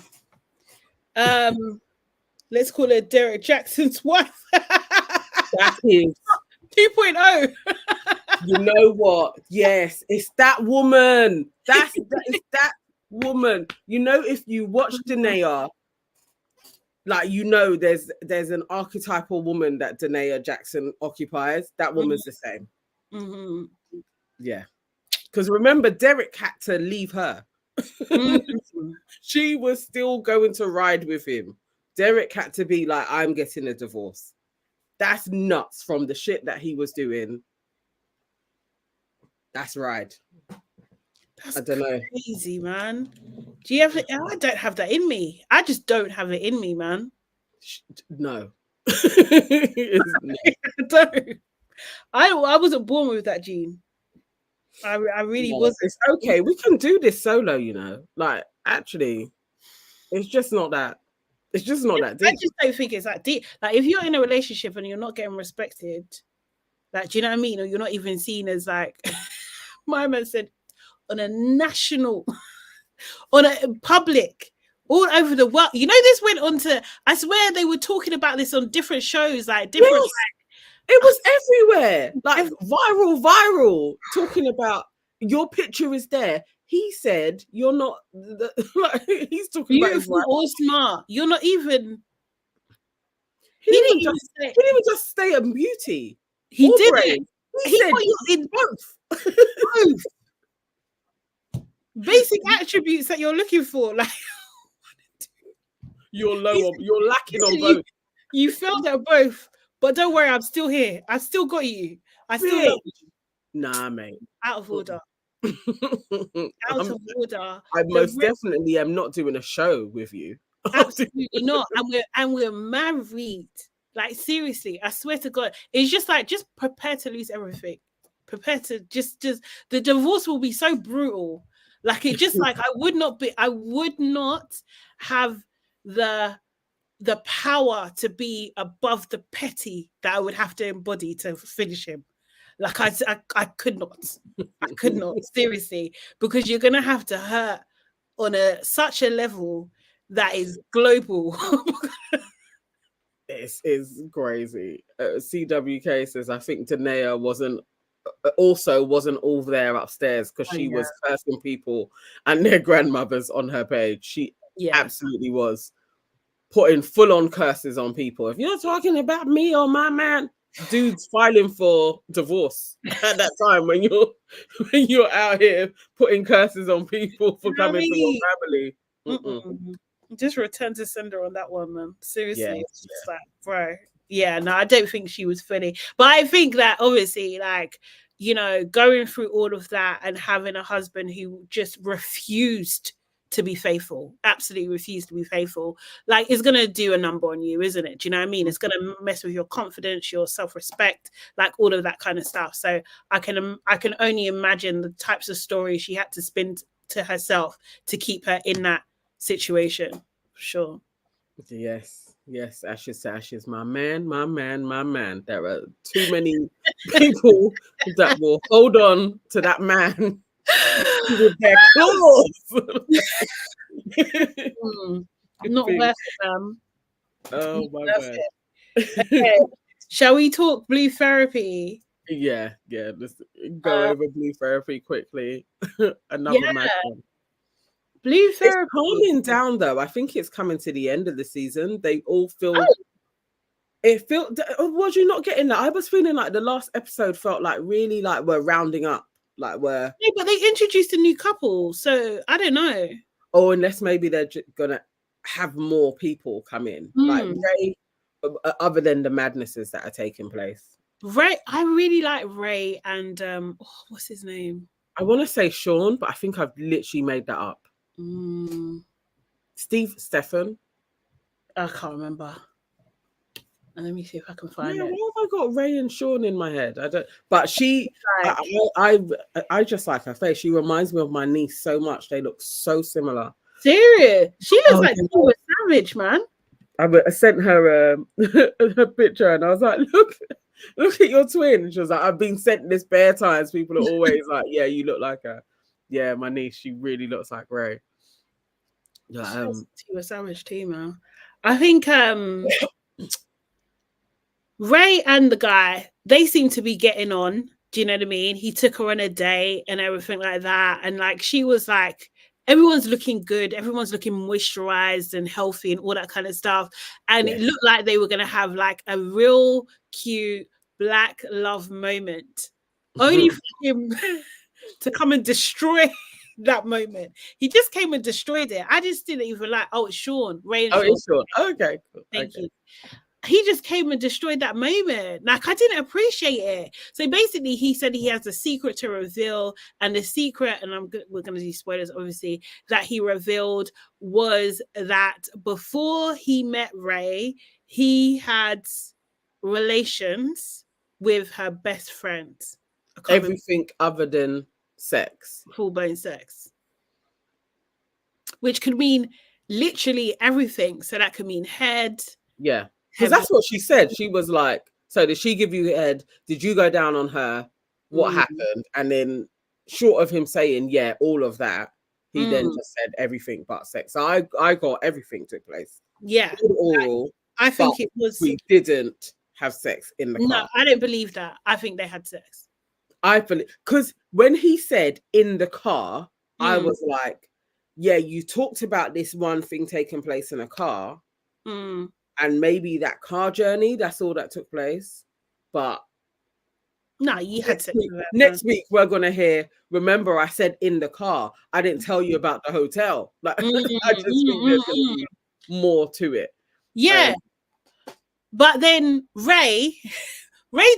Let's call it Derek Jackson's wife. That is 2.0. You know what? Yes, it's that woman. It's that woman. You know, if you watch Danae, like you know, there's an archetypal woman that Danae Jackson occupies. That woman's the same. Yeah, because remember, Derek had to leave her. She was still going to ride with him. Derek had to be like, I'm getting a divorce. That's nuts from the shit that he was doing. That's right. That's I don't know. Crazy, man. Do you have it? I don't have that in me. I just don't have it in me, man. No. I don't. I wasn't born with that gene. I really wasn't. It's okay. We can do this solo, you know. Like, actually, it's just not that. It's just not that deep. I just don't think it's that deep. Like, if you're in a relationship and you're not getting respected, like, do you know what I mean? Or you're not even seen as like, my man said, on a national, on a public, all over the world. You know, this went on to, I swear they were talking about this on different shows, like different. Yes. It was everywhere, like viral, talking about your picture is there. He said you're not, like, he's talking beautiful about or smart. You're not even. He didn't even just stay a beauty. He didn't. He said in both. Basic attributes that you're looking for, like you're lacking on both. You failed at both, but don't worry, I'm still here. I still got you. I still love you. Nah, mate. Out of order. Out of order. I most definitely am not doing a show with you. Absolutely not. And we're married. Like, seriously, I swear to God, it's just like, just prepare to lose everything. Prepare to just the divorce will be so brutal. Like, it just like I would not have the power to be above the petty that I would have to embody to finish him. Like, I could not. I could not, seriously, because you're gonna have to hurt on such a level that is global. It's crazy. CWK says, I think Danae wasn't all there upstairs because she was cursing people and their grandmothers on her page. She absolutely was putting full-on curses on people. If you're talking about me or my man, dudes filing for divorce at that time when you're out here putting curses on people for coming from your family. Just return to sender on that one, man. Seriously, it's just like, bro. Yeah, no, I don't think she was funny, but I think that obviously, like, you know, going through all of that and having a husband who just refused to be faithful, absolutely refused to be faithful, like, it's gonna do a number on you, isn't it? Do you know what I mean? It's gonna mess with your confidence, your self-respect, like all of that kind of stuff. So I can only imagine the types of stories she had to spin to herself to keep her in that situation. Sure. Yes, ashes to ashes. My man. There are too many people that will hold on to that man with their claws. Not worth it, them. Oh my God. Okay. Shall we talk blue therapy? Yeah. Let's go over blue therapy quickly. Another mad one. Blue therapy. It's calming down though. I think it's coming to the end of the season. They all feel. It felt. Was you not getting that? I was feeling like the last episode felt like really like we're rounding up. Like we're. Yeah, but they introduced a new couple, so I don't know. Oh, unless maybe they're gonna have more people come in, like they, other than the madnesses that are taking place. Ray, I really like Ray and what's his name? I want to say Sean, but I think I've literally made that up. Stefan. I can't remember. Let me see if I can find Yeah, it. why have I got Ray and Sean in my head? I don't. But I just like her face. She reminds me of my niece so much. They look so similar. Serious? She looks like she was savage, man. I sent her a picture and I was like, look at your twin. And she was like, I've been sent this bare times. People are always like, yeah, you look like her. Yeah, my niece, she really looks like Ray. She was savage too, man. I think Ray and the guy, they seem to be getting on. Do you know what I mean? He took her on a date and everything like that. And like she was like, everyone's looking good, everyone's looking moisturized and healthy and all that kind of stuff. And it looked like they were gonna have like a real cute black love moment. Only for him to come and destroy that moment. He just came and destroyed it. I just didn't even like, oh, it's Sean, Ray and Sean. It's Sean. Okay, cool. Thank you. He just came and destroyed that moment. Like, I didn't appreciate it. So basically, he said he has a secret to reveal, and the secret, and we're going to do spoilers, obviously, that he revealed was that before he met Ray, he had relations with her best friend. Everything other than sex. Full-blown sex. Which could mean literally everything. So that could mean head. Yeah. Because that's what she said. She was like, so did she give you head? Did you go down on her? What happened? And then short of him saying, yeah, all of that, he then just said everything but sex. So I got everything took place. Yeah. Oral, I think it was. We didn't have sex in the car. No, I don't believe that. I think they had sex. I believe, because when he said in the car, I was like, yeah, you talked about this one thing taking place in a car. And maybe that car journey, that's all that took place. But no, you had sex. Next week, we're going to hear, remember, I said in the car. I didn't tell you about the hotel. Like, I just think there's going to be more to it. Yeah. But then Ray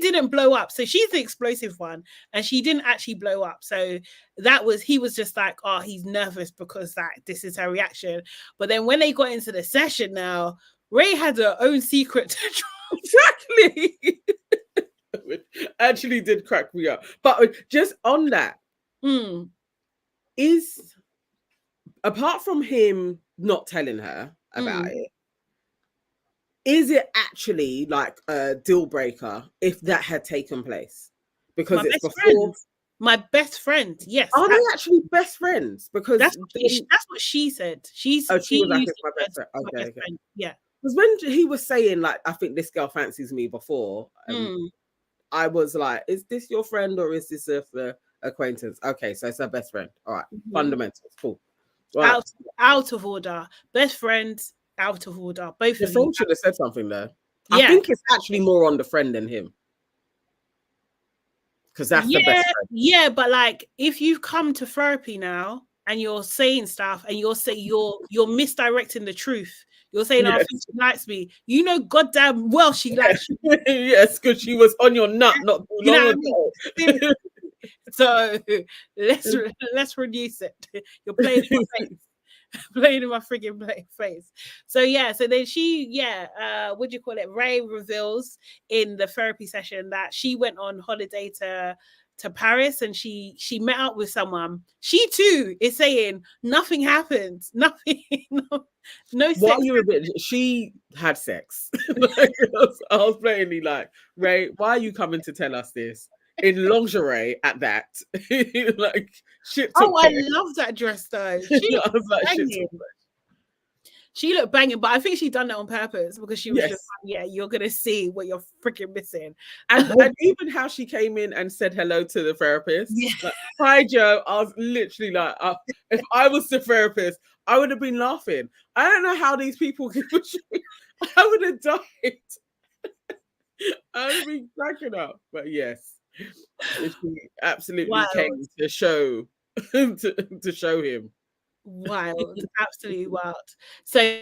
didn't blow up. So she's the explosive one. And she didn't actually blow up. So he was just like, oh, he's nervous because this is her reaction. But then when they got into the session now, Ray had her own secret to Exactly. It actually did crack me up. But just on that, is, apart from him not telling her about it, is it actually like a deal breaker if that had taken place? Because it's before. My best friend, yes. Are they actually best friends? Because that's what she said. She was like, it's my best friend. Okay. Yeah. Because when he was saying, like, I think this girl fancies me before, I was like, is this your friend or is this a acquaintance? Okay, so it's her best friend. All right. Fundamentals. Cool. Right. Out of order. Best friends, out of order. Both of you should have said something there. Yeah. I think it's actually more on the friend than him. Because that's the best friend. Yeah, but like, if you've come to therapy now and you're saying stuff and you're misdirecting the truth. You're saying, I think she likes me. You know goddamn well she likes you. Yes, because she was on your nut not too long ago. I mean? So let's reduce it. You're playing in my face. Playing in my friggin' face. So yeah, so then what do you call it? Ray reveals in the therapy session that she went on holiday to Paris and she met up with someone. She too is saying nothing happened. Nothing, no sex. While you were a bit, she had sex. I was plainly like, Ray, why are you coming to tell us this? In lingerie at that. Like shit. I love that dress though. She looked banging, but I think she done that on purpose because she was just like, you're gonna see what you're freaking missing. And even how she came in and said hello to the therapist. Yeah. Like, hi Joe. I was literally like, if I was the therapist, I would have been laughing. I don't know how these people give a shit. I would have died. I would have been cracking up. But yes, she absolutely came to show to show him. Wild, absolutely wild. So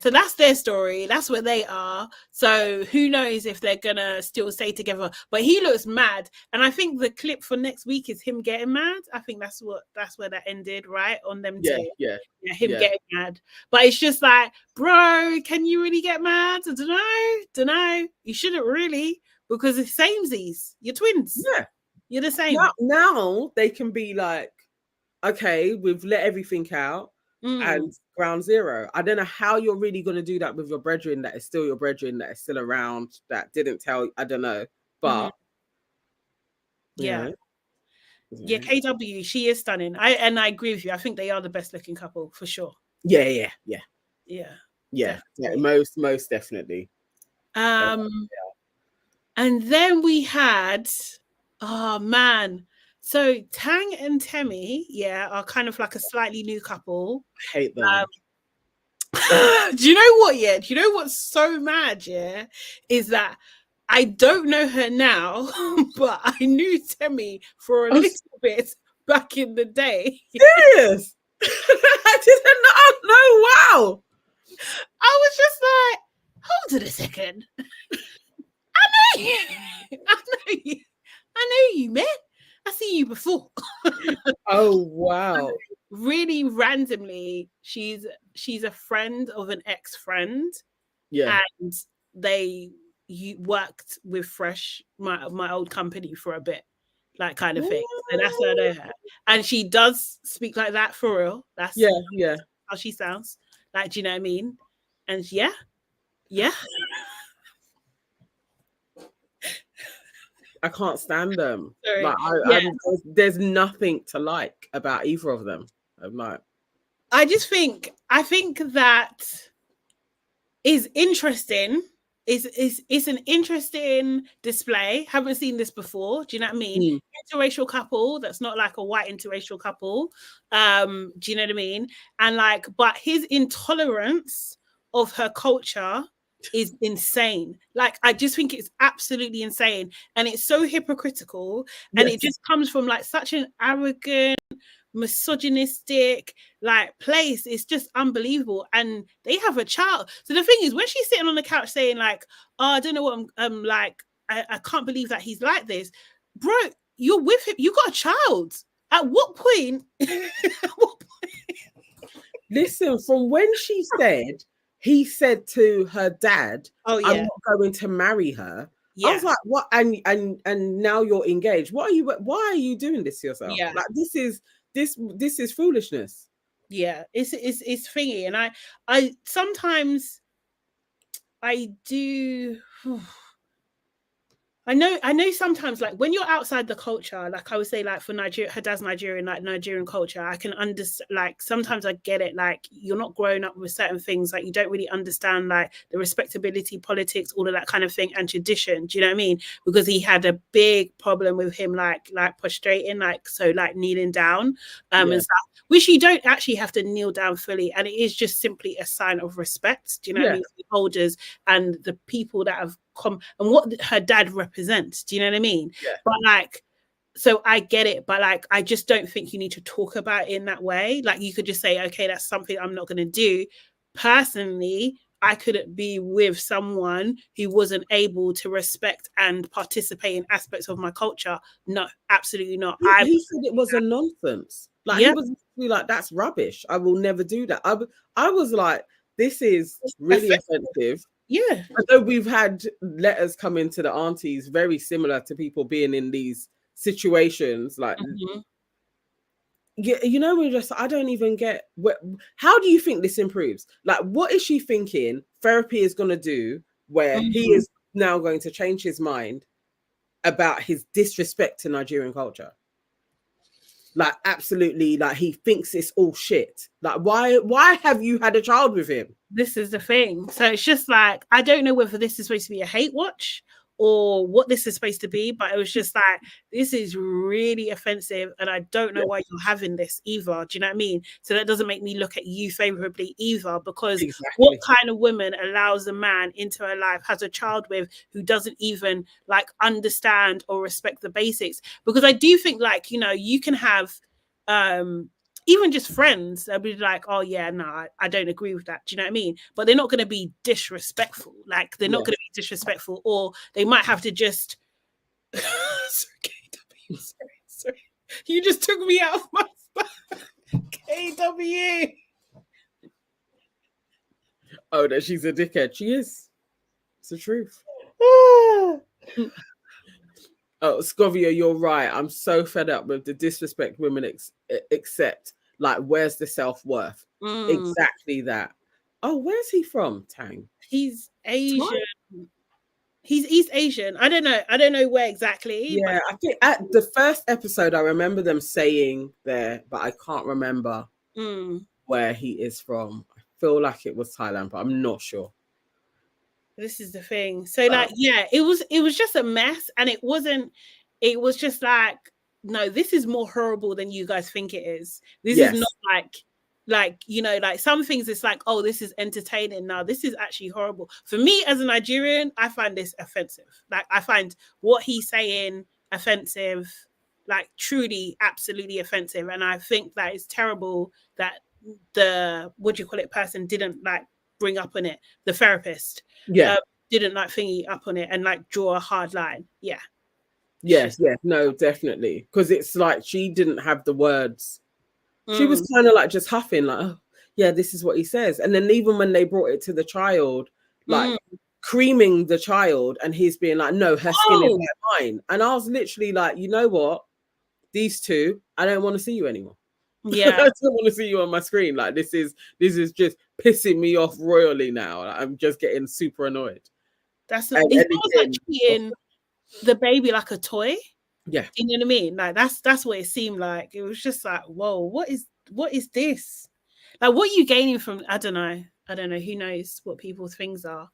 So that's their story. That's where they are. So who knows if they're gonna still stay together. But he looks mad. And I think the clip for next week is him getting mad. I think that's where that ended, right? On them two. Yeah, him getting mad. But it's just like, bro, can you really get mad? I don't know. You shouldn't really, because it's samesies. You're twins. Yeah. You're the same. Now they can be like, okay, we've let everything out. And ground zero. I don't know how you're really going to do that with your brethren that is still your brethren, that is still around, that didn't tell. I don't know, but yeah, KW, she is stunning. I agree with you. I think they are the best looking couple for sure. Yeah. Most definitely. And then we had, oh man. So Tang and Temi, are kind of like a slightly new couple. I hate them. Do you know what? Yeah, do you know what's so mad? Yeah, is that I don't know her now, but I knew Temi for a little bit back in the day. Serious? I didn't know. Wow. I was just like, hold it a second. I know you, man. I see you before. Oh wow. Really randomly, she's a friend of an ex-friend. Yeah. And you worked with Fresh, my old company, for a bit, like kind of thing. So that's how I know her. And she does speak like that for real. That's how she sounds. Like, do you know what I mean? And yeah. I can't stand them. Sorry. Like, there's nothing to like about either of them. I'm like, I think that is interesting. It's an interesting display. Haven't seen this before. Do you know what I mean? Interracial couple that's not like a white interracial couple. Do you know what I mean? And like, but his intolerance of her culture is insane. Like, I just think it's absolutely insane, and it's so hypocritical, and it just comes from like such an arrogant, misogynistic like place. It's just unbelievable. And they have a child. So the thing is, when she's sitting on the couch saying like, oh, I don't know what I'm like, I can't believe that he's like this, bro. You're with him, you got a child. At what point? Listen, from when she said, he said to her dad, I'm not going to marry her. I was like, what? And now you're engaged. Why are you doing this to yourself? Like, this is foolishness. It's thingy. And I sometimes I do I know sometimes, like, when you're outside the culture, like I would say, like for Nigeria, her dad's Nigerian, like Nigerian culture, I can understand, like sometimes I get it, like you're not growing up with certain things, like you don't really understand like the respectability, politics, all of that kind of thing, and tradition. Do you know what I mean? Because he had a big problem with him like prostrating, like so like kneeling down and stuff, which you don't actually have to kneel down fully, and it is just simply a sign of respect. Do you know what I mean? The elders and the people that have come, and what her dad represents. Do you know what I mean? But like, so I get it, but like I just don't think you need to talk about it in that way. Like, you could just say, okay, that's something I'm not going to do. Personally, I couldn't be with someone who wasn't able to respect and participate in aspects of my culture. No, absolutely not. He said it was a nonsense. Like, he was like, that's rubbish. I will never do that. I was like, this is really offensive. Yeah. I know we've had letters come into the Aunties very similar to people being in these situations. Like, you know, we're just, I don't even get, how do you think this improves? Like, what is she thinking therapy is going to do where he is now going to change his mind about his disrespect to Nigerian culture? Like, absolutely, like, he thinks it's all shit. Like, why have you had a child with him? This is the thing. So it's just like, I don't know whether this is supposed to be a hate watch or what this is supposed to be, but it was just like, this is really offensive, and I don't know why you're having this either. Do you know what I mean? So that doesn't make me look at you favorably either, because what kind of woman allows a man into her life, has a child with, who doesn't even like understand or respect the basics? Because I do think, like, you know, you can have even just friends, they'll be like, oh yeah, no, I don't agree with that. Do you know what I mean? But they're not going to be disrespectful. Like they're not going to be disrespectful, or they might have to just sorry. You just took me out of my spot. KW. Oh, that she's a dickhead. She is. It's the truth. Oh, Scovia, you're right. I'm so fed up with the disrespect women accept. Like, where's the self-worth? Exactly that. Oh, where's he from, Tang? He's Asian. He's East Asian. I don't know where exactly. Yeah, I think at the first episode, I remember them saying there, but I can't remember where he is from. I feel like it was Thailand, but I'm not sure. This is the thing. So like, yeah, it was just a mess, and it was just like, no, this is more horrible than you guys think it is. This is not like, you know, like some things it's like, oh, this is entertaining. Now this is actually horrible. For me as a Nigerian, I find this offensive. Like I find what he's saying offensive, like truly absolutely offensive. And I think that it's terrible that the person didn't like bring up on it, the therapist didn't like thingy up on it and like draw a hard line. Yes, no, definitely, because it's like she didn't have the words. She was kind of like just huffing, like, oh yeah, this is what he says. And then even when they brought it to the child, like creaming the child, and he's being like, no, her skin is like mine. And I was literally like, you know what, these two, I don't want to see you anymore. Yeah. I don't want to see you on my screen. Like this is just pissing me off royally now. I'm just getting super annoyed. That's not, it's almost like treating the baby like a toy. Yeah. You know what I mean? Like that's what it seemed like. It was just like, whoa, what is this? Like what are you gaining from, I don't know. Who knows what people's things are.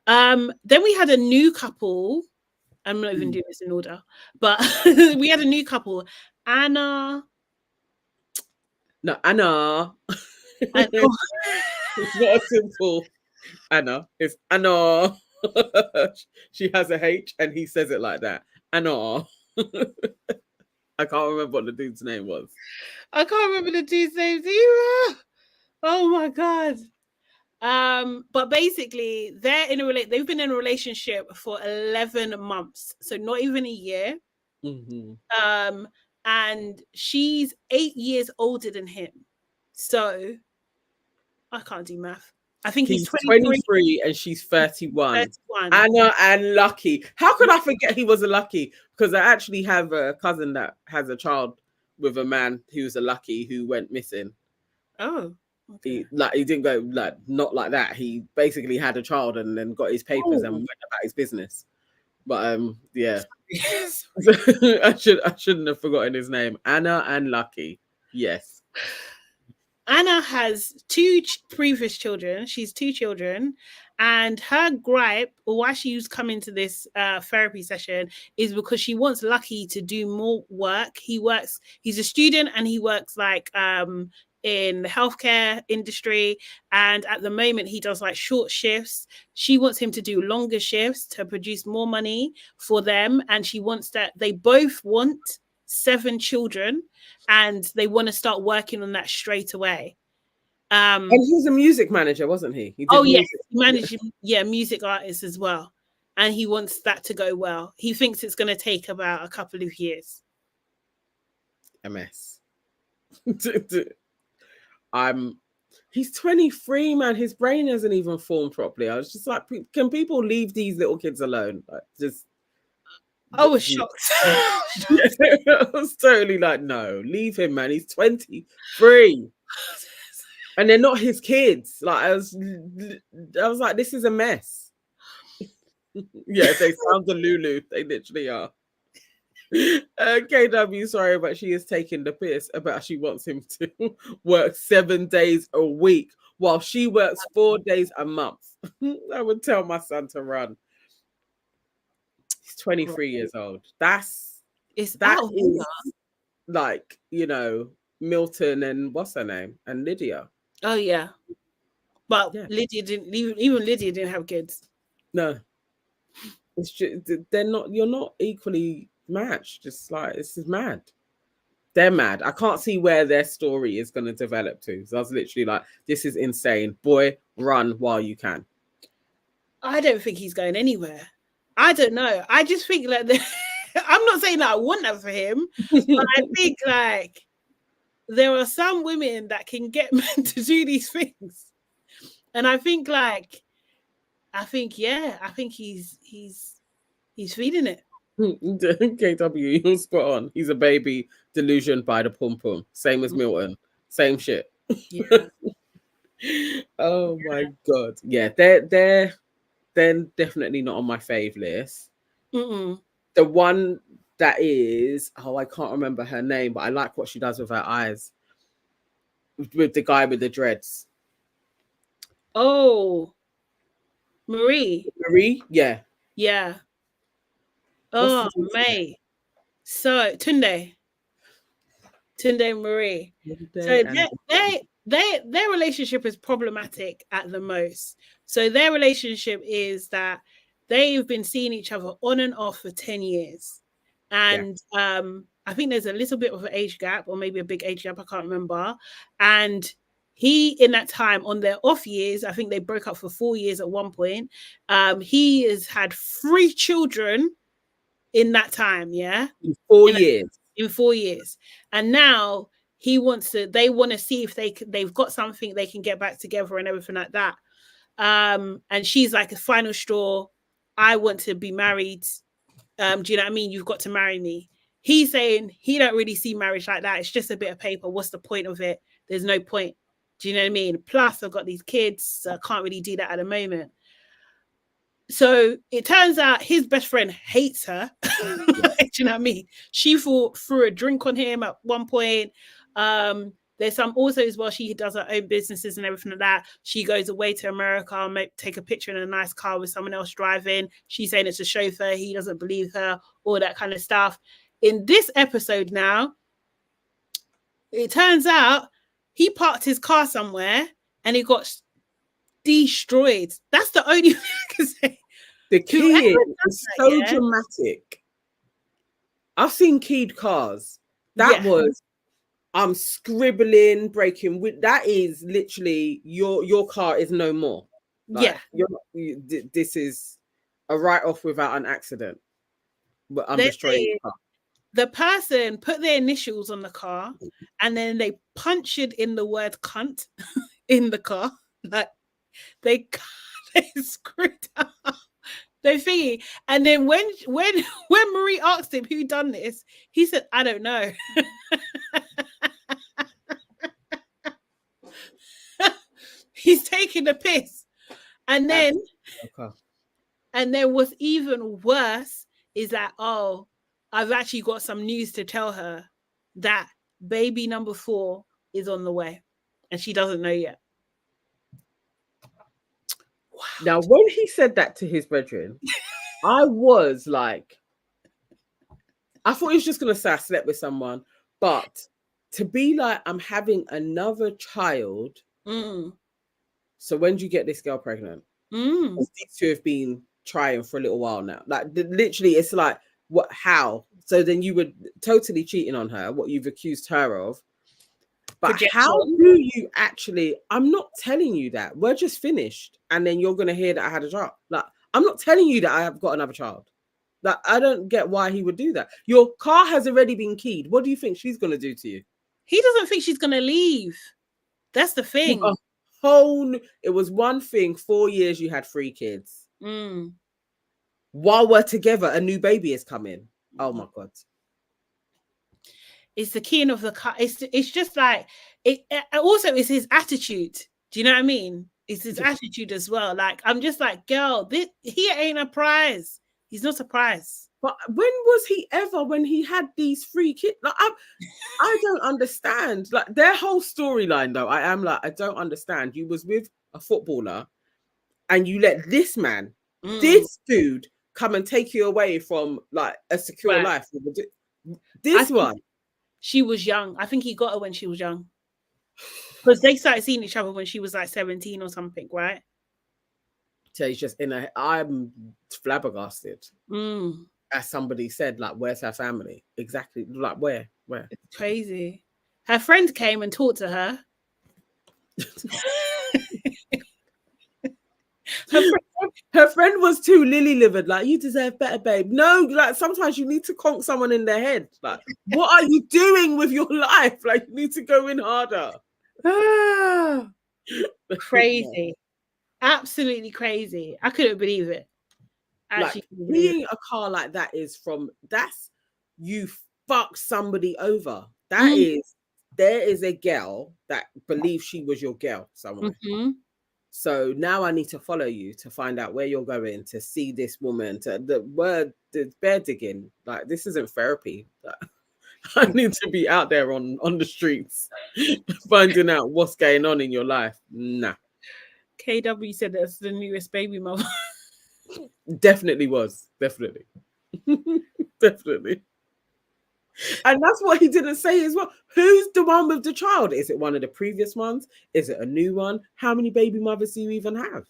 Then we had a new couple. I'm not even doing this in order, but we had a new couple. Anna. It's not a simple Anna. It's Anna. She has a H and he says it like that. Anna. I can't remember what the dude's name was. I can't remember the dude's name either. Oh my god. But basically they've been in a relationship for 11 months, so not even a year. And she's 8 years older than him, so I can't do math. I think he's 23 and she's 31. Anna and Lucky. How could I forget he was a Lucky? Because I actually have a cousin that has a child with a man who's a Lucky who went missing. Oh. Okay. He didn't go like not like that. He basically had a child and then got his papers and went about his business. But yeah. I shouldn't have forgotten his name. Anna and Lucky. Yes. Anna has 2 previous children. She's 2 children, and her gripe, or why she's coming to this therapy session, is because she wants Lucky to do more work. He's a student and he works like in the healthcare industry, and at the moment he does like short shifts. She wants him to do longer shifts to produce more money for them, and she wants that they both want 7 children and they want to start working on that straight away. And he was a music manager, wasn't he? He managed music artists as well, and he wants that to go well. He thinks it's going to take about a couple of years. A mess. He's 23, man. His brain hasn't even formed properly. I was just like, can people leave these little kids alone? Like, just I was shocked. I was totally like, no, leave him, man. He's 23. And they're not his kids. Like, I was like, this is a mess. Yeah, they sound the Lulu. They literally are. KW, sorry, but she is taking the piss about she wants him to work 7 days a week while she works 4 days a month. I would tell my son to run. He's 23 years old. That is like, you know, Milton and what's her name? And Lydia. Oh yeah. But yeah. Lydia didn't have kids. No. It's just, you're not equally matched. It's like, this is mad. They're mad. I can't see where their story is going to develop to. So I was literally like, this is insane. Boy, run while you can. I don't think he's going anywhere. I don't know. I just think like I'm not saying that I want that for him, but I think like there are some women that can get men to do these things. And I think he's feeding it. KW, you're spot on. He's a baby delusioned by the pum pum. Same as Milton. Same shit. Yeah. Oh my god. Yeah, they're definitely not on my fave list. The one that is, I can't remember her name, but I like what she does with her eyes. With the guy with the dreads. Oh, Marie, yeah. Oh, mate. So Tunde Marie. So their relationship is problematic at the most. So their relationship is that they've been seeing each other on and off for 10 years. And I think there's a little bit of an age gap, or maybe a big age gap, I can't remember. And he, in that time, on their off years, I think they broke up for 4 years at one point. He has had 3 children in that time, in 4 years. In 4 years. And now they want to see if they've got something they can get back together and everything like that. And she's like, a final straw, I want to be married. Do you know what I mean? You've got to marry me. He's saying he don't really see marriage like that. It's just a bit of paper. What's the point of it? There's no point. Do you know what I mean? Plus, I've got these kids, so I can't really do that at the moment. So it turns out his best friend hates her. Do you know what I mean? She threw a drink on him at one point. There's some also as well. She does her own businesses and everything like that. She goes away to America, take a picture in a nice car with someone else driving. She's saying it's a chauffeur. He doesn't believe her, all that kind of stuff. In this episode now, it turns out he parked his car somewhere and it got destroyed. That's the only thing I can say. The key is so dramatic. I've seen keyed cars. That was I'm scribbling, breaking. That is literally your car is no more. Like, this is a write-off without an accident. But I'm destroying the car. The person put their initials on the car and then they punched in the word cunt in the car. Like they screwed up. They thingy. And then when Marie asked him who done this, he said, I don't know. He's taking the piss. And then what's even worse is that, I've actually got some news to tell her that baby number 4 is on the way and she doesn't know yet. Wow. Now, when he said that to his brethren, I was like, I thought he was just going to say I slept with someone, but to be like, I'm having another child. So when do you get this girl pregnant? These two have been trying for a little while now. Like literally, it's like, what? How? So then you were totally cheating on her, what you've accused her of. But how do you actually? I'm not telling you that. We're just finished, and then you're gonna hear that I had a child. Like I'm not telling you that I have got another child. Like I don't get why he would do that. Your car has already been keyed. What do you think she's gonna do to you? He doesn't think she's gonna leave. That's the thing. It was one thing. 4 years, you had 3 kids. While we're together, a new baby is coming. Oh my god! It's the keying of the car. It's just like it. Also, it's his attitude. Do you know what I mean? It's his attitude as well. Like I'm just like, girl, he ain't a prize. He's not a prize. But when was he ever? When he had these 3 kids? Like I don't understand. Like their whole storyline, though. I don't understand. You was with a footballer, and you let this man, this dude, come and take you away from like a secure life. This one. She was young. I think he got her when she was young. Because they started seeing each other when she was like 17 or something, right? So he's just I'm flabbergasted. as somebody said, like, where's her family? Exactly. Like, where? It's crazy. Her friend came and talked to her. Her friend was too lily-livered, like, you deserve better, babe. No, like, sometimes you need to conk someone in their head. Like, what are you doing with your life? Like, you need to go in harder. Crazy. Absolutely crazy. I couldn't believe it. Like, being a car like that that's you fucked somebody over. That is, there is a girl that believes she was your girl somewhere. So now I need to follow you to find out where you're going, to see this woman, to the bear digging. Like, this isn't therapy. I need to be out there on the streets finding out what's going on in your life. Nah. KW said that's the newest baby mother. Definitely was. Definitely. Definitely. And that's what he didn't say as well. Who's the one with the child? Is it one of the previous ones? Is it a new one? How many baby mothers do you even have?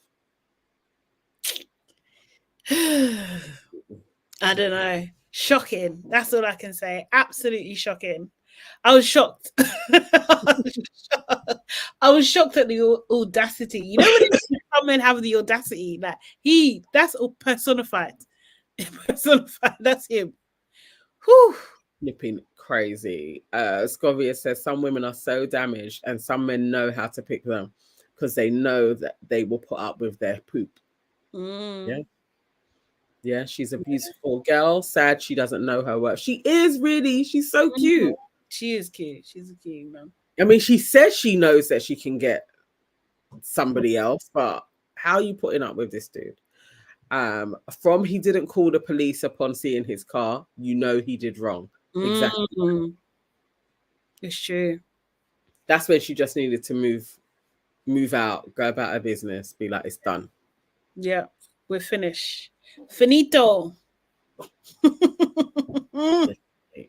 I don't know. Shocking. That's all I can say. Absolutely shocking. I was shocked. I was shocked at the audacity. You know, when some men have the audacity, like that's all personified. Personified. That's him. Whew. Flipping crazy. Scovia says some women are so damaged and some men know how to pick them because they know that they will put up with their poop. Yeah, she's a beautiful girl. Sad she doesn't know her worth. She is really, she's so cute. She is cute. She's a cute man. I mean, she says she knows that she can get somebody else, but how are you putting up with this dude? From he didn't call the police upon seeing his car, you know he did wrong. Exactly. It's true. That's when she just needed to move out, go about her business, be like, it's done. Yeah, we're finished. Finito.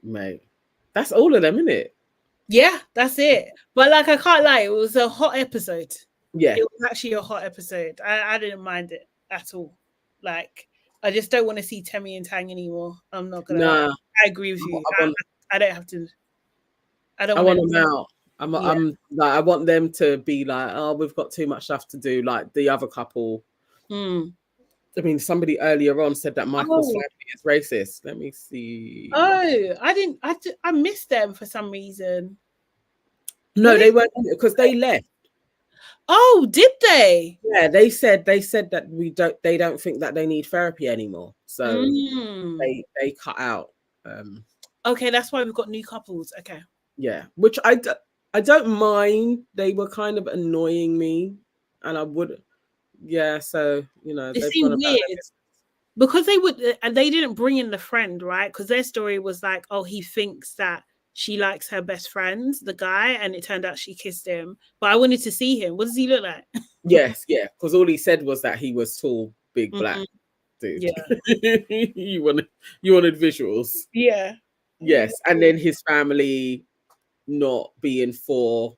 Mate. That's all of them, isn't it? Yeah, that's it. But like, I can't lie, it was a hot episode. Yeah. It was actually a hot episode. I didn't mind it at all. Like, I just don't want to see Temmie and Tang anymore. I'm not gonna lie. I agree with you. I don't have to. I want them out. I'm like, I want them to be like, oh, we've got too much stuff to do, like the other couple. I mean, somebody earlier on said that Michael's family is racist. Let me see. Oh, I missed them for some reason. No, they weren't, because they left. Oh, did they? Yeah, they said that they don't think that they need therapy anymore. So they cut out. Okay, that's why we've got new couples. Okay. Yeah, which I don't mind. They were kind of annoying me, and I would. Yeah, so you know, it seemed weird because they didn't bring in the friend, right? Because their story was like, oh, he thinks that she likes her best friend, the guy, and it turned out she kissed him. But I wanted to see him. What does he look like? Yes, yeah, because all he said was that he was tall, big, black dude. Yeah. you wanted visuals. Yeah. Yes, and then his family not being for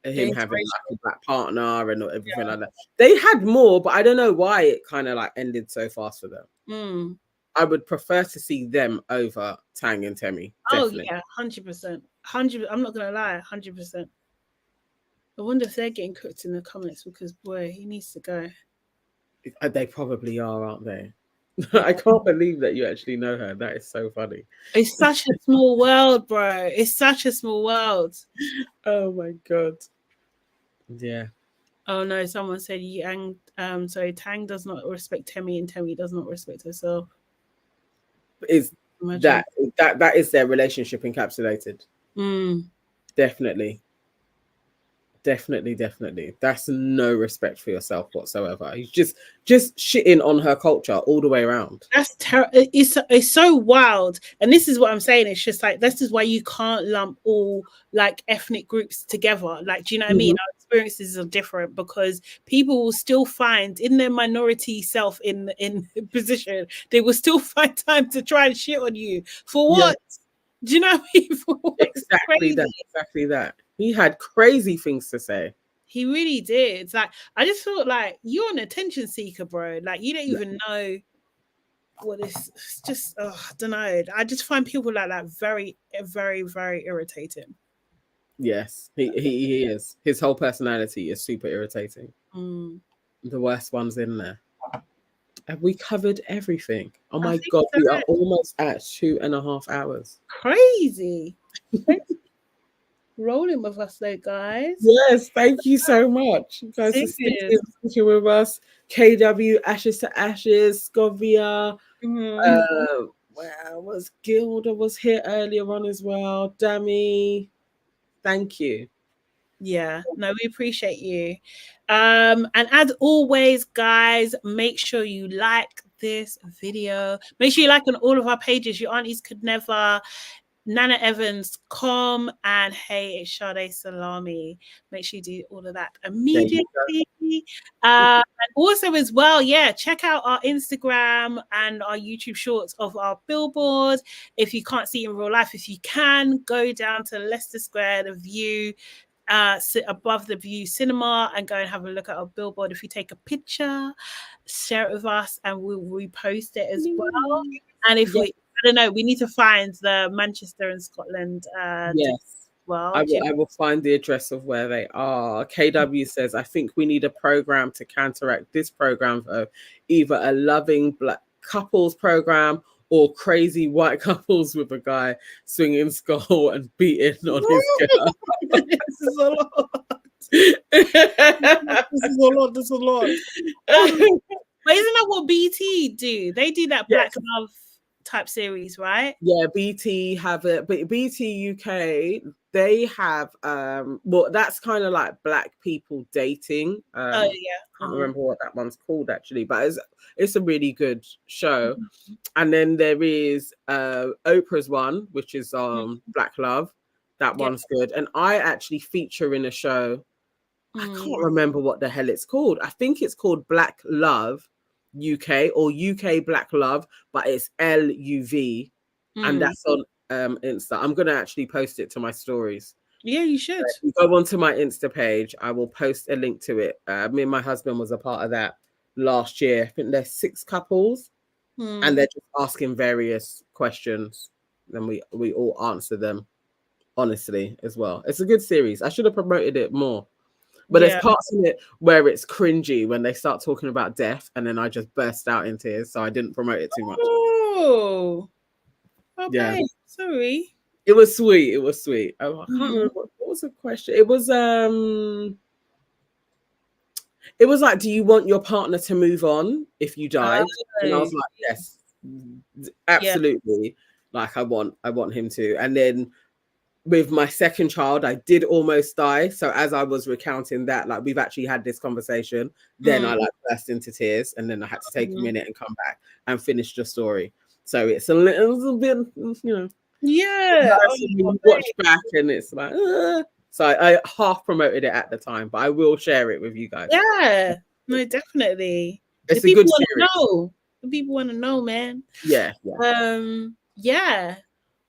him having like a black partner and everything like that. They had more, but I don't know why it kind of like ended so fast for them. I would prefer to see them over Tang and Temmie. Definitely. Oh yeah, 100%. 100. I'm not gonna lie, 100%. I wonder if they're getting cooked in the comments because boy, he needs to go. They probably are, aren't they? I can't believe that you actually know her. That is so funny. It's such a small world, bro. It's such a small world. Oh my god. Yeah. Oh no, someone said Tang does not respect Temmie and Temmie does not respect herself. Is that is their relationship encapsulated? Definitely. That's no respect for yourself whatsoever. He's just shitting on her culture all the way around. That's terrible. It's so wild. And this is what I'm saying. It's just like, this is why you can't lump all like ethnic groups together. Like, do you know what I mean? Our experiences are different because people will still find in their minority self in position, they will still find time to try and shit on you. For what? Yeah. Do you know what I mean? For what? Exactly that. He had crazy things to say. He really did. It's like, I just felt like you're an attention seeker, bro. Like, you don't even know. what is it's just I don't know. I just find people like that very, very, very irritating. Yes, he is. His whole personality is super irritating. Mm. The worst ones in there. Have we covered everything? Oh I my think god, so. we are almost at 2.5 hours. Crazy. Rolling with us though, guys. Yes, thank you so much, you guys, for Serious. sticking with us. KW, Ashes to Ashes, Scovia. Where was Gilda was here earlier on as well. Dammy, thank you. Yeah, no, we appreciate you. And as always, guys, make sure you like this video. Make sure you like on all of our pages. Your aunties could never, Nana Evans, and hey, it's Sade Salami. Make sure you do all of that immediately. And also as well, yeah, check out our Instagram and our YouTube shorts of our billboard. If you can't see in real life, if you can, go down to Leicester Square, the view, sit above the view cinema, and go and have a look at our billboard. If you take a picture, share it with us and we'll repost it as well. And if we, I don't know, we need to find the Manchester and Scotland. Yes. Well, I will find the address of where they are. KW says, I think we need a program to counteract this program of either a loving black couples program or crazy white couples with a guy swinging skull and beating on his girl. This is a lot. This is a lot. This is a lot. But isn't that what BT do? They do that Black Love type series, right? Yeah, BT have it, but BT UK, they have well, that's kind of like black people dating. Oh yeah. I can't remember what that one's called actually, but it's a really good show. And then there is Oprah's one, which is Black Love. That one's good. And I actually feature in a show. I can't remember what the hell it's called. I think it's called Black Love UK or UK Black Love, but it's LUV, and that's on Insta. I'm gonna actually post it to my stories. Yeah, you should. So if you go onto my Insta page. I will post a link to it. Me and my husband was a part of that last year. I think there's 6 couples, and they're just asking various questions. Then we all answer them honestly as well. It's a good series. I should have promoted it more. But there's parts in it where it's cringy when they start talking about death, and then I just burst out in tears. So I didn't promote it too much. Oh, okay. Yeah. Sorry. It was sweet. It was sweet. Oh, I can't remember what was the question. It was like, do you want your partner to move on if you died? And I was like, yes, absolutely. Like I want him to. And then with my second child, I did almost die. So as I was recounting that, like we've actually had this conversation, then I like burst into tears, and then I had to take a minute and come back and finish the story. So it's a little bit, you know. Yeah. You watch back and it's like, so I half promoted it at the time, but I will share it with you guys. Yeah, no, definitely. It's a good series. The people want to know, man. Yeah. Yeah.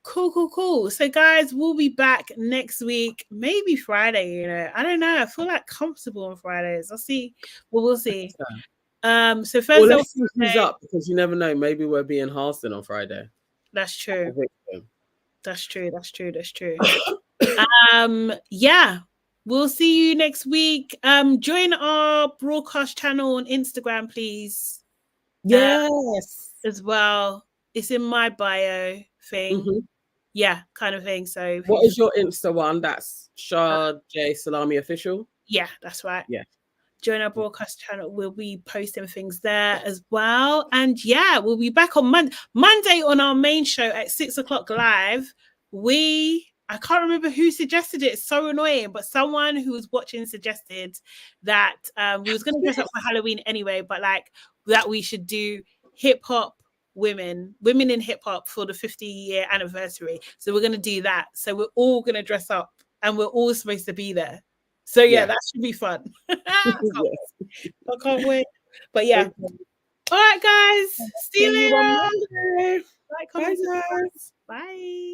Cool. So guys, we'll be back next week, maybe Friday, you know. I don't know. I feel like comfortable on Fridays. I'll see. Well, we'll see. So first let's see who's up, because you never know. Maybe we're being Harston on Friday. That's true. That's true. Yeah. We'll see you next week. Join our broadcast channel on Instagram, please. Yes. As well. It's in my bio thing. Yeah, kind of thing. So what is your Insta one? That's Shah J Salami Official. Yeah, that's right. Yeah. Join our broadcast channel. We'll be posting things there as well. And yeah, we'll be back on Monday on our main show at 6 o'clock live. I can't remember who suggested it. It's so annoying, but someone who was watching suggested that we was going to dress up for Halloween anyway, but like that we should do hip hop women in hip hop for the 50-year anniversary. So we're going to do that. So we're all going to dress up and we're all supposed to be there. So yeah, that should be fun. I can't wait. But yeah. All right, guys. See you later. Bye, guys. Bye.